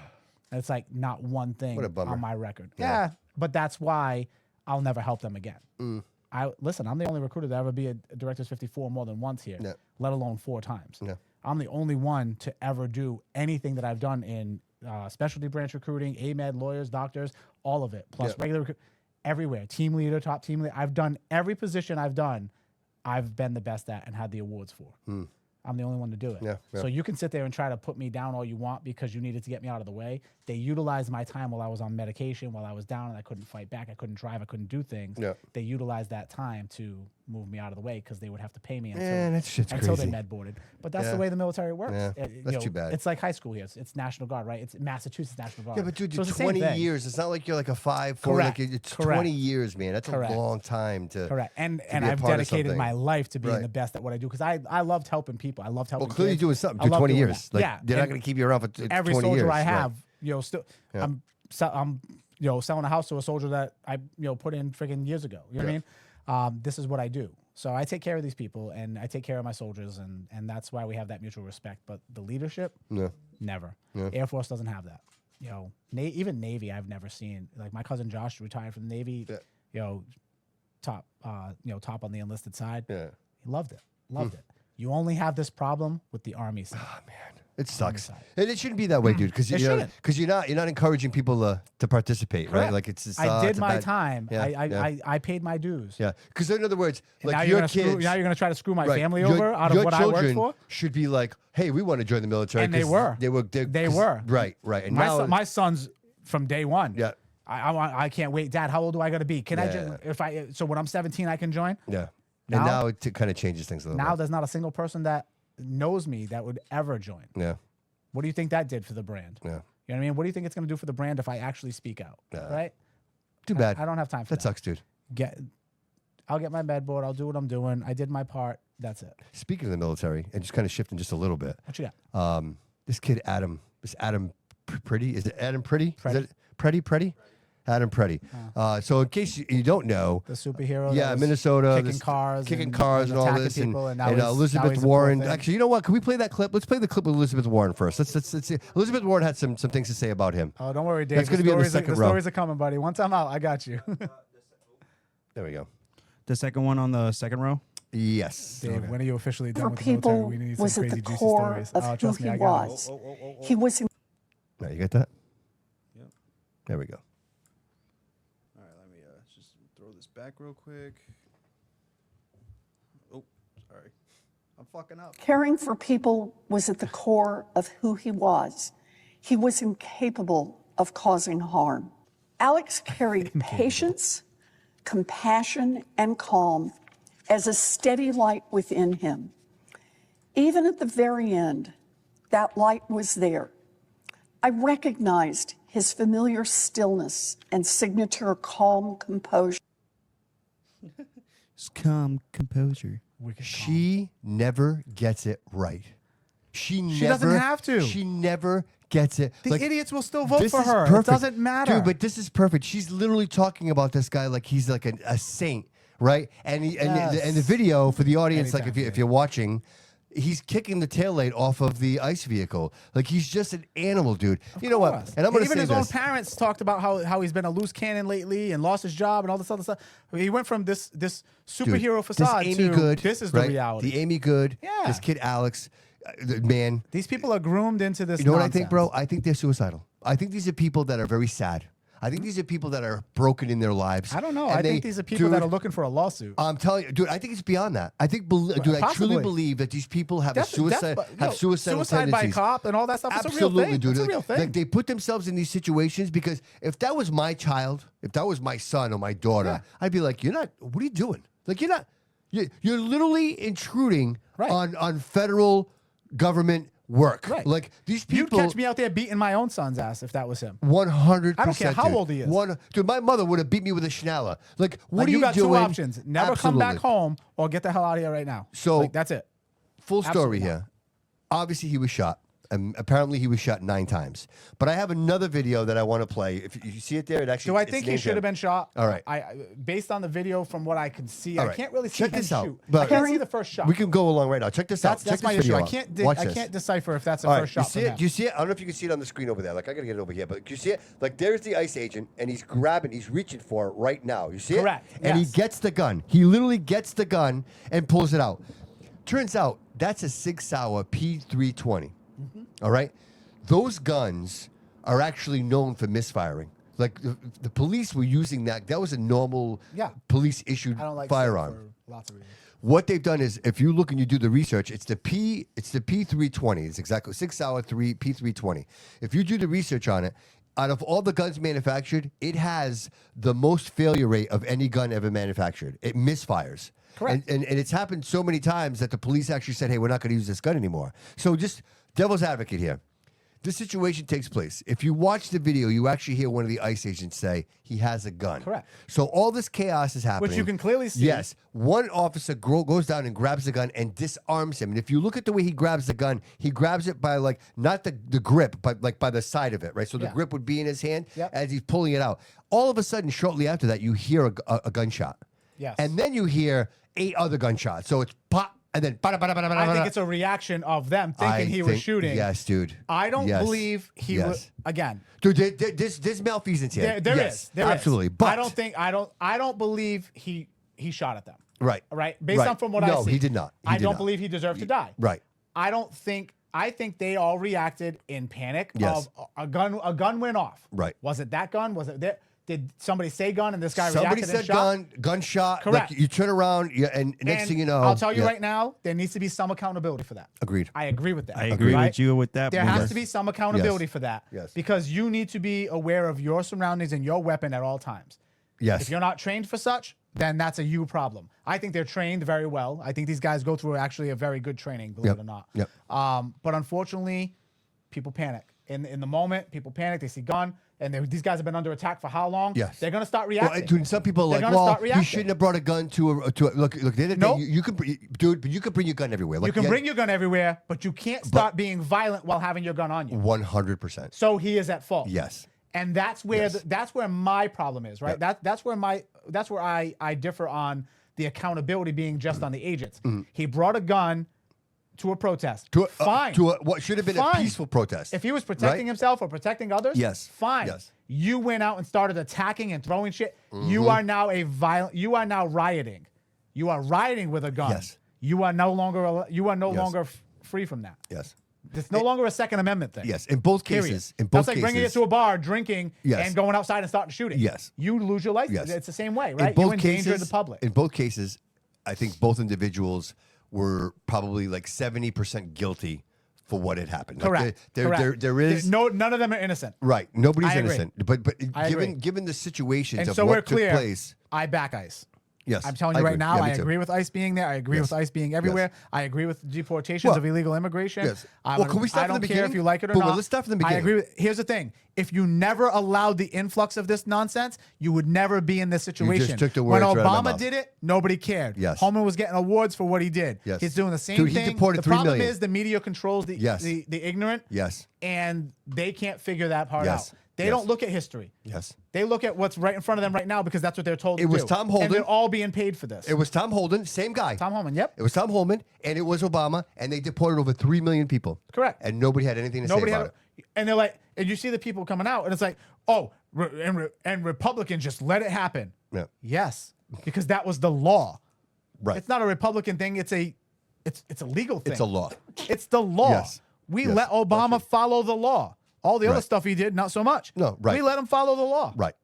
And it's like not one thing on my record. Yeah, but that's why I'll never help them again. I'm the only recruiter to ever be a Director's 54 more than once here, let alone 4 times. I'm the only one to ever do anything that I've done in specialty branch recruiting, AMED, lawyers, doctors, all of it, plus regular everywhere. Team leader, top team leader. I've done every position I've done. I've been the best at and had the awards for. I'm the only one to do it. So you can sit there and try to put me down all you want because you needed to get me out of the way. They utilized my time while I was on medication, while I was down and I couldn't fight back. I couldn't drive. I couldn't do things. They utilized that time to move me out of the way because they would have to pay me until they med boarded. But that's the way the military works. That's too bad. It's like high school here. It's National Guard, right? It's Massachusetts National Guard. Yeah, but dude, so 20 years. It's not like you're like a 5, 4. Correct. Like it's Correct. 20 years, man. That's Correct. a long time to. Correct. And be a I've part of dedicated something. my life to being the best at what I do because I loved helping people. I loved helping. Well, clearly kids. doing something. I Do love 20 doing years. that. Like, they're not going to keep you around for 20 years. Every soldier I right. have, still I'm selling a house to a soldier that I put in freaking years ago. You know what I mean? This is what I do. So I take care of these people, and I take care of my soldiers, and that's why we have that mutual respect. But the leadership, never. Yeah. Air Force doesn't have that. You know, even Navy, I've never seen. Like my cousin Josh retired from the Navy. Yeah. You know, top on the enlisted side. Yeah. He loved it. Loved it. You only have this problem with the Army side. Oh man, it sucks, and it shouldn't be that way, dude. Because you're not encouraging people to participate, right? Like it's I did my bad, time. Yeah, I paid my dues. Yeah, because in other words, And now like you're your kids, now you're gonna try to screw my right, family over out of what I worked for. Should be like, hey, we want to join the military. And they 'cause were. They were. Right. And now my son's from day one. Yeah. I can't wait. Dad, how old do I gotta be? Can I just so when I'm 17 I can join? Yeah. And now it kind of changes things a little Now bit. there's not a single person that knows me that would ever join. Yeah. What do you think that did for the brand? Yeah. You know what I mean? What do you think it's going to do for the brand if I actually speak out? Right? Too bad. I don't have time for that. That sucks, dude. I'll get my med board. I'll do what I'm doing. I did my part. That's it. Speaking of the military, and just kind of shifting just a little bit. What you got? This kid, Adam Pretty. Is it Adam Pretty? Is it Pretty? Adam Pretty. So in case you don't know, the superhero. Yeah, Minnesota, kicking cars and all this, and now Elizabeth Warren. Actually, you know what? Can we play that clip? Let's play the clip with Elizabeth Warren first. Let's see. Elizabeth Warren had some things to say about him. Oh, don't worry, Dave. That's going to be in the second row. The stories are coming, buddy. Once I'm out, I got you. There we go. The second one on the second row. Yes. Dave, when are you officially done with the people military? We need was some at crazy, the juicy core stories. of who Trust me, he I got it. was. He was. Now you get that? Yep. There we go. All right, let me just throw this back real quick. Oh, sorry. I'm fucking up. Caring for people was at the core of who he was. He was incapable of causing harm. Alex carried patience, compassion, and calm as a steady light within him. Even at the very end, that light was there. I recognized his familiar stillness and signature calm composure. Calm composure. She never gets it right. She doesn't have to. She never gets it. The idiots will still vote this for is her. perfect. It doesn't matter. Dude, but this is perfect. She's literally talking about this guy like he's like a saint, right? And and the video for the audience, like if you're watching, he's kicking the taillight off of the ICE vehicle. Like he's just an animal, dude. You know what? And I'm going to Even say his this. own parents talked about how he's been a loose cannon lately and lost his job and all this other stuff. He went from this superhero facade this Amy to Good, this is right? the reality. The Amy Good, Yeah. this kid Alex, man. These people are groomed into this. You know what I nonsense. think, bro? I think they're suicidal. I think these are people that are very sad. I think these are people that are broken in their lives. I don't know. And I think these are people that are looking for a lawsuit. I'm telling you, dude. I think it's beyond that. I think, dude, I truly Possibly. believe that these people have suicidal suicide by tendencies. cop and all that stuff. Absolutely, It's a real thing. dude. It's a Like- real thing. Like they put themselves in these situations because if that was my child, if that was my son or my daughter, I'd be like, "You're not. What are you doing? Like you're not. You're literally intruding on federal government work. Right. Like these You'd people. catch me out there beating my own son's ass if that was him. 100%. I don't care how old he is. Dude, my mother would have beat me with a schnaller. Like, what Like, are you got doing? two options: never come back Absolutely. home or get the hell out of here right now. So like, that's it. Full story Absolutely here. Obviously, he was shot. And apparently, he was shot 9 times. But I have another video that I want to play. If you see it there, it actually. Do I it's think he named should him. have been shot? All right. Based on the video, from what I can see, All I right. can't really see Check him this out. shoot. I But- can't see the first shot. We can go along right now. Check this out. That's Check my this issue. video I can't. out. Watch I this. can't decipher if that's the All right, first you shot. see from it? him. Do you see it? I don't know if you can see it on the screen over there. Like I gotta get it over here, but do you see it? Like there's the ICE agent, and he's grabbing, he's reaching for it right now. You see it? Correct. And Yes. he gets the gun. He literally gets the gun and pulls it out. Turns out that's a Sig Sauer P320. All right, those guns are actually known for misfiring. Like the police were using that. That was a normal police issued I don't like firearm. for lots of reasons. What they've done is, if you look and you do the research, it's the P320. It's exactly 6 Sauer 3 P320. If you do the research on it, out of all the guns manufactured, it has the most failure rate of any gun ever manufactured. It misfires. Correct. And it's happened so many times that the police actually said, "Hey, we're not going to use this gun anymore." So just devil's advocate here. This situation takes place. If you watch the video, you actually hear one of the ICE agents say he has a gun. Correct. So all this chaos is happening. Which you can clearly see. Yes. One officer goes down and grabs the gun and disarms him. And if you look at the way he grabs the gun, he grabs it by like, not the grip, but like by the side of it, right? So the grip would be in his hand as he's pulling it out. All of a sudden, shortly after that, you hear a gunshot. Yes. And then you hear 8 other gunshots. So it's pop, and then I think it's a reaction of them thinking he was shooting. Yes, dude. I don't Yes. believe he was again. Dude, there's malfeasance here. There yes, is. There absolutely. is. But I don't believe he shot at them. right. Right? Based on from what I see. No, he did not. He I did don't not. believe he deserved to die. Right. I think they all reacted in panic Yes. of a gun went off. Right. Was it that gun? Was it there? Did somebody say gun and this guy Somebody reacted said and shot? gunshot. Correct. Like, you turn around, and next And thing you know, I'll tell you right now, there needs to be some accountability for that. Agreed. I agree with that. I agree right? with you with that. There Moniz. has to be some accountability Yes. for that. Yes. Because you need to be aware of your surroundings and your weapon at all times. Yes. If you're not trained for such, then that's a you problem. I think they're trained very well. I think these guys go through actually a very good training, believe it or not. Yep. But unfortunately, people panic. In the moment, people panic. They see gun, and these guys have been under attack for how long? Yes. They're gonna start Well, reacting. dude, some people are They're like, gonna well, start you reacting. shouldn't have brought a gun to a look. The other day, Nope. you can, dude, but you can bring your gun everywhere. You can bring your gun everywhere, but you can't start being violent while having your gun on you. 100%. So he is at fault. Yes. And that's where Yes. that's where my problem is, right? Yep. That's where I differ on the accountability being just on the agents. He brought a gun to a protest. Fine. To what should have been a Fine. peaceful protest. If he was protecting right? himself or protecting others, Yes. fine. Yes. You went out and started attacking and throwing shit. Mm-hmm. You are now you are now rioting. You are rioting with a gun. Yes. You are no longer free from that. Yes. It's no longer a Second Amendment thing. Yes. In both Period. cases. In both That's like cases. bringing it to a bar, drinking, Yes. and going outside and starting shooting. Yes. You lose your life. Yes. It's the same way, right? In both You endanger cases, the public. In both cases, I think both individuals were probably like 70% guilty for what had happened. Like, Correct. Correct. there is none of them are innocent. right. Nobody's I agree. innocent. But I agree. given the situations And of so we're what took clear. place. I back ICE. Yes. I'm telling you right now, Yeah, I me too. agree with ICE being there. I agree with ICE being everywhere. I agree with deportations Well, of illegal immigration. yes. I Well, can we start I from don't the care beginning? if you like it or But not. let's start from the I beginning. agree with. Here's the thing: if you never allowed the influx of this nonsense, you would never be in this situation. took the when words right out of my Obama mouth. did it, nobody cared. Yes. Holman was getting awards for what he did. Yes. He's doing the same Dude, he thing. deported The 3 problem million. is the media controls the Yes. the ignorant. Yes. And they can't figure that part Yes. out. They Yes. don't look at history. Yes. They look at what's right in front of them right now because that's what they're told to do. It was Tom Holden. And they're all being paid for this. It was Tom Holden, same guy. Tom Holman, yep. It was Tom Holman, and it was Obama, and they deported over 3 million people. Correct. And nobody had anything to say about it. And they're like, and you see the people coming out, and it's like, oh, and Republicans just let it happen. Yeah. Yes, because that was the law. Right. It's not a Republican thing. It's a legal thing. It's a law. It's the law. Yes. We Yes. let Obama follow the law. All the other Right. stuff he did, not so much. No, right. We let him follow the law. Right.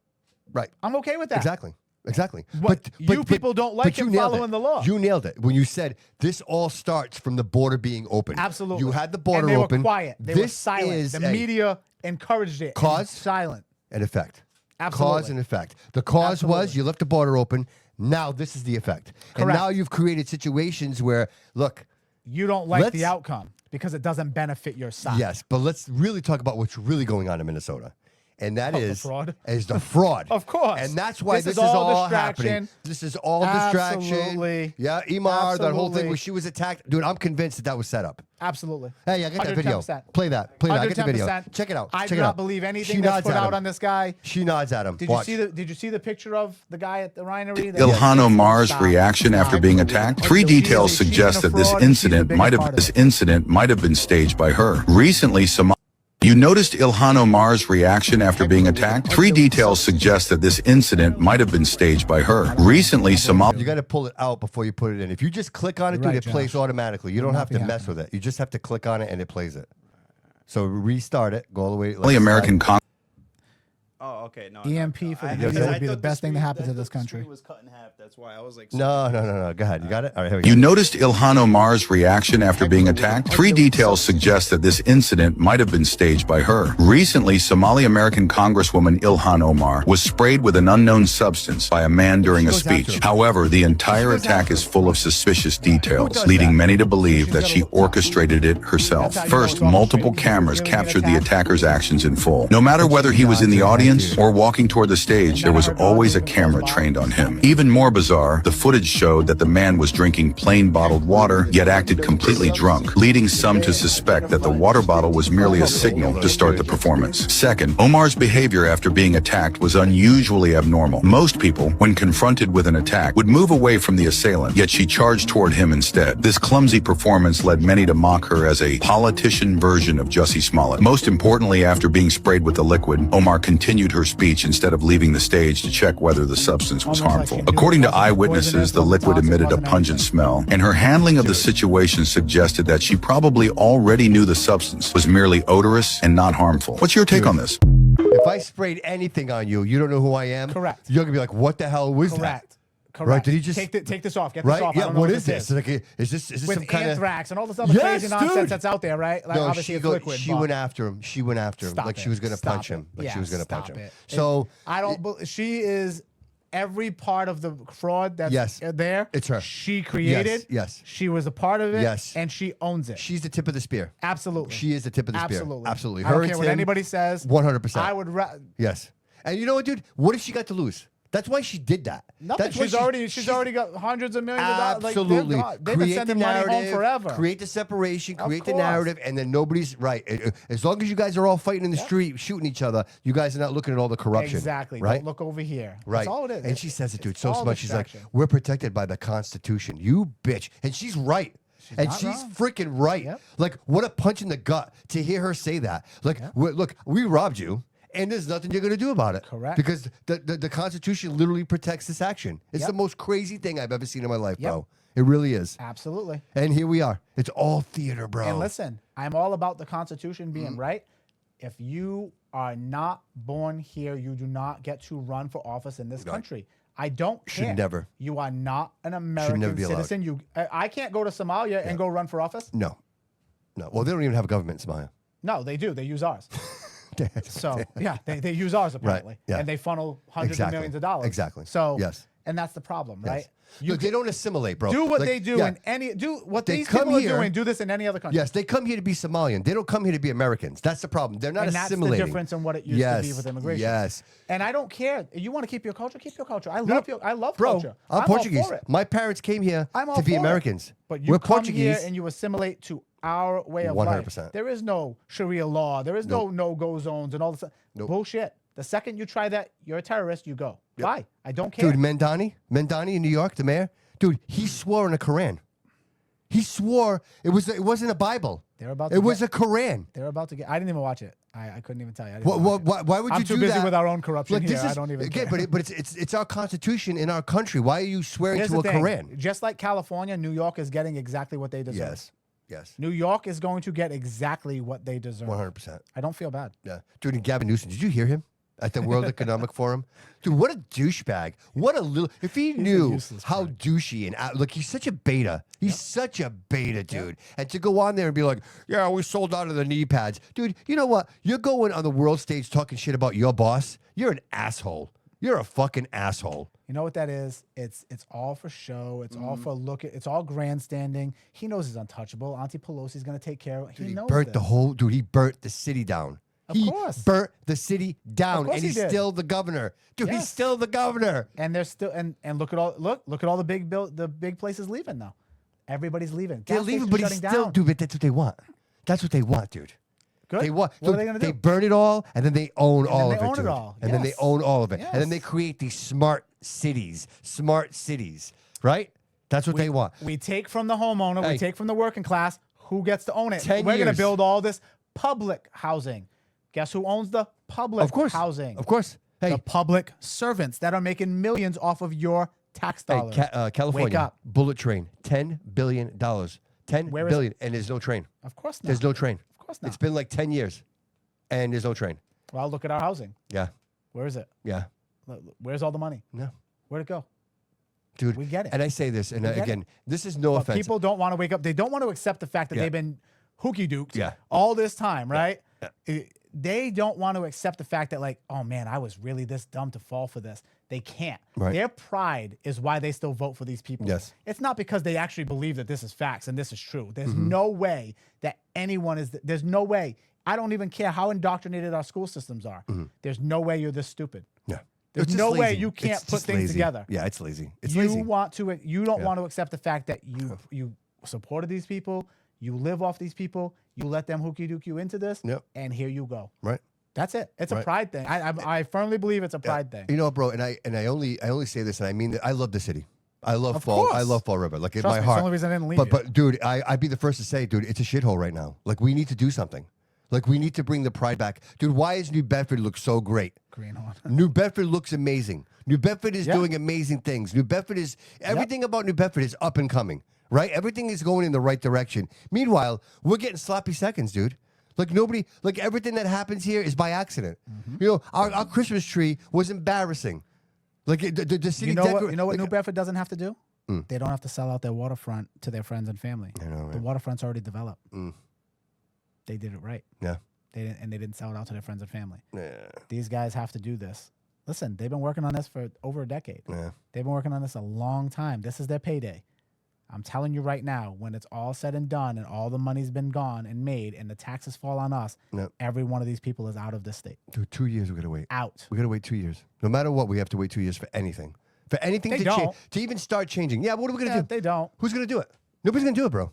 Right. I'm okay with that. Exactly. Exactly. But you people don't like you him nailed following it. the law. You nailed it when you said this all starts from the border being open. Absolutely. You had the border and they open. were quiet. They were This silent. is The a media encouraged it. cause Silent. and effect. Absolutely. Cause and effect. The cause was Absolutely. you left the border open. Now this is the effect. And Correct. now you've created situations where, look, You don't like the Let's- outcome because it doesn't benefit your side. yes, but let's really talk about what's really going on in Minnesota. And that The is fraud. is the fraud. Of course. And that's why This this, is is all all distraction. happening. This is all distraction. Absolutely. Yeah, Emar, that whole thing Absolutely. where she was attacked. Dude, I'm convinced that was set up. Absolutely. Hey, I got that video. 110%. Play that. Play that. I get the video. 110%. Check it out. I Check do it not out. believe She anything that's nods put at out him. on this guy. She nods at him. Did Watch. you see the picture of the guy at the winery? that- Ilhan Omar's Stop. reaction after being attacked. Three details She's a suggest that this fraud and she's the incident biggest might part of it. been staged by her. Recently, you noticed Ilhan Omar's reaction after being attacked? Three details suggest that this incident might have been staged by her. Recently, You got to pull it out before you put it in. If you just click on it, You're dude, right, it plays Josh. automatically. You don't have to mess with it. You just have to click on it and it plays it. So restart it. Go all the way. Somali American Congress. Oh, okay. No. EMP for the I- video I would be the best thing to happen to this country. Was cut in half. That's why I was like. No. Go ahead. You got it? All right, here we go. You noticed Ilhan Omar's reaction after being attacked? Three details suggest that this incident might have been staged by her. Recently, Somali American Congresswoman Ilhan Omar was sprayed with an unknown substance by a man during a speech. However, the entire attack is full of suspicious details, leading many to believe that she orchestrated it herself. First, multiple cameras captured the attacker's actions in full. No matter whether he was in the audience audience or walking toward the stage, there was always a camera trained on him. Even more bizarre, the footage showed that the man was drinking plain bottled water, yet acted completely drunk, leading some to suspect that the water bottle was merely a signal to start the performance. Second, Omar's behavior after being attacked was unusually abnormal. Most people, when confronted with an attack, would move away from the assailant, yet she charged toward him instead. This clumsy performance led many to mock her as a politician version of Jussie Smollett. Most importantly, after being sprayed with the liquid, Omar continued her speech instead of leaving the stage to check whether the substance was harmful. According to eyewitnesses, the liquid emitted a pungent smell, and her handling of the situation suggested that she probably already knew the substance was merely odorous and not harmful. What's your take on this? If I sprayed anything on you, you don't know who I am. Correct. You're gonna be like, "What the hell was that?" Correct. Right? Did he just take this off? Get right? this off. Yeah. I don't know What is this? is. Like, is this With some kind anthrax and all this other Yes, crazy nonsense dude. that's out there, right? Like No, obviously it's liquid. she but went after him. She went after him Stop like it. she was gonna Stop punch it. him. Like Yeah, she was gonna stop punch him. it. So I don't. She is every part of the fraud that's Yes. there. It's her. She created. Yes. She was a part of it. Yes. And she owns it. she's the tip of the spear. Absolutely. She is the tip of the spear. Absolutely. Absolutely. I don't Her care and what Tim, anybody says. 100%. I would. Yes. And you know what, dude? What if she got to lose? That's why she did that. Nothing. That's why she's already got hundreds of millions of dollars. Absolutely. Like, they've been sending money home forever. Create the separation, Of create the course. narrative, and then nobody's right. As long as you guys are all fighting in the street, shooting each other, you guys are not looking at all the corruption. Exactly. Right? Don't look over here. Right. That's all it is. And she says it, dude, It's so all much. She's like, distraction. we're protected by the Constitution. You bitch. And she's right. And not she's wrong. freaking right. Yep. Like, what a punch in the gut to hear her say that. Like, look, we robbed you. And there's nothing you're going to do about it. Correct. Because the Constitution literally protects this action. It's Yep. the most crazy thing I've ever seen in my life, Yep. bro. It really is. Absolutely. And here we are. It's all theater, bro. And listen, I'm all about the Constitution Mm-hmm. being right. If you are not born here, you do not get to run for office in this country. I don't care. Should never. You are not an never American be allowed. citizen. I can't go to Somalia and go run for office. No. Well, they don't even have a government in Somalia. No, they do. They use ours. So yeah, they use ours apparently, yeah. and they funnel hundreds of millions of dollars. Exactly. So yes, and that's the problem, right? Look, they don't assimilate, bro. Do what Like, they do yeah. in any what They these come people are here- doing. Do this in any other country. Yes, they come here to be Somalian. They don't come here to be Americans. That's the problem. They're not And that's the assimilating. difference in what it used to be with immigration. Yes. And I don't care. You want to keep your culture? Keep your culture. I love Bro, culture. I'm all Portuguese. for it. My parents came here I'm all to be for it. Americans. But you We're come Portuguese. here and you assimilate to our way of 100%. life. There is no Sharia law. There is no no-go zones and all this. Bullshit. The second you try that, you're a terrorist. You go. Bye. I don't care. Dude, Mendani in New York, the mayor, dude, he swore in the Quran. He swore it wasn't a Bible. They're about. It was a Quran. They're about to get. I didn't even watch it. I couldn't even tell you. I didn't Why would you I'm do too busy that? with our own corruption Look, here. this is, I don't even. again, care. but it's our constitution in our country. Why are you swearing Here's to the a thing. Quran? Just like California, New York is getting exactly what they deserve. Yes. New York is going to get exactly what they deserve. 100%. I don't feel bad. Yeah. Dude, and Gavin Newsom, did you hear him at the World Economic Forum? Dude, what a douchebag. What a little. If he knew how douchey and look, he's such a beta. He's such a beta, dude. And to go on there and be like, yeah, we sold out of the knee pads. Dude, you know what? You're going on the world stage talking shit about your boss. You're an asshole. You're a fucking asshole. You know what that is? It's all for show. It's all for look. It's all grandstanding. He knows he's untouchable. Auntie Pelosi's going to take care of it. Dude, he knows burnt this. he burnt the city down. Of he course. burnt the city down, course and he he's did. still the governor. Dude, he's Yes. still the governor. And they're still and look at all the big places leaving now. Everybody's leaving. They're Gas leaving, stations but he's shutting still, down. dude, but that's what they want. That's what they want, dude. Good. They want. What are they gonna do? They burn it all, and then they own all then of they it, own it dude. all. And then they Yes. own all of it, and then they Yes. create these smart cities, right? That's what they want. We take from the homeowner. Hey. We take from the working class. Who gets to own it? 10 We're going to years. build all this public housing. Guess who owns the public Of course. housing? Of course. Hey, The public servants that are making millions off of your tax hey, dollars. California Wake up. bullet train, $10 billion. $10 Where is billion, and there's no train. Of course not. There's no train. Of course not. It's been like 10 years, and there's no train. Well, look at our housing. Yeah, Where is it? yeah, Where's all the money? no, Where'd it go? dude. We get it. And I say this, and We get again, this is no But offense. people don't want to wake up. They don't want to accept the fact that Yeah. they've been hooky duked Yeah. all this time, right? Yeah. They don't want to accept the fact that, like, oh man, I was really this dumb to fall for this. They can't. Right. Their pride is why they still vote for these people. Yes. It's not because they actually believe that this is facts and this is true. There's Mm-hmm. no way that anyone is, there's no way I don't even care how indoctrinated our school systems are. There's no way you're this stupid. Yeah. There's It's no just way lazy. you can't It's put just things lazy. together. Yeah, it's lazy. It's you lazy. don't want Yeah. to accept the fact that you supported these people, you live off these people, you let them hooky duke you into this, Yep. and here you go. Right. That's it. It's a Right. pride thing. I firmly believe it's a pride thing. You know, bro, and I only say this, and I mean that I love the city. I love Of Fall. course. I love Fall River. Like in Trust my me, it's heart. the only reason I didn't leave But you. dude, I'd be the first to say, dude, it's a shithole right now. Like we need to do something. Like we need to bring the pride back, dude. Why is New Bedford look so great? Greenhorn. New Bedford looks amazing. New Bedford is Yeah. doing amazing things. New Bedford is everything about New Bedford is up and coming. Right? Everything is going in the right direction. Meanwhile, we're getting sloppy seconds, dude. Like nobody, like everything that happens here is by accident. You know, our Christmas tree was embarrassing. Like the city. You know what like, New Bedford doesn't have to do? They don't have to sell out their waterfront to their friends and family. I know, The right? waterfront's already developed. They did it right. Yeah. They didn't sell it out to their friends and family. Yeah. These guys have to do this. Listen, they've been working on this for over a decade. Yeah. They've been working on this a long time. This is their payday. I'm telling you right now, when it's all said and done and all the money's been gone and made and the taxes fall on us, Yep. every one of these people is out of this state. Dude, 2 years we gotta wait. Out. We gotta wait 2 years. No matter what, we have to wait 2 years for anything. For anything They to don't. change, to even start changing. Yeah, what are we gonna do? They don't. Who's gonna do it? Nobody's gonna do it, bro.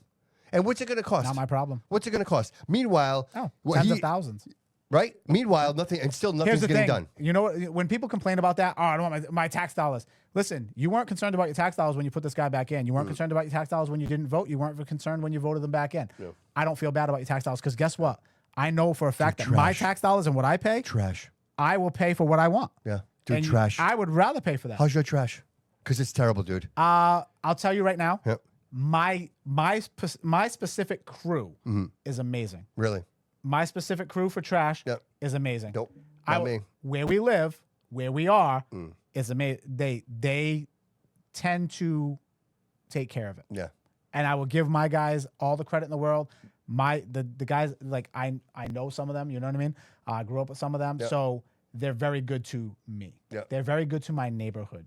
And what's it gonna cost? Not my problem. What's it gonna cost? Meanwhile, Oh, what tens he- of thousands. right? Meanwhile, nothing, and still Here's nothing's the getting thing. done. You know what? When people complain about that, oh, I don't want my tax dollars. Listen, you weren't concerned about your tax dollars when you put this guy back in. You weren't concerned about your tax dollars when you didn't vote. You weren't concerned when you voted them back in. I don't feel bad about your tax dollars because guess what? I know for a fact that my trash. tax dollars and what I pay, Trash. I will pay for what I want. Yeah, dude, And trash. I would rather pay for that. How's your trash? Because it's terrible, dude. I'll tell you right now, Yep. my specific crew is amazing. Really? My specific crew for trash Yep. is amazing. Nope. Not me. Where we live, where we are, is amazing. They tend to take care of it. Yeah. And I will give my guys all the credit in the world. The guys, like I know some of them, you know what I mean? I grew up with some of them. Yep. So they're very good to me. Yep. They're very good to my neighborhood.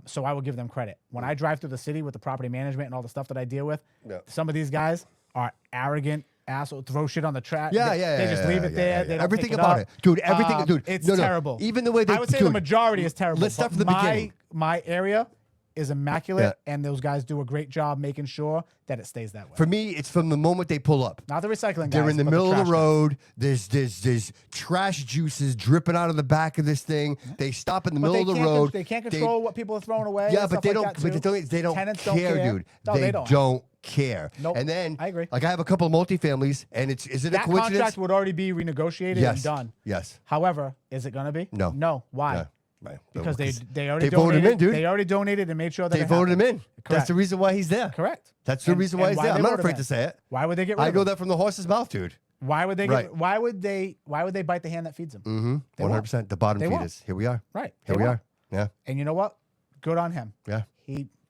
So I will give them credit. When I drive through the city with the property management and all the stuff that I deal with, Yep. some of these guys are arrogant assholes, throw shit on the track. Yeah, They just leave it there. They don't Everything pick about up. it, dude. Everything, dude. It's no, terrible. Even the way they, I would say the dude, majority is terrible. Let's start but from the beginning. My area is immaculate, and those guys do a great job making sure that it stays that way. For me, it's from the moment they pull up. Not the recycling guys. They're in the but middle of trash the guys. road. There's trash juices dripping out of the back of this thing. They stop in the But middle of the road. They can't control what people are throwing away. Yeah, and but stuff they like don't. that, But too. they don't Tenants care, don't care, dude. No, they don't. care. Nope. And then I agree. Like I have a couple of multifamilies, and is it a That coincidence? contract would already be renegotiated Yes. and done. Yes. However, is it going to be? No. No. Why? Yeah. Right. Because they already they voted donated. him in, dude. They already donated and made sure that They it voted him happened. in. That's the reason why he's there. Correct. That's the reason why he's there. I'm not afraid to say it. Why would they get rid I of know him? that from the horse's mouth, dude. Why would they Right. get? Why would they bite the hand that feeds them? Mm-hmm. They won't. 100%. The bottom They won't. feeders. Here we are. Right. Here They we won't. are. Yeah. And you know what? Good on him. Yeah.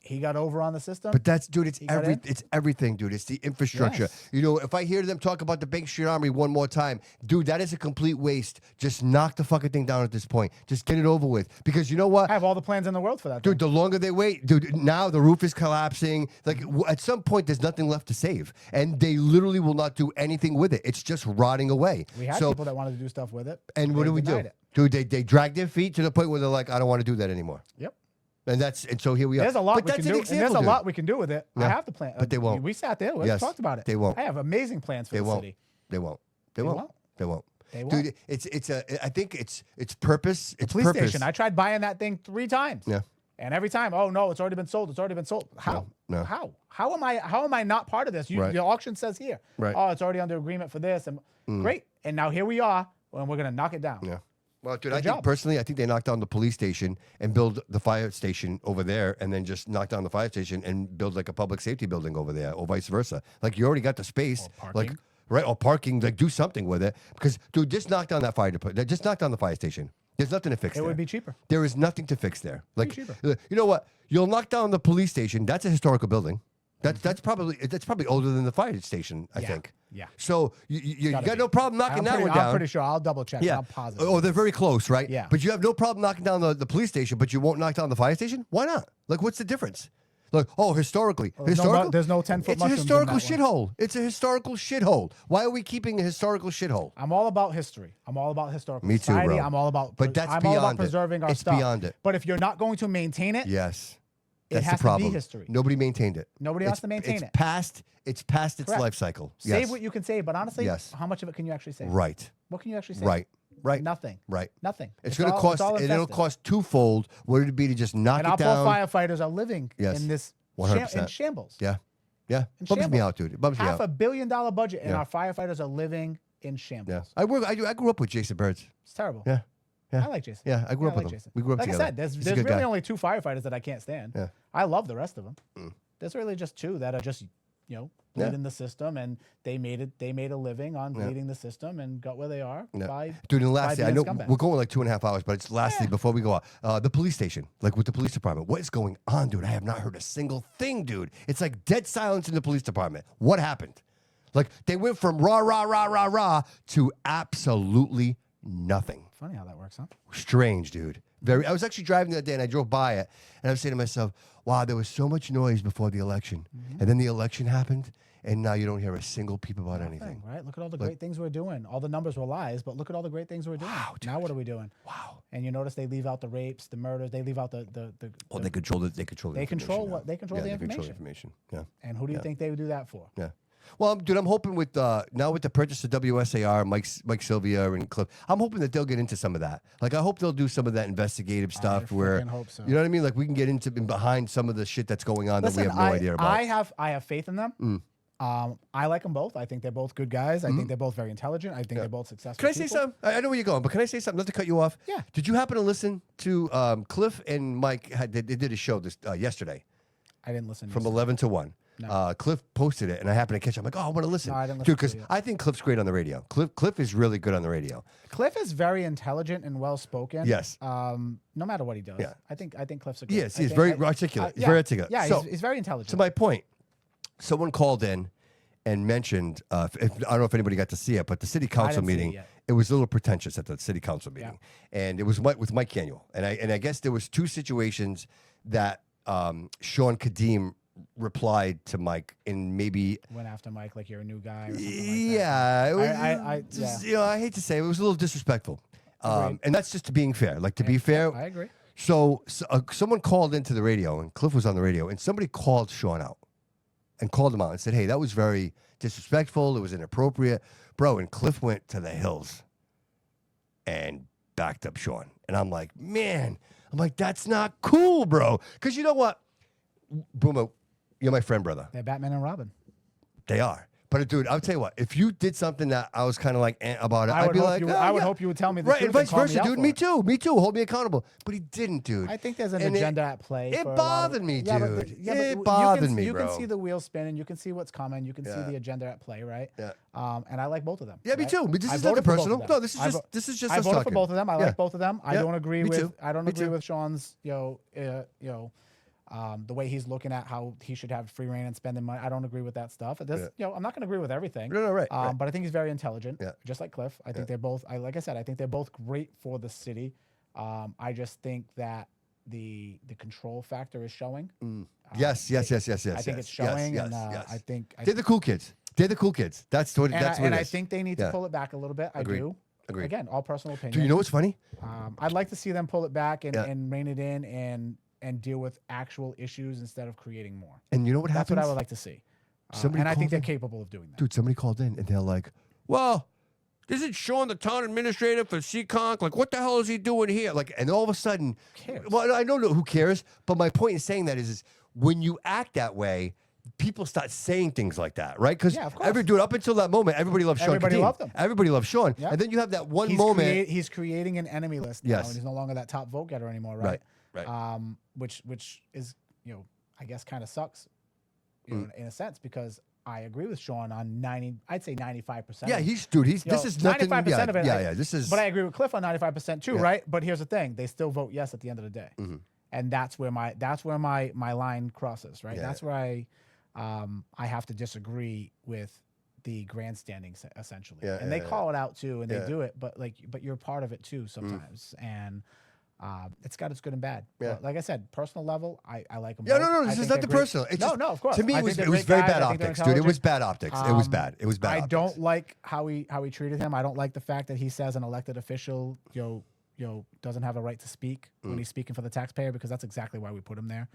He got over on the system. But that's, dude, it's He got in. it's everything, dude. It's the infrastructure. Yes. You know, if I hear them talk about the Bank Street Armory one more time, dude, that is a complete waste. Just knock the fucking thing down at this point. Just get it over with. Because you know what? I have all the plans in the world for that. Dude, the longer they wait, dude, now the roof is collapsing. Like, at some point, there's nothing left to save. And they literally will not do anything with it. It's just rotting away. We had people that wanted to do stuff with it. And what They do we do? denied it. Dude, they drag their feet to the point where they're like, I don't want to do that anymore. Yep. And so here we are. There's a lot But we that's can an do. example, And there's a dude. lot we can do with it. I Yeah. have the plan. But they won't. We sat there. We Yes. talked about it. They won't. I have amazing plans for They the won't. city. They won't. They They won't. won't. They won't. They won't. Dude, I think it's purpose. It's Police purpose. station. I tried buying that thing 3 times. Yeah. And every time, oh no, it's already been sold. It's already been sold. How? No. How am I not part of this? Right. The auction says here. Right. Oh, it's already under agreement for this. And great. And now here we are, and we're gonna knock it down. Yeah. Well, dude, Good I job. think personally, I think they knocked down the police station and build the fire station over there, and then just knock down the fire station and build like a public safety building over there, or vice versa. Like you already got the space, like right, or parking. Like do something with it, because dude, just knock down that fire department. Just knock down the fire station. There's nothing to fix. It there. would be cheaper. There is nothing to fix there. Like cheaper. you know what? You'll knock down the police station. That's a historical building. That's probably older than the fire station. I think. Yeah. So you Gotta got be. no problem knocking that one down. I'm pretty sure. I'll double check. Yeah. I'm positive. Oh, they're very close, right? Yeah. But you have no problem knocking down the police station, but you won't knock down the fire station? Why not? Like, what's the difference? Like, oh, historically. Well, there's no 10-foot It's a mushrooms in historical that one. shithole. It's a historical shithole. Why are we keeping a historical shithole? I'm all about history. I'm all about historical Me too, society. bro. I'm all about But that's I'm all about beyond it. preserving our It's stuff. beyond it. But if you're not going to maintain it, Yes. it That's has the problem. to be history. Nobody maintained it. Nobody has to maintain it's it. It's past its Correct. life cycle. Save Yes. what you can save, but honestly, Yes. how much of it can you actually save? Right. What can you actually save? Right. Nothing. Right. Nothing. It's going to cost, and it'll infested. cost twofold. What would it be to just knock And it our down? poor firefighters are living Yes. in this 100%. in shambles. Yeah. Yeah. In Bums me shambles. out, dude. It bums me $500 out. million budget, and Yeah. our firefighters are living in shambles. Yeah. I grew up with Jason Birds. It's terrible. Yeah. Yeah. I like Jason. Yeah, I grew up like with him. Jason. We grew up like together. I said, there's He's a good really guy. only 2 firefighters that I can't stand. Yeah. I love the rest of them. Mm. There's really just 2 that are just, Yeah. bleeding the system, and they made a living on bleeding the system and got where they are by Dude, and by lastly, I being know scumbags. we're going like 2.5 hours, but it's lastly before we go out. The police station, like with the police department. What is going on, dude? I have not heard a single thing, dude. It's like dead silence in the police department. What happened? Like they went from rah, rah, rah, rah, rah to absolutely nothing. Funny how that works, huh? Strange, dude. I was actually driving the other day and I drove by it and I was saying to myself, wow, there was so much noise before the election. And then the election happened and now you don't hear a single peep about anything. Right? Look at all the great things we're doing. All the numbers were lies, but look at all the great things we're doing. Wow, now what are we doing? Wow. And you notice they leave out the rapes, the murders. They leave out the Well, they control the they control information now. what they control Yeah, the they control information. Yeah. And who do you think they would do that for? Yeah. Well, dude, I'm hoping with now with the purchase of WSAR, Mike Sylvia and Cliff, I'm hoping that they'll get into some of that. Like, I hope they'll do some of that investigative stuff where, freaking hope so. you know what I mean? Like, we can get into behind some of the shit that's going on that we have no idea about. I have faith in them. I like them both. I think they're both good guys. I think they're both very intelligent. I think they're both successful. Can I say something? I know where you're going, but can I say something? Not to cut you off. Yeah. Did you happen to listen to Cliff and Mike? They did a show this yesterday I didn't listen. from 11 to 1. No. Cliff posted it, and I happened to catch it. I'm like, oh, I want to listen. No, I didn't listen Dude, because to it yet. I think Cliff's great on the radio. Cliff is really good on the radio. Cliff is very intelligent and well spoken. Yes. No matter what he does. Yeah. I think Cliff's a good. Yes, I he's think- very articulate. He's very articulate. Yeah, So- he's very intelligent. To my point, someone called in and mentioned, I don't know if anybody got to see it, but the city council didn't see it meeting, yet. it was a little pretentious at the city council meeting. And it was with Mike Daniel. And I guess there was 2 situations that Sean Kadim replied to Mike and maybe... Went after Mike like you're a new guy or something like that. Yeah. It was, I just, you know, I hate to say it was a little disrespectful. Agreed. And that's just to being fair. Like, to be fair... I agree. So someone called into the radio, and Cliff was on the radio, and somebody called Sean out and called him out and said, hey, that was very disrespectful. It was inappropriate. Bro, and Cliff went to the hills and backed up Sean. And I'm like, man, that's not cool, bro. Because you know what? Bruno, you're my friend, brother. They're Batman and Robin. They are. But dude, I'll tell you what. If you did something that I was kind of like about it, I I'd would be hope like, you- oh, I would yeah. hope you would tell me the right, truth and and vice call me versa, out dude. for Me it. too. Me too. Hold me accountable. But he didn't, dude. I think there's an And agenda at play. It for a lot of- bothered me, Yeah, but dude. but It you bothered can, me, You bro. can see the wheels spinning. You can see what's coming. You can see Yeah. the agenda at play, right? Yeah. And I like both of them. Yeah, me right? too. But this I is nothing voted for both of personal. them. No, this is I just vo- this is just I us voted for talking. both of them. I Yeah. like both of them. I Yeah. don't agree Me with. too. I don't Me agree too. with Sean's. The way he's looking at how he should have free reign and spending money. I don't agree with that stuff. I'm not going to agree with everything. No, right. But I think he's very intelligent. Yeah. Just like Cliff. I think they're both. Like I said, I think they're both great for the city. I just think that the control factor is showing. Yes. I think it's showing, Yes, and yes. I think They're the cool kids. They're the cool kids. That's what. That's what. and it I is. think they need to Yeah. pull it back a little bit. I Agreed. do. Agreed. Again, all personal opinion. Do you know what's funny? I'd like to see them pull it back and, Yeah. and rein it in and deal with actual issues instead of creating more. And you know what That's happens? what I would like to see. Somebody And I think called they're in. capable of doing that. Dude, somebody called in and they're like, well, isn't Sean the town administrator for Seekonk? Like, what the hell is he doing here? Like, and all of a sudden, cares? well, I don't know who cares, but my point in saying that is when you act that way, people start saying things like that, right? Because Yeah, of course. dude, up until that moment, everybody loved Sean. Everybody Kadim. loved him. Everybody loved Sean. Yeah. And then you have that one He's moment. he's creating an enemy list now, Yes. and he's no longer that top vote getter anymore, right? Right. Which is, I guess kind of sucks, in a sense, because I agree with Sean on 95%. Yeah, this is nothing. 95% of it. Yeah, this is. But I agree with Cliff on 95% too, right? But here's the thing: they still vote yes at the end of the day, and that's where my line crosses, right? Yeah. That's where I have to disagree with the grandstanding essentially, Yeah, and they yeah, call it out too, and they Yeah. do it, but you're part of it too sometimes, and It's got its good and bad. Yeah. But like I said, personal level, I like them. Yeah, both. no, I this is think not they're the great. personal. It's No, just, no, of course. To me, I it think was they're very great guys. bad I think they're optics, dude. It was intelligent. bad optics. It was bad. It was bad I optics. don't like how he treated him. I don't like the fact that he says an elected official, doesn't have a right to speak when he's speaking for the taxpayer, because that's exactly why we put him there.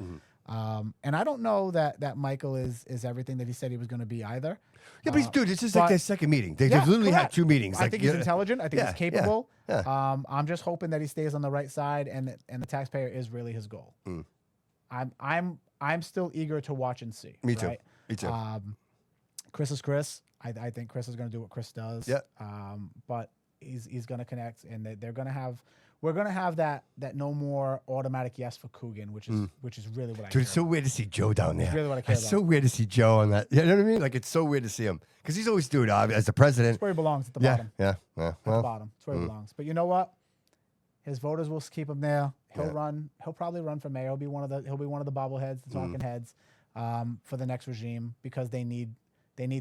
And I don't know that Michael is everything that he said he was going to be either. Yeah, but dude, it's just like their second meeting. They literally had 2 meetings. I Like, think he's intelligent. I think he's capable. Yeah. I'm just hoping that he stays on the right side, and the taxpayer is really his goal. I'm still eager to watch and see. Me too. Right? Me too. Chris is Chris. I think Chris is going to do what Chris does. Yeah. But he's going to connect, and they're going to have. We're going to have that no more automatic yes for Coogan, which is really what I. Dude, it's so weird to see Joe down there. It's really what I care It's about. so weird to see Joe on that. You know what I mean? Like, it's so weird to see him because he's always, dude, as the president. It's where he belongs, at the bottom. Yeah. At the bottom. It's where he belongs. But you know what? His voters will keep him there. He'll run. He'll probably run for mayor. He'll be one of the bobbleheads, the talking heads, for the next regime, because they need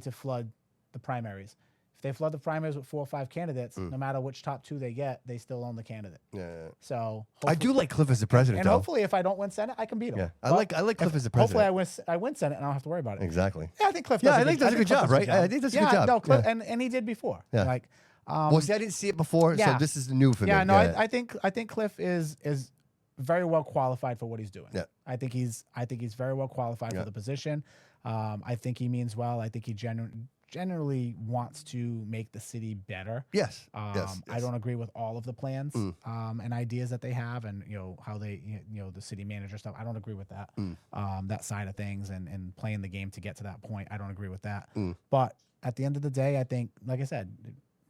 to flood the primaries. If they flood the primaries with 4 or 5 candidates, no matter which top 2 they get, they still own the candidate. Yeah. So I do like Cliff as the president, and though. hopefully, if I don't win Senate, I can beat him. Yeah, I like Cliff as the president. Hopefully, I win Senate, and I don't have to worry about it. Exactly. Yeah, I think Cliff. Yeah, I think that's a good job, right? I think that's a good job. No, Cliff, Yeah. and he did before. Yeah. Like, well, see, I didn't see it before, so this is new for me. Yeah, no, I think Cliff is very well qualified for what he's doing. Yeah. I think he's very well qualified for the position. I think he means well. I think he generally wants to make the city better. Yes. I don't agree with all of the plans and ideas that they have, and how they the city manager stuff. I don't agree with that. That side of things and playing the game to get to that point. I don't agree with that. But at the end of the day, I think, like I said,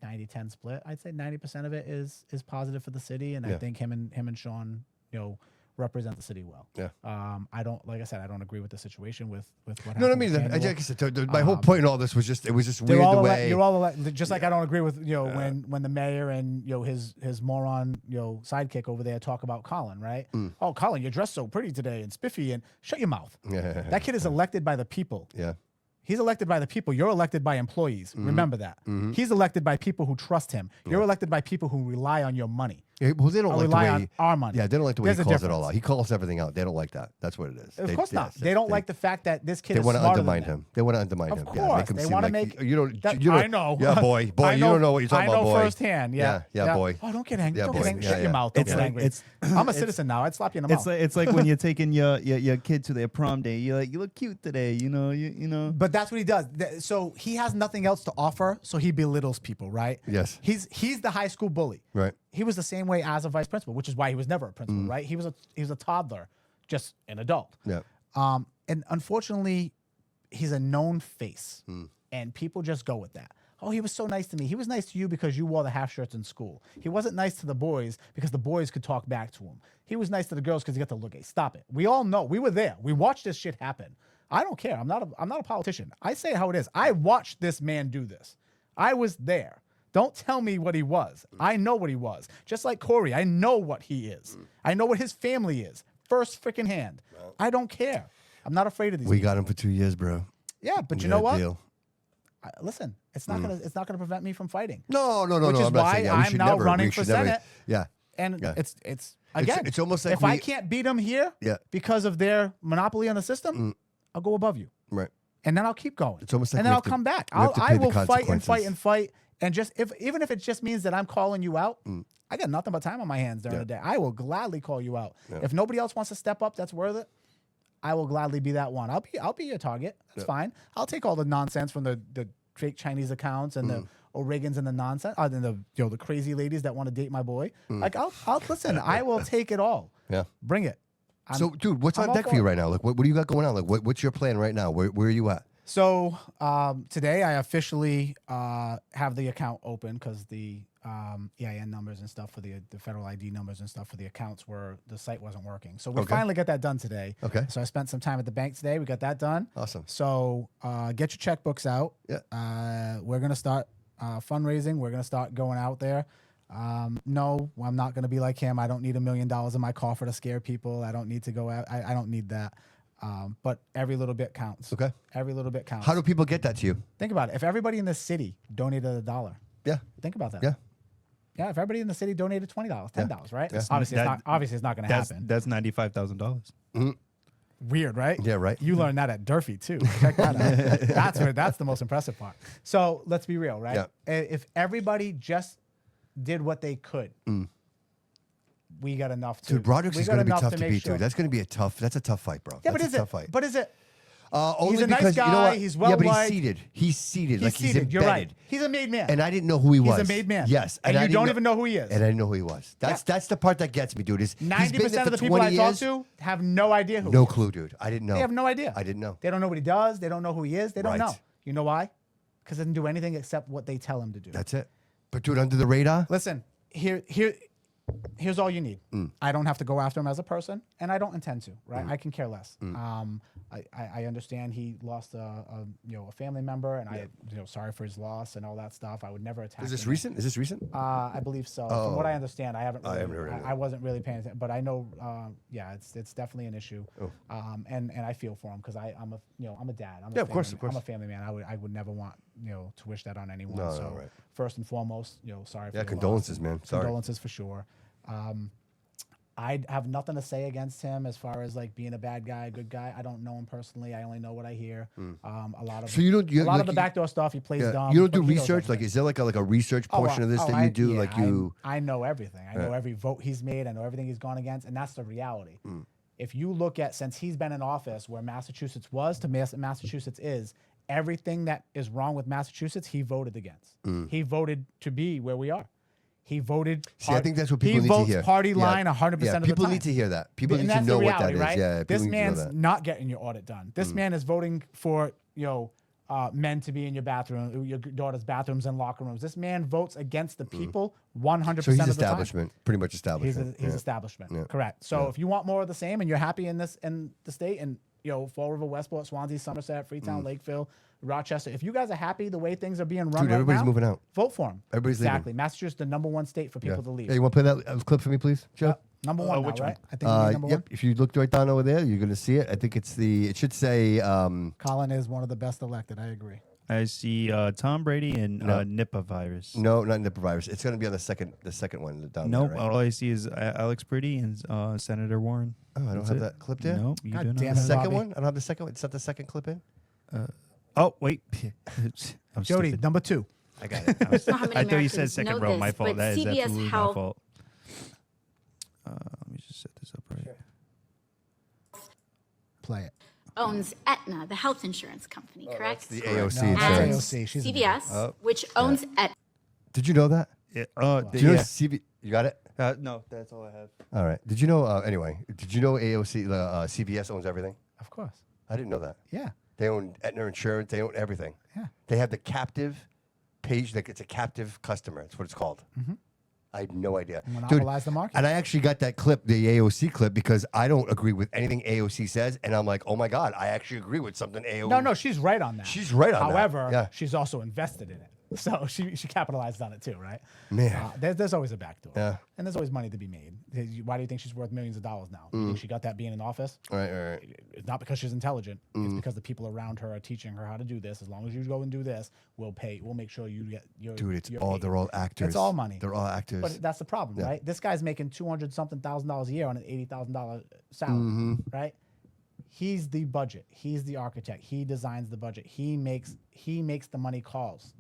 90-10 split. I'd say 90% of it is positive for the city, and I think him and Sean, represent the city well. Yeah. I don't agree with the situation with what happened. No, I mean, with like I said, my whole point in all this was just weird the way. You're all just like I don't agree with when the mayor and his moron sidekick over there talk about Collin, right? Oh, Collin, you're dressed so pretty today and spiffy, and shut your mouth. That kid is elected by the people. Yeah. He's elected by the people. You're elected by employees. Remember that. He's elected by people who trust him. You're elected by people who rely on your money. Yeah, well, they don't like the way on our money. Yeah, they don't like the way There's he a calls it all difference. out. He calls everything out. They don't like that. That's what it is. Of course not. They don't like the fact that this kid They is want to smarter undermine than them. him. They want to undermine Of him. course, Yeah, make him they seem want to like make. you don't. That, You don't. I know. Yeah, boy. You don't know what you're talking about, boy. I know firsthand. Yeah, boy. Oh, don't get angry. Yeah, Don't boy. get angry. Yeah, Shut your yeah. mouth. Don't get angry. I'm a citizen now. I'd slap you in the mouth. It's like when you're taking your kid to their prom day. You're like, you look cute today. You know. But that's what he does. So he has nothing else to offer, so he belittles people, right? Yes. He's the high school bully. Right. He was the same way as a vice principal, which is why he was never a principal, right? He was a toddler, just an adult. Yeah. And unfortunately, he's a known face, and people just go with that. Oh, he was so nice to me. He was nice to you because you wore the half shirts in school. He wasn't nice to the boys because the boys could talk back to him. He was nice to the girls because he got to look at. Stop it. We all know. We were there. We watched this shit happen. I don't care. I'm not a politician. I say it how it is. I watched this man do this. I was there. Don't tell me what he was. I know what he was. Just like Corey, I know what he is. I know what his family is. First freaking hand. I don't care. I'm not afraid of these We people. got him for 2 years, bro. Yeah, but We you got know a what? deal. Listen, it's not gonna prevent me from fighting. No. Which is I'm not why saying, yeah, we I'm should now never- running we for should never- Senate. Yeah. And Yeah. it's again. It's almost like if I can't beat them here, because of their monopoly on the system, I'll go above you. Right. And then I'll keep going. It's almost like and we then have I'll to- come back. we have to I pay the will fight and fight consequences. and fight. And just even if it just means that I'm calling you out, I got nothing but time on my hands during the day. I will gladly call you out. Yeah. If nobody else wants to step up, that's worth it. I will gladly be that one. I'll be your target. That's fine. I'll take all the nonsense from the fake Chinese accounts and the O'Regans and the nonsense, and the crazy ladies that want to date my boy. Like I'll listen. I will take it all. Yeah. Bring it. So, dude, what's I'm on all deck for for you it. right now? Like, what do you got going on? Like, what's your plan right now? Where are you at? So today I officially have the account open because the EIN numbers and stuff for the federal ID numbers and stuff for the accounts the site wasn't working. So we finally got that done today. Okay. So I spent some time at the bank today. We got that done. Awesome. So get your checkbooks out. Yeah. We're gonna start fundraising. We're gonna start going out there. No, I'm not gonna be like him. I don't need $1 million in my coffer to scare people. I don't need to go out. I don't need that. But every little bit counts. Okay. Every little bit counts. How do people get that to you? Think about it. If everybody in this city donated $1, Yeah. think about that. Yeah. Yeah, if everybody in the city donated $20, $10, right? Yeah. Obviously, it's not going to happen. That's $95,000. Weird, right? Yeah, right. You learned that at Durfee too. Check that out. That's the most impressive part. So let's be real, right? Yeah. If everybody just did what they could, we got enough to. Dude, Broderick's is going to be tough to beat, sure. dude. That's going to be that's a tough fight, bro. Yeah, That's but is a tough it? fight. But is it? Only He's a nice because, you know guy, what? he's Yeah, but well-liked. he's seated. He's seated. Like he's embedded. You're right. He's a made man. And I didn't know who he was. He's a made man. Yes. And I you didn't don't even know who he is. And I didn't know who he was. That's the part that gets me, dude. Is 90% of the people I talk to have no idea who. No clue, dude. I didn't know. They have no idea. I didn't know. They don't know what he does. They don't know who he is. They don't Right. know. You know why? Because he doesn't do anything except what they tell him to do. That's it. But dude, under the radar. Listen, here's all you need. I don't have to go after him as a person, and I don't intend to. Right? I can care less. I understand he lost a family member, and I sorry for his loss and all that stuff. I would never attack. Is this him. recent? Is this recent? I believe so. From what I understand, I haven't heard of it. I wasn't really paying attention, but I know. It's definitely an issue. And I feel for him because I'm a dad. Of course. I'm a family man. I would never want to wish that on anyone. No, so right. First and foremost, sorry. For Yeah, your condolences, loss. man. Sorry. Condolences for sure. I have nothing to say against him as far as like being a bad guy, a good guy. I don't know him personally. I only know what I hear. A lot of So you don't. a lot of the backdoor stuff. He plays dumb. You don't do but he knows research. Like, everything. is there like a research portion of this that you do? I know everything. I know every vote he's made. I know everything he's gone against, and that's the reality. If you look at since he's been in office, where Massachusetts was to Massachusetts is, everything that is wrong with Massachusetts, he voted against. He voted to be where we are. He voted. See, I think that's what people he need to votes hear. party line 100% of the time. People need to hear that. People need to know what that is. Right? Yeah, this people need to know man's that. not getting your audit done. This man is voting for men to be in your bathroom, your daughter's bathrooms and locker rooms. This man votes against the people 100% So he's of the time. establishment, pretty much establishment. He's establishment. Yeah. Correct. So if you want more of the same and you're happy in the state and Fall River, Westport, Swansea, Somerset, Freetown, Lakeville, Rochester, if you guys are happy the way things are being run Dude, right everybody's now, moving out. vote for him. Everybody's leaving. exactly. Massachusetts, the #1 state for people to leave. Hey, you want to play that clip for me, please, Joe? Number one, now, which right? one? I think it'll be number Yep. one. If you look right down over there, you're going to see it. I think it should say. Collin is one of the best elected. I agree. I see Tom Brady and Nipah virus. No, not Nipah virus. It's going to be on the second one down Nope. there. Right? All I see is Alex Pretty and Senator Warren. Oh, I don't That's have it. that clip there. Nope, you God do not. damn The it, second Bobby. one? I don't have the second one. It's not the second clip in. Oh wait, I'm Jody, stupid. number 2. I got it. Not how many I thought you said Americans second know row. My this, fault. but That is CVS absolutely my Health- fault. Let me just set this up right. Play it. owns Aetna, the health insurance company, correct? The AOC No, insurance. AOC. She's CVS, which owns Aetna. Did you know that? Yeah. Did you know CV? You got it. No, that's all I have. All right. Did you know? Anyway, did you know AOC, CVS owns everything? Of course. I didn't know that. Yeah. They own Aetna Insurance. They own everything. Yeah. They have the captive page. Like it's a captive customer. That's what it's called. I had no idea. Monopolize the market. And I actually got that clip, the AOC clip, because I don't agree with anything AOC says. And I'm like, oh my God, I actually agree with something AOC. No, she's right on that. She's right on that. However, Yeah. she's also invested in it. So she capitalized on it too, right? Man. There's always a backdoor. Yeah. And there's always money to be made. Why do you think she's worth millions of dollars now? You think she got that being in office? Right. It's not because she's intelligent. It's because the people around her are teaching her how to do this. As long as you go and do this, we'll pay. We'll make sure you get your. Dude, it's your all, paid. they're all actors. It's all money. They're all actors. But that's the problem, Yeah. right? This guy's making $200-something thousand a year on an $80,000 salary, right? He's the budget. He's the architect. He designs the budget. He makes the money calls.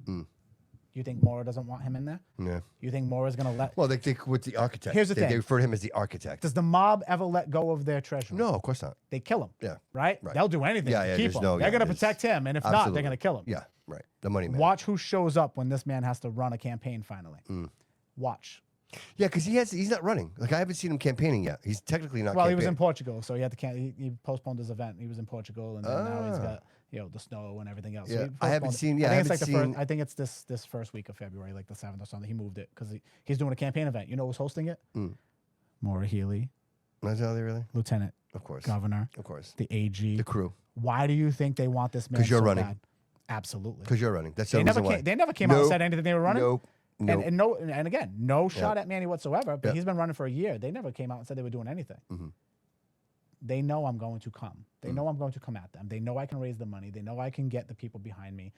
You think Maura doesn't want him in there? Yeah. You think Maura's going to let... Well, they with the architect. Here's the They thing. refer to him as the architect. Does the mob ever let go of their treasurer? No, of course not. They kill him. Yeah. Right? They'll do anything Yeah, to yeah, keep there's him. no- They're yeah, going to there's- protect him, and if not, Absolutely. they're going to kill him. Yeah, right. The money man. Watch who shows up when this man has to run a campaign finally. Watch. Yeah, because he's not running. Like, I haven't seen him campaigning yet. He's technically not Well, he was in campaigning. Portugal, so he had to he postponed his event. He was in Portugal, and then now he's got the snow and everything else. So Yeah, he I haven't postponed it. seen- yeah, I I think it's haven't like the seen- first. I think it's this first week of February, like the 7th or something. He moved it because he's doing a campaign event. You know who's hosting it? Maura Healey, That's how they really? Lieutenant, Of course. Governor, Of course. the AG, The crew. Why do you think they want this man? 'Cause you're so running. bad? Absolutely. Because you're running. That's the They only never reason why. came. They never came out and Nope. said anything they were running. Nope. Nope. And again, no shot at Manny whatsoever. But Yep. he's been running for a year. They never came out and said they were doing anything. They know I'm going to come. They know I'm going to come at them. They know I can raise the money. They know I can get the people behind me.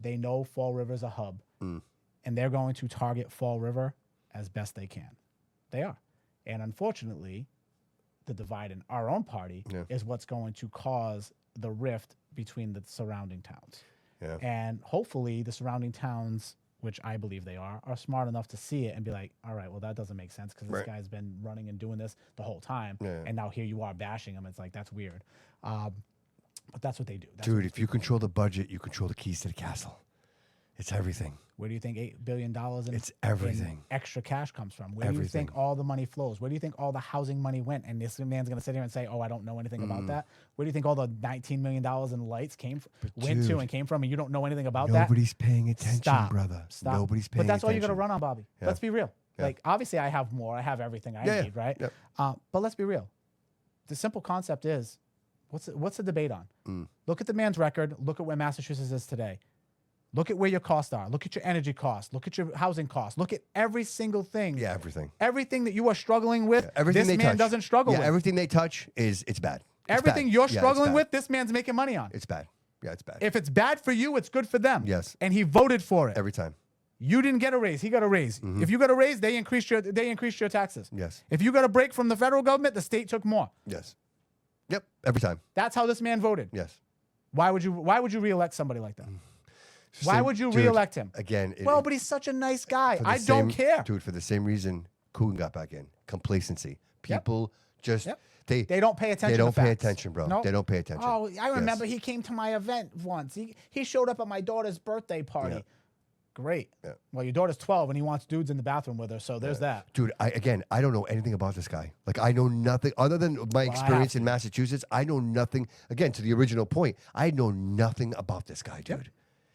They know Fall River's a hub, and they're going to target Fall River as best they can. They are. And unfortunately, the divide in our own party is what's going to cause the rift between the surrounding towns. Yeah. And hopefully the surrounding towns, which I believe they are smart enough to see it and be like, all right, well, that doesn't make sense because this guy's been running and doing this the whole time. Yeah. And now here you are bashing him. It's like, that's weird. But that's what they do. Dude, if you control the budget, you control the keys to the castle. It's everything. Where do you think $8 billion It's everything. in extra cash comes from? Where do you Everything. think all the money flows? Where do you think all the housing money went? And this man's going to sit here and say, oh, I don't know anything about that. Where do you think all the $19 million in lights went to and came from, and you don't know anything about that? Nobody's paying attention, Stop. brother. Stop. Nobody's paying attention. But that's all you got to run on, Bobby. Yeah. Let's be real. Yeah. Like, obviously, I have more. I have everything I need, right? Yep. But let's be real. The simple concept is, what's the debate on? Look at the man's record. Look at where Massachusetts is today. Look at where your costs are. Look at your energy costs. Look at your housing costs. Look at every single thing. Yeah, everything. Everything that you are struggling with, Everything this they man touch. doesn't struggle with. Everything they touch it's bad. Everything you're struggling with, this man's making money on. It's bad. Yeah, it's bad. If it's bad for you, it's good for them. Yes. And he voted for it. Every time. You didn't get a raise. He got a raise. If you got a raise, they increased your taxes. Yes. If you got a break from the federal government, the state took more. Yes. Yep. Every time. That's how this man voted. Yes. Why would you reelect somebody like that? Why Same- would you dude, reelect him? Again. Well, but he's such a nice guy. for the I don't same- care. Dude, for the same reason Couto got back in. Complacency. People just they don't pay attention. They don't to pay facts. attention, bro. Nope. They don't pay attention. Oh, I remember Yes. he came to my event once. He showed up at my daughter's birthday party. Yeah. Great. Yeah. Well, your daughter's 12 and he wants dudes in the bathroom with her, so there's that. Dude, I don't know anything about this guy. Like, I know nothing other than my experience in Massachusetts. I know nothing. Again, to the original point, I know nothing about this guy, dude.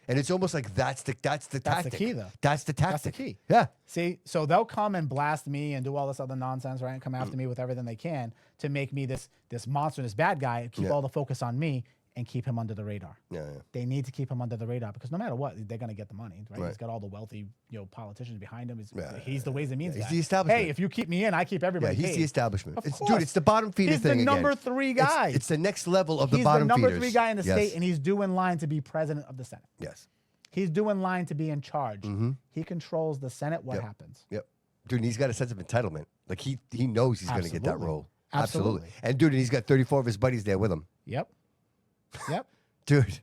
And it's almost like that's the tactic. That's the key, though. That's the tactic. That's the key. Yeah. See, so they'll come and blast me and do all this other nonsense, right? And come after me with everything they can to make me this monster, this bad guy, keep all the focus on me and keep him under the radar. Yeah. They need to keep him under the radar because no matter what, they're going to get the money, right? Right. He's got all the wealthy, politicians behind him. He's the Ways and Means He's guy. the establishment. Hey, if you keep me in, I keep everybody Yeah, he's paid. the establishment. Of It's, course. dude, it's the bottom feeder He's thing the number again. 3 guy. It's the next level of the He's bottom the number feeders. 3 guy in the Yes. state, and he's due in line to be president of the Senate. Yes. He's due in line to be in charge. He controls the Senate. What happens? Yep. Dude, and he's got a sense of entitlement. Like, he knows he's going to get that Absolutely. role. Absolutely. And, dude, and he's got 34 of his buddies there with him. Yep. Yep. Dude.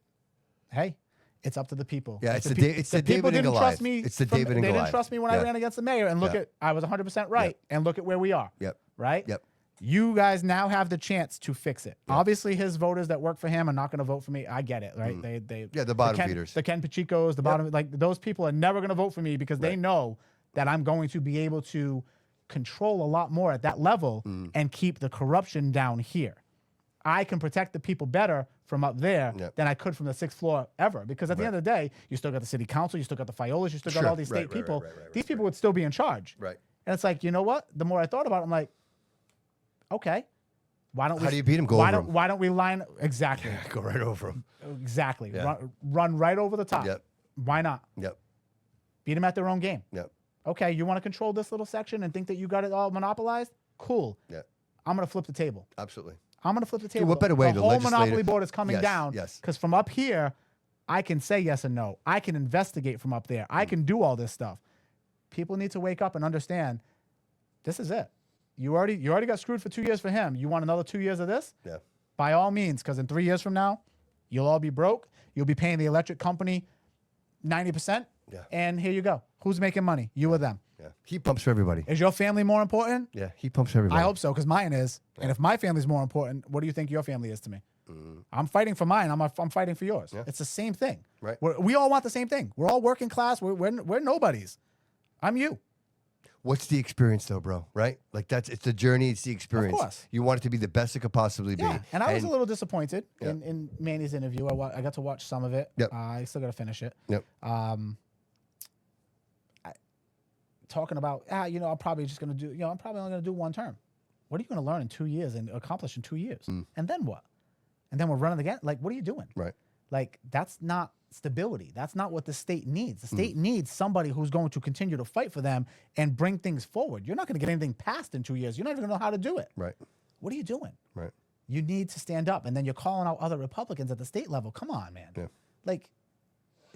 Hey, it's up to the people. Yeah, If it's the people David and didn't Goliath. trust me. It's the David and They didn't Goliath. trust me when I Yeah. ran against the mayor. And look Yeah. at, I was 100% right. And look at where we are. Yep. Right? Yep. You guys now have the chance to fix it. Obviously, his voters that work for him are not going to vote for me. I get it, right? The bottom feeders. The Ken Pachecos, the bottom, like those people are never going to vote for me because they know that I'm going to be able to control a lot more at that level and keep the corruption down here. I can protect the people better from up there than I could from the 6th floor ever. Because at the end of the day, you still got the city council, you still got the Fiolas, you still got all these state people. These people would still be in charge. Right. And it's like, you know what? The more I thought about it, I'm like, okay, why don't we? How do you beat him? Go why over don't him. Why don't we line exactly? Go right over him. Exactly. Yeah. Run right over the top. Yep. Why not? Yep. Beat them at their own game. Yep. Okay, you want to control this little section and think that you got it all monopolized? Cool. Yeah. I'm gonna flip the table. Absolutely. I'm gonna flip the table. what better way the to whole legislate monopoly it? board is coming Yes, down. yes. Because from up here, I can say yes and no. I can investigate from up there. I can do all this stuff. People need to wake up and understand. This is it. You already got screwed for 2 years for him. You want another 2 years of this? Yeah. By all means, because in 3 years from now, you'll all be broke. You'll be paying the electric company 90%. Yeah. And here you go. Who's making money? You or them? Yeah. He pumps for everybody. Is your family more important? Yeah. He pumps for everybody. I hope so, because mine is. And if my family's more important, what do you think your family is to me? I'm fighting for mine. I'm fighting for yours. It's the same thing. Right. We all want the same thing. We're all working class. We're nobodies. I'm you. What's the experience though, bro? Right? Like it's the journey, it's the experience. course. You want it to be the best it could possibly be. Yeah. And I was a little disappointed in Manny's interview. I got to watch some of it. Yep. I still got to finish it. Yep. Talking about, I'm probably just going to do, I'm probably only going to do one term. What are you going to learn in 2 years and accomplish in 2 years? And then what? And then we're running again. Like, what are you doing? Right. Like, that's not stability. That's not what the state needs. The state needs somebody who's going to continue to fight for them and bring things forward. You're not going to get anything passed in 2 years. You're not even going to know how to do it. Right. What are you doing? Right. You need to stand up. And then you're calling out other Republicans at the state level. Come on, man. Yeah. Like,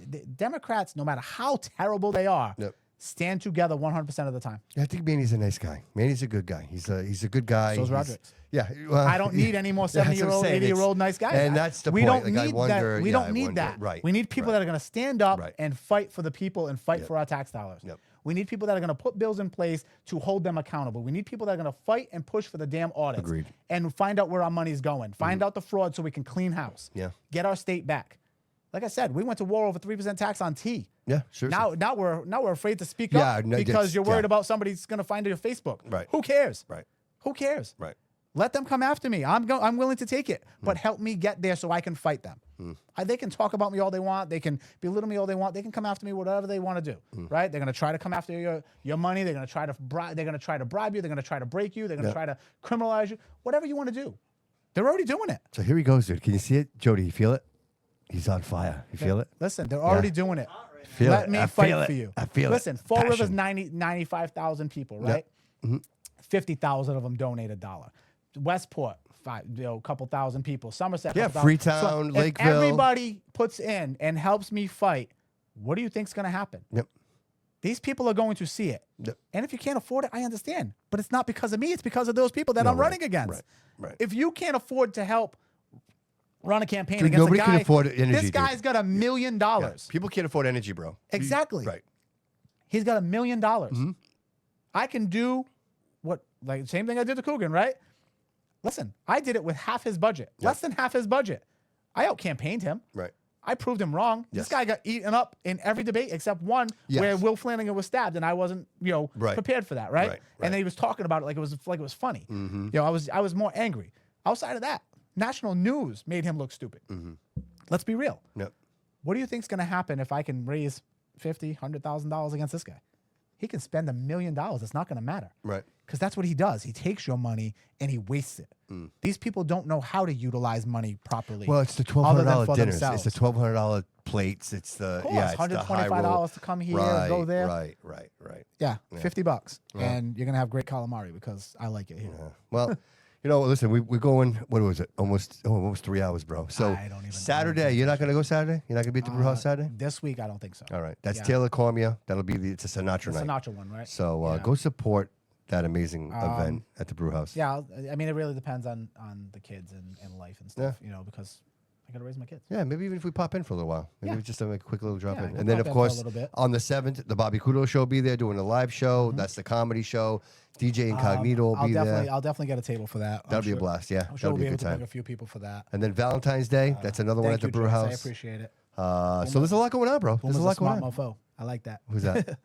the Democrats, no matter how terrible they are, stand together 100% of the time. I think Manny's a nice guy. Manny's a good guy. He's a good guy. So's Roderick. Yeah, well, I don't need any more that's what I'm 70-year-old, saying. 80-year-old nice guys. And that's the we point. Don't Like, I need wonder, that. We yeah, don't I need wonder. that. Right. We need people that are going to stand up Right. and fight for the people and fight for our tax dollars. Yep. We need people that are going to put bills in place to hold them accountable. We need people that are going to fight and push for the damn audits. Agreed. And find out where our money's going. Find out the fraud so we can clean house. Yeah. Get our state back. Like I said, we went to war over 3% tax on tea. Yeah, sure. Now we're afraid to speak Yeah, up no, because that's- you're worried yeah. about somebody's going to find your Facebook. Right. Who cares? Right. Who cares? Right. Let them come after me. I'm willing to take it, but help me get there so I can fight them. They can talk about me all they want. They can belittle me all they want. They can come after me whatever they want to do. Right? They're going to try to come after your money. They're going to try to bribe you. They're going to try to break you. They're going to try to criminalize you. Whatever you want to do. They're already doing it. So here he goes, dude. Can you see it, Jody? You feel it? He's on fire. You feel it? Listen, they're already doing it. Feel Let it. me I fight feel it. for you. I feel it. Listen, Fall River's Passion. 95,000 people, right? 50,000 of them donate $1. Westport, a couple thousand people. Somerset, Yeah, couple Freetown, thousand. So Lakeville. If everybody puts in and helps me fight, what do you think's going to happen? Yep. These people are going to see it. Yep. And if you can't afford it, I understand. But it's not because of me. It's because of those people that I'm running against. Right. If you can't afford to help run a campaign Dude, against nobody a guy, can afford energy, this dude. guy's got $1 million. Yeah. People can't afford energy, bro. Exactly. Right. He's got $1 million. I can do same thing I did to Coogan, right? Listen, I did it with half his budget, less than half his budget. I out-campaigned him. Right. I proved him wrong. Yes. This guy got eaten up in every debate except one where Will Flanagan was stabbed, and I wasn't, prepared for that, right? And then he was talking about it like it was funny. I was more angry. Outside of that, national news made him look stupid. Let's be real. Yep. What do you think's going to happen if I can raise $50,000, $100,000 against this guy? He can spend $1 million. It's not going to matter. Right. Because that's what he does. He takes your money and he wastes it. These people don't know how to utilize money properly. Well, it's the other than $1,200 for dinners. themselves. It's the $1,200 plates. It's the Of course, it's the high roll. $125 to come here and go there. Right. Yeah, $50, and you're gonna have great calamari because I like it here. Well, listen, we're going. What was it? Almost 3 hours, bro. So I don't even Saturday, you're not gonna go Saturday. You're not gonna be at the brew house Saturday. This week, I don't think so. All right, that's Yeah. Taylor Cormier. That'll be it's a Sinatra The night. Sinatra one, right? So Yeah. go support that amazing event at the brew house. Yeah, I mean, it really depends on the kids and life and stuff, because I gotta raise my kids. Yeah, maybe even if we pop in for a little while. Maybe Yeah. just a quick little drop Yeah, I in. can And then, pop of in for a course, little bit. on the 7th, the Bobby Couto show will be there doing a live show. That's the comedy show. DJ Incognito will be there. I'll definitely get a table for that. That'll be a blast, yeah. I'm sure That'll we'll be be a able good to time. bring a few people for that. And then Valentine's Day, that's another one at Thank the you, brew Joyce. house. I appreciate it. So there's a lot going on, bro. There's a lot going smart on. mofo. I like that. Who's that?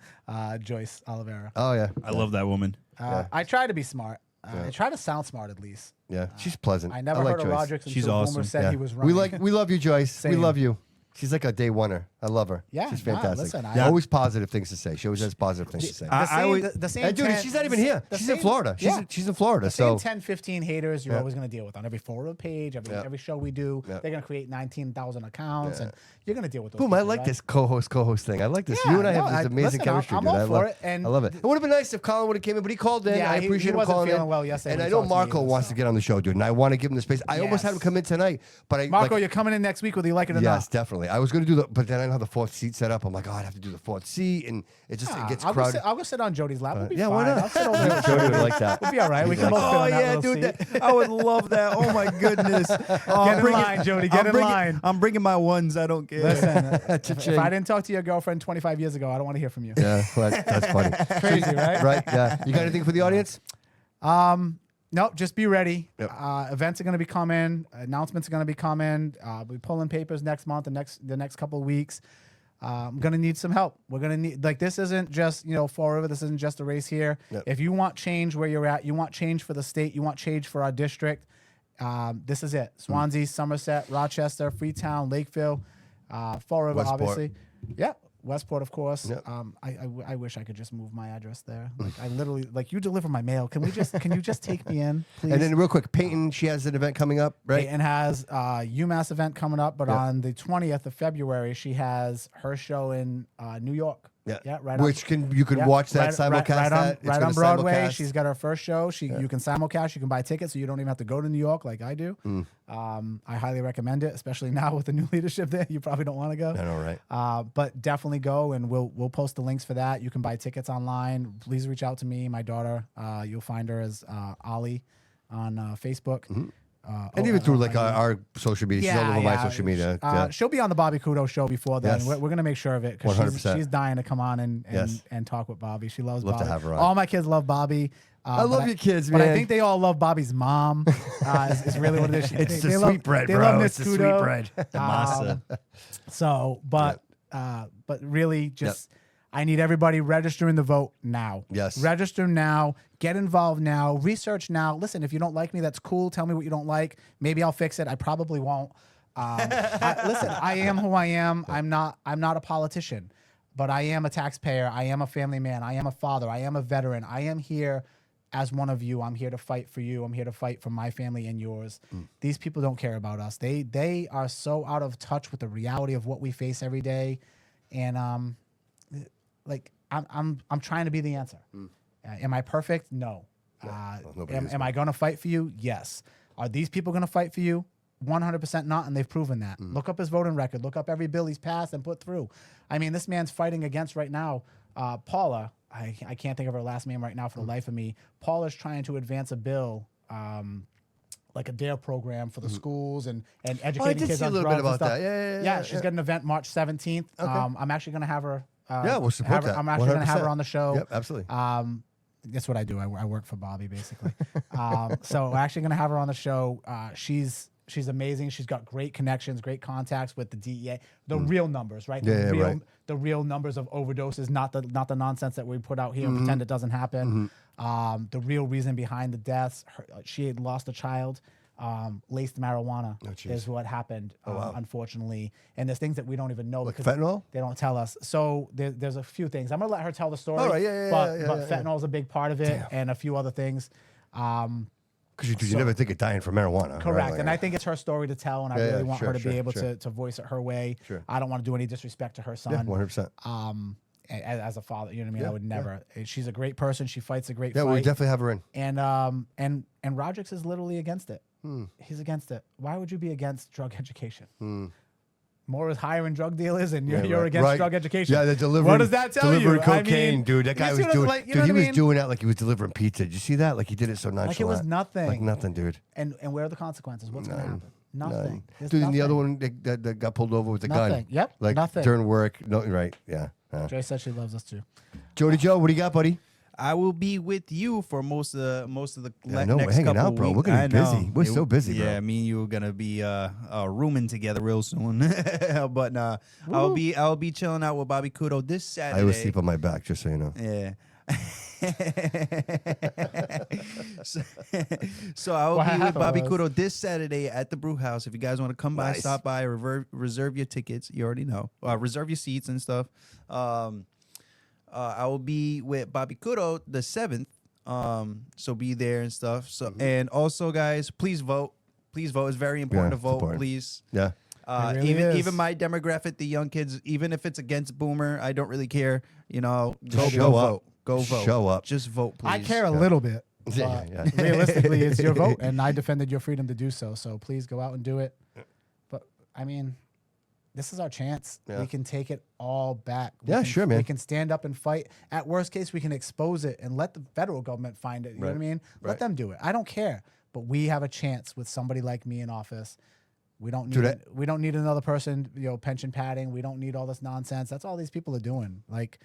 Joyce Oliveira. Oh, yeah. I love that woman. I try to be smart. I try to sound smart at least. Yeah, she's pleasant. I never like heard of Joyce. Roderick She's until awesome. Boomer said Yeah. he was running. We love you, Joyce. We Same. love you. She's like a day oneer. I love her. Yeah, she's nah, fantastic. listen, I- Always positive things to say. She always has positive things to say. The same And dude, 10 she's not even here. the She's in same- Florida. yeah. She's in Florida. The So same 10, 15 haters you're Yeah. always going to deal with on every forward page, every show we do. Yeah. They're going to create 19,000 accounts, Yeah. and you're going to deal with those. boom, I people, like right? this co-host thing. I like this. Yeah, You and I no, have this amazing listen, chemistry, I'm dude. all I for love it, and I love it. It would have been nice if Collin would have came in, but he called in. Yeah, I he appreciate him wasn't calling feeling in. well yesterday And when I he know talked to me Marco either, wants to get on the show, dude, and I want to give him the space. I almost had him Yes. come in tonight, but I Marco, like, you're coming in next week whether you like it or yes, not. definitely. I was going to do but then I don't have the fourth seat set up. I'm like, I'd have to do the fourth seat, and it gets I'll crowded. go sit on Jody's lap. We'll be yeah, fine. why not? I'll sit over there. Jody would like that. We'll be all right. We He's can like, both fit Oh on that yeah, little dude, seat. I would love that. Oh my goodness. Get in line, Jody. Get in line. I'm bringing my ones. I don't care. Listen, if Cha-ching. I didn't talk to your girlfriend 25 years ago, I don't want to hear from you. Yeah, well, that's funny. Crazy, right? Right? Yeah. You got anything for the audience? Nope, just be ready. Yep. Events are going to be coming. Announcements are going to be coming. We're pulling papers next month, the next couple of weeks. I'm going to need some help. We're going to need, this isn't just, Fall River. This isn't just a race here. Yep. If you want change where you're at, you want change for the state, you want change for our district, this is it. Swansea, Somerset, Rochester, Freetown, Lakeville, Fall River, Westport. obviously. Yeah. Westport, of course. Yep. I wish I could just move my address there. I literally, you deliver my mail. Can you just take me in, please? And then real quick, Peyton, she has an event coming up, right? Peyton has a UMass event coming up, but Yep. on the 20th of February, she has her show in New York. Right. Which you can watch that simulcast. Right on Broadway. She's got her first show. You can simulcast. You can buy tickets, so you don't even have to go to New York like I do. I highly recommend it, especially now with the new leadership there. You probably don't want to go. I know, right? But definitely go, and we'll post the links for that. You can buy tickets online. Please reach out to me, my daughter. You'll find her as Ollie on Facebook. And even through like our social media, she's all over my social media. She'll be on the Bobby Couto show before then. Yes. We're gonna make sure of it because 100%. she's dying to come on and talk with Bobby. She loves Love to Bobby. have her on. All my kids love Bobby. I love your kids, but man. I think they all love Bobby's mom. Is really what it is. It's They the love- sweetbread, they bro. love It's Miss the Couto. sweetbread. The masa. But really just. I need everybody registering the vote now. Yes. Register now. Get involved now. Research now. Listen, if you don't like me, that's cool. Tell me what you don't like. Maybe I'll fix it. I probably won't. Listen, I am who I am. I'm not a politician, but I am a taxpayer. I am a family man. I am a father. I am a veteran. I am here as one of you. I'm here to fight for you. I'm here to fight for my family and yours. These people don't care about us. They are so out of touch with the reality of what we face every day, and like I'm trying to be the answer. Am I perfect? No. Am I going to fight for you? Yes. Are these people going to fight for you? 100% not, and they've proven that. Look up his voting record. Look up every bill he's passed and put through. I mean, this man's fighting against right now, Paula. I can't think of her last name right now for the life of me. Paula's trying to advance a bill, like a DARE program for the schools and educating kids on drugs bit about and stuff. that. Yeah, she's got an event March 17th. I'm actually going to have her. We'll support that. I'm actually going to have her 100%. on the show. Yep, absolutely. That's what I do. I work for Bobby, basically. So we're actually going to have her on the show. She's amazing. She's got great connections, great contacts with the DEA. The real numbers, right? The real numbers of overdoses, not the nonsense that we put out here and pretend it doesn't happen. The real reason behind the deaths. She had lost a child. Laced marijuana is what happened, unfortunately. And there's things that we don't even know Like because fentanyl? they don't tell us. So there's a few things. I'm gonna let her tell the story. All right, but fentanyl is a big part of it, and a few other things. Because you never think of dying from marijuana. Correct. Right? Like, and I think it's her story to tell, and I really want her to be able sure. to voice it her way. Sure. I don't want to do any disrespect to her son. Yeah, 100%. As a father, you know what I mean? I would never. She's a great person. She fights a great fight. Yeah, we definitely have her in. And Rodriguez is literally against it. He's against it. Why would you be against drug education? More is hiring drug dealers, and you're against drug education. Yeah, they're delivering. What does that tell you? Delivering cocaine, dude. That guy was doing. Like, dude, he was doing that like he was delivering pizza. Did you see that? Like he did it so nonchalant. Like it was nothing. Like nothing, dude. And where are the consequences? What's going to happen? Nothing. Dude, and the other one that got pulled over with the gun. Yep. Like nothing. during work. No, right. Yeah. Jay said she loves us too. Jody Jo, what do you got, buddy? I will be with you for most of the I know, next we're hanging couple out, bro. weeks. We're gonna be busy. We're so busy, bro. Yeah, me and you are gonna be rooming together real soon. But I'll be chilling out with Bobby Couto this Saturday. I always sleep on my back, just so you know. Yeah. so I will be with Bobby Couto this Saturday at the Brew House. If you guys want to come by, stop by, reserve your tickets. You already know. Reserve your seats and stuff. I will be with Bobby Couto the 7th. So be there and stuff. So and also, guys, please vote. Please vote. It's very important to vote. Important. Please. Yeah. Even my demographic, the young kids, even if it's against Boomer, I don't really care. You know, Just go show vote. up. Go vote. Show up. Just vote, please. I care a little bit. Yeah. Realistically, it's your vote, and I defended your freedom to do so. So please go out and do it. But I mean, this is our chance. Yeah. We can take it all back. Sure, man. We can stand up and fight. At worst case, we can expose it and let the federal government find it. You know what I mean? Let them do it. I don't care. But we have a chance with somebody like me in office. We don't need another person, pension padding. We don't need all this nonsense. That's all these people are doing. Like,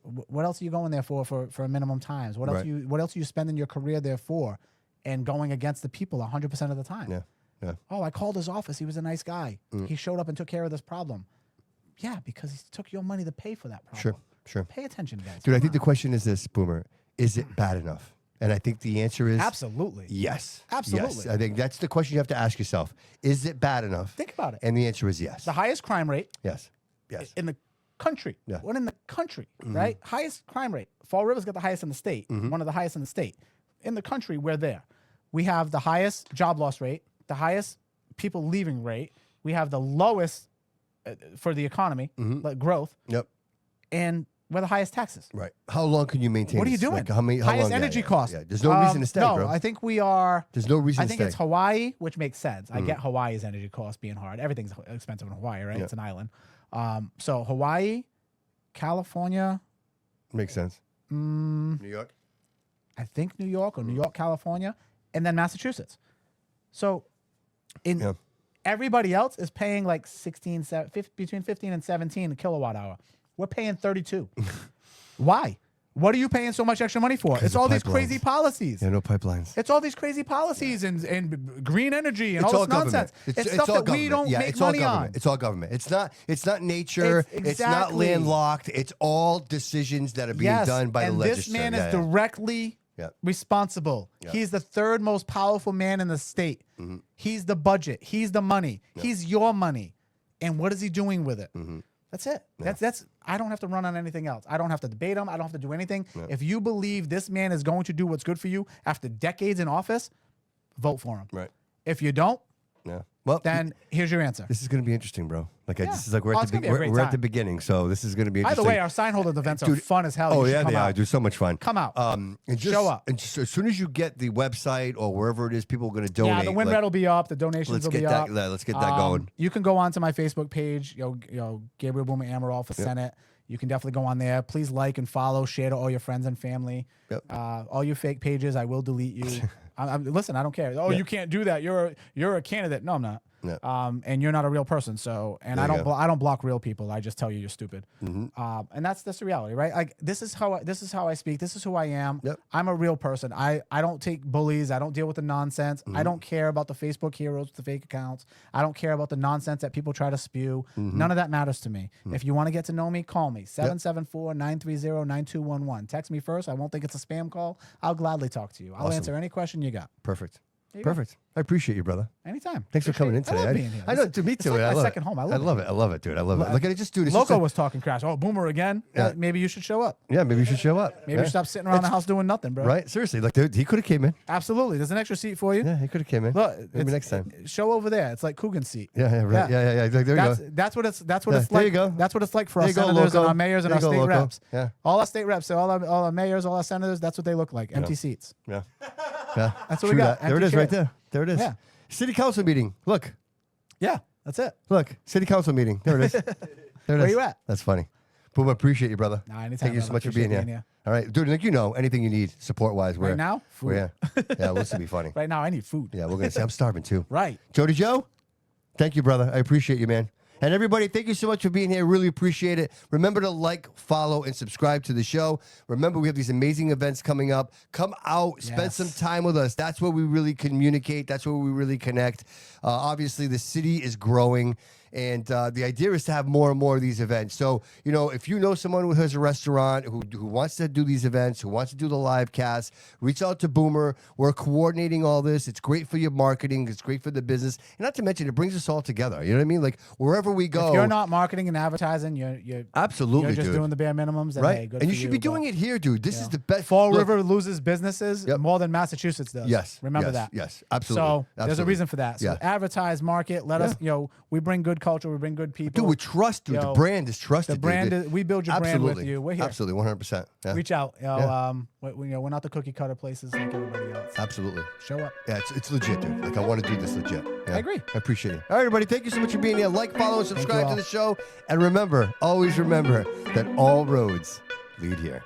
what else are you going there for a minimum times? What else are you spending your career there for, and going against the people 100% of the time? Yeah. Yeah. Oh, I called his office. He was a nice guy. He showed up and took care of this problem. Yeah, because he took your money to pay for that problem. Sure. Pay attention, guys. Dude, I think the question is this, Boomer. Is it bad enough? And I think the answer is absolutely. Yes. Absolutely. Yes. I think that's the question you have to ask yourself. Is it bad enough? Think about it. And the answer is yes. The highest crime rate. Yes. In the country. Yeah. What in the country, right? Highest crime rate. Fall River's got the highest in the state. One of the highest in the state. In the country, we're there. We have the highest job loss rate, the highest people leaving rate. We have the lowest for the economy, like growth. Yep. And We're the highest taxes. Right. How long can you maintain? What are you this? doing? Like, how highest long? energy cost. Yeah. There's no reason to stay, no, bro. I think we are. There's no reason I to think stay. it's Hawaii, which makes sense. I get Hawaii's energy cost being hard. Everything's expensive in Hawaii, right? Yeah. It's an island. So Hawaii, California. Makes sense. New York. I think New York or New York, California, and then Massachusetts. So everybody else is paying like between 15 and 17 a kilowatt hour. We're paying 32. Why? What are you paying so much extra money for? It's all these crazy policies. Yeah, no pipelines. It's all these crazy policies and green energy and It's all all this nonsense. government. It's stuff all that we government. don't make it's all money government. on. It's all government. It's not nature. It's not Exactly. landlocked. It's all decisions that are being done by the and legislature. this man is directly responsible. Yeah. He's the third most powerful man in the state. He's the budget. He's the money. He's your money. And what is he doing with it? That's it. That's. I don't have to run on anything else. I don't have to debate him. I don't have to do anything. If you believe this man is going to do what's good for you after decades in office, vote for him. Right. If you don't, well, then here's your answer. This is going to be interesting, bro. This is like we're, Oh, at, it's the, gonna be a great we're at the time. beginning, so this is going to be interesting. Either way, our sign holder events are fun as hell. Oh, You should yeah, come they are. out. They're so much fun. Come out. And just, Show up. And just, as soon as you get the website or wherever it is, people are going to donate. Yeah, the win rate will be up. The donations will be up. Let's get that going. You can go on to my Facebook page, Gabriel Amaral for Senate. You can definitely go on there. Please like and follow, share to all your friends and family. All your fake pages, I will delete you. Listen, I don't care. Oh, you can't do that. You're a candidate. No, I'm not. And you're not a real person. So, and I don't block real people. I just tell you you're stupid. And that's the reality, right? Like this is how I speak. This is who I am. I'm a real person. I don't take bullies. I don't deal with the nonsense. I don't care about the Facebook heroes with the fake accounts. I don't care about the nonsense that people try to spew. None of that matters to me. If you want to get to know me, call me 774-930-9211. Text me first. I won't think it's a spam call. I'll gladly talk to you. I'll answer any question you got. Perfect. There you go. Perfect. I appreciate you, brother. Anytime. Thanks for coming in today. I love being here. I know, to me too. It's like I my love second it. home. I love it. I love it, dude. I love it. Look at it. Just do this. Loco was talking crash. Oh, Boomer again. Yeah. Maybe you should show up. Yeah, maybe you should show up. Maybe you should stop sitting around the house doing nothing, bro. Right? Seriously, like dude, he could have came in. Absolutely. There's an extra seat for you. Yeah, he could have came in. Look, maybe next time. Show over there. It's like Coogan's seat. Yeah, right. Yeah. Like, there you go. That's what it's like. There you go. That's what it's like for There our you go, senators and Loco. our mayors and There our you go, state Loco. reps. Yeah. All our state reps, so all our mayors, all our senators, that's what they look like. Empty seats. Yeah. That's what True we got. that. There it Empty is right chairs. there. There it is. Yeah. City council meeting. Look. Yeah, that's it. Look. City council meeting. There it is. There it Where is. you at? That's funny. Boom, I appreciate you, brother. Nah, anytime, Thank you so brother. much for Appreciate being being here. here. All right, dude. Like anything you need support-wise. Right now? We're here. Yeah, this will be funny. Right now, I need food. Yeah, we're gonna say I'm starving too. Right. Jody Jo, thank you, brother. I appreciate you, man. And everybody, thank you so much for being here. Really appreciate it. Remember to like, follow, and subscribe to the show. Remember, we have these amazing events coming up. Come out, spend some time with us. That's where we really communicate. That's where we really connect. Obviously, the city is growing. And the idea is to have more and more of these events. So, if you know someone who has a restaurant who wants to do these events, who wants to do the live cast, reach out to Boomer. We're coordinating all this. It's great for your marketing. It's great for the business. And not to mention, it brings us all together. You know what I mean? Like, wherever we go. If you're not marketing and advertising, you're absolutely, you're just dude. doing the bare minimums. And right? hey, good and for you should be doing it here, dude. This is the best. Fall River loses businesses more than Massachusetts does. Yes. Remember that. Yes, absolutely. So there's a Absolutely. reason for that. So advertise, market, let us, we bring good culture, we bring good people. Dude, we trust, dude. The brand is trusted. The brand dude. is, we build your brand with you. We're here. Absolutely, 100%. Yeah. Reach out. We're not the cookie cutter places like everybody else. Absolutely. Show up. Yeah, it's legit, dude. Like, I want to do this legit. Yeah. I agree. I appreciate it. All right, everybody. Thank you so much for being here. Like, follow, and subscribe to the show. And remember, always remember that all roads lead here.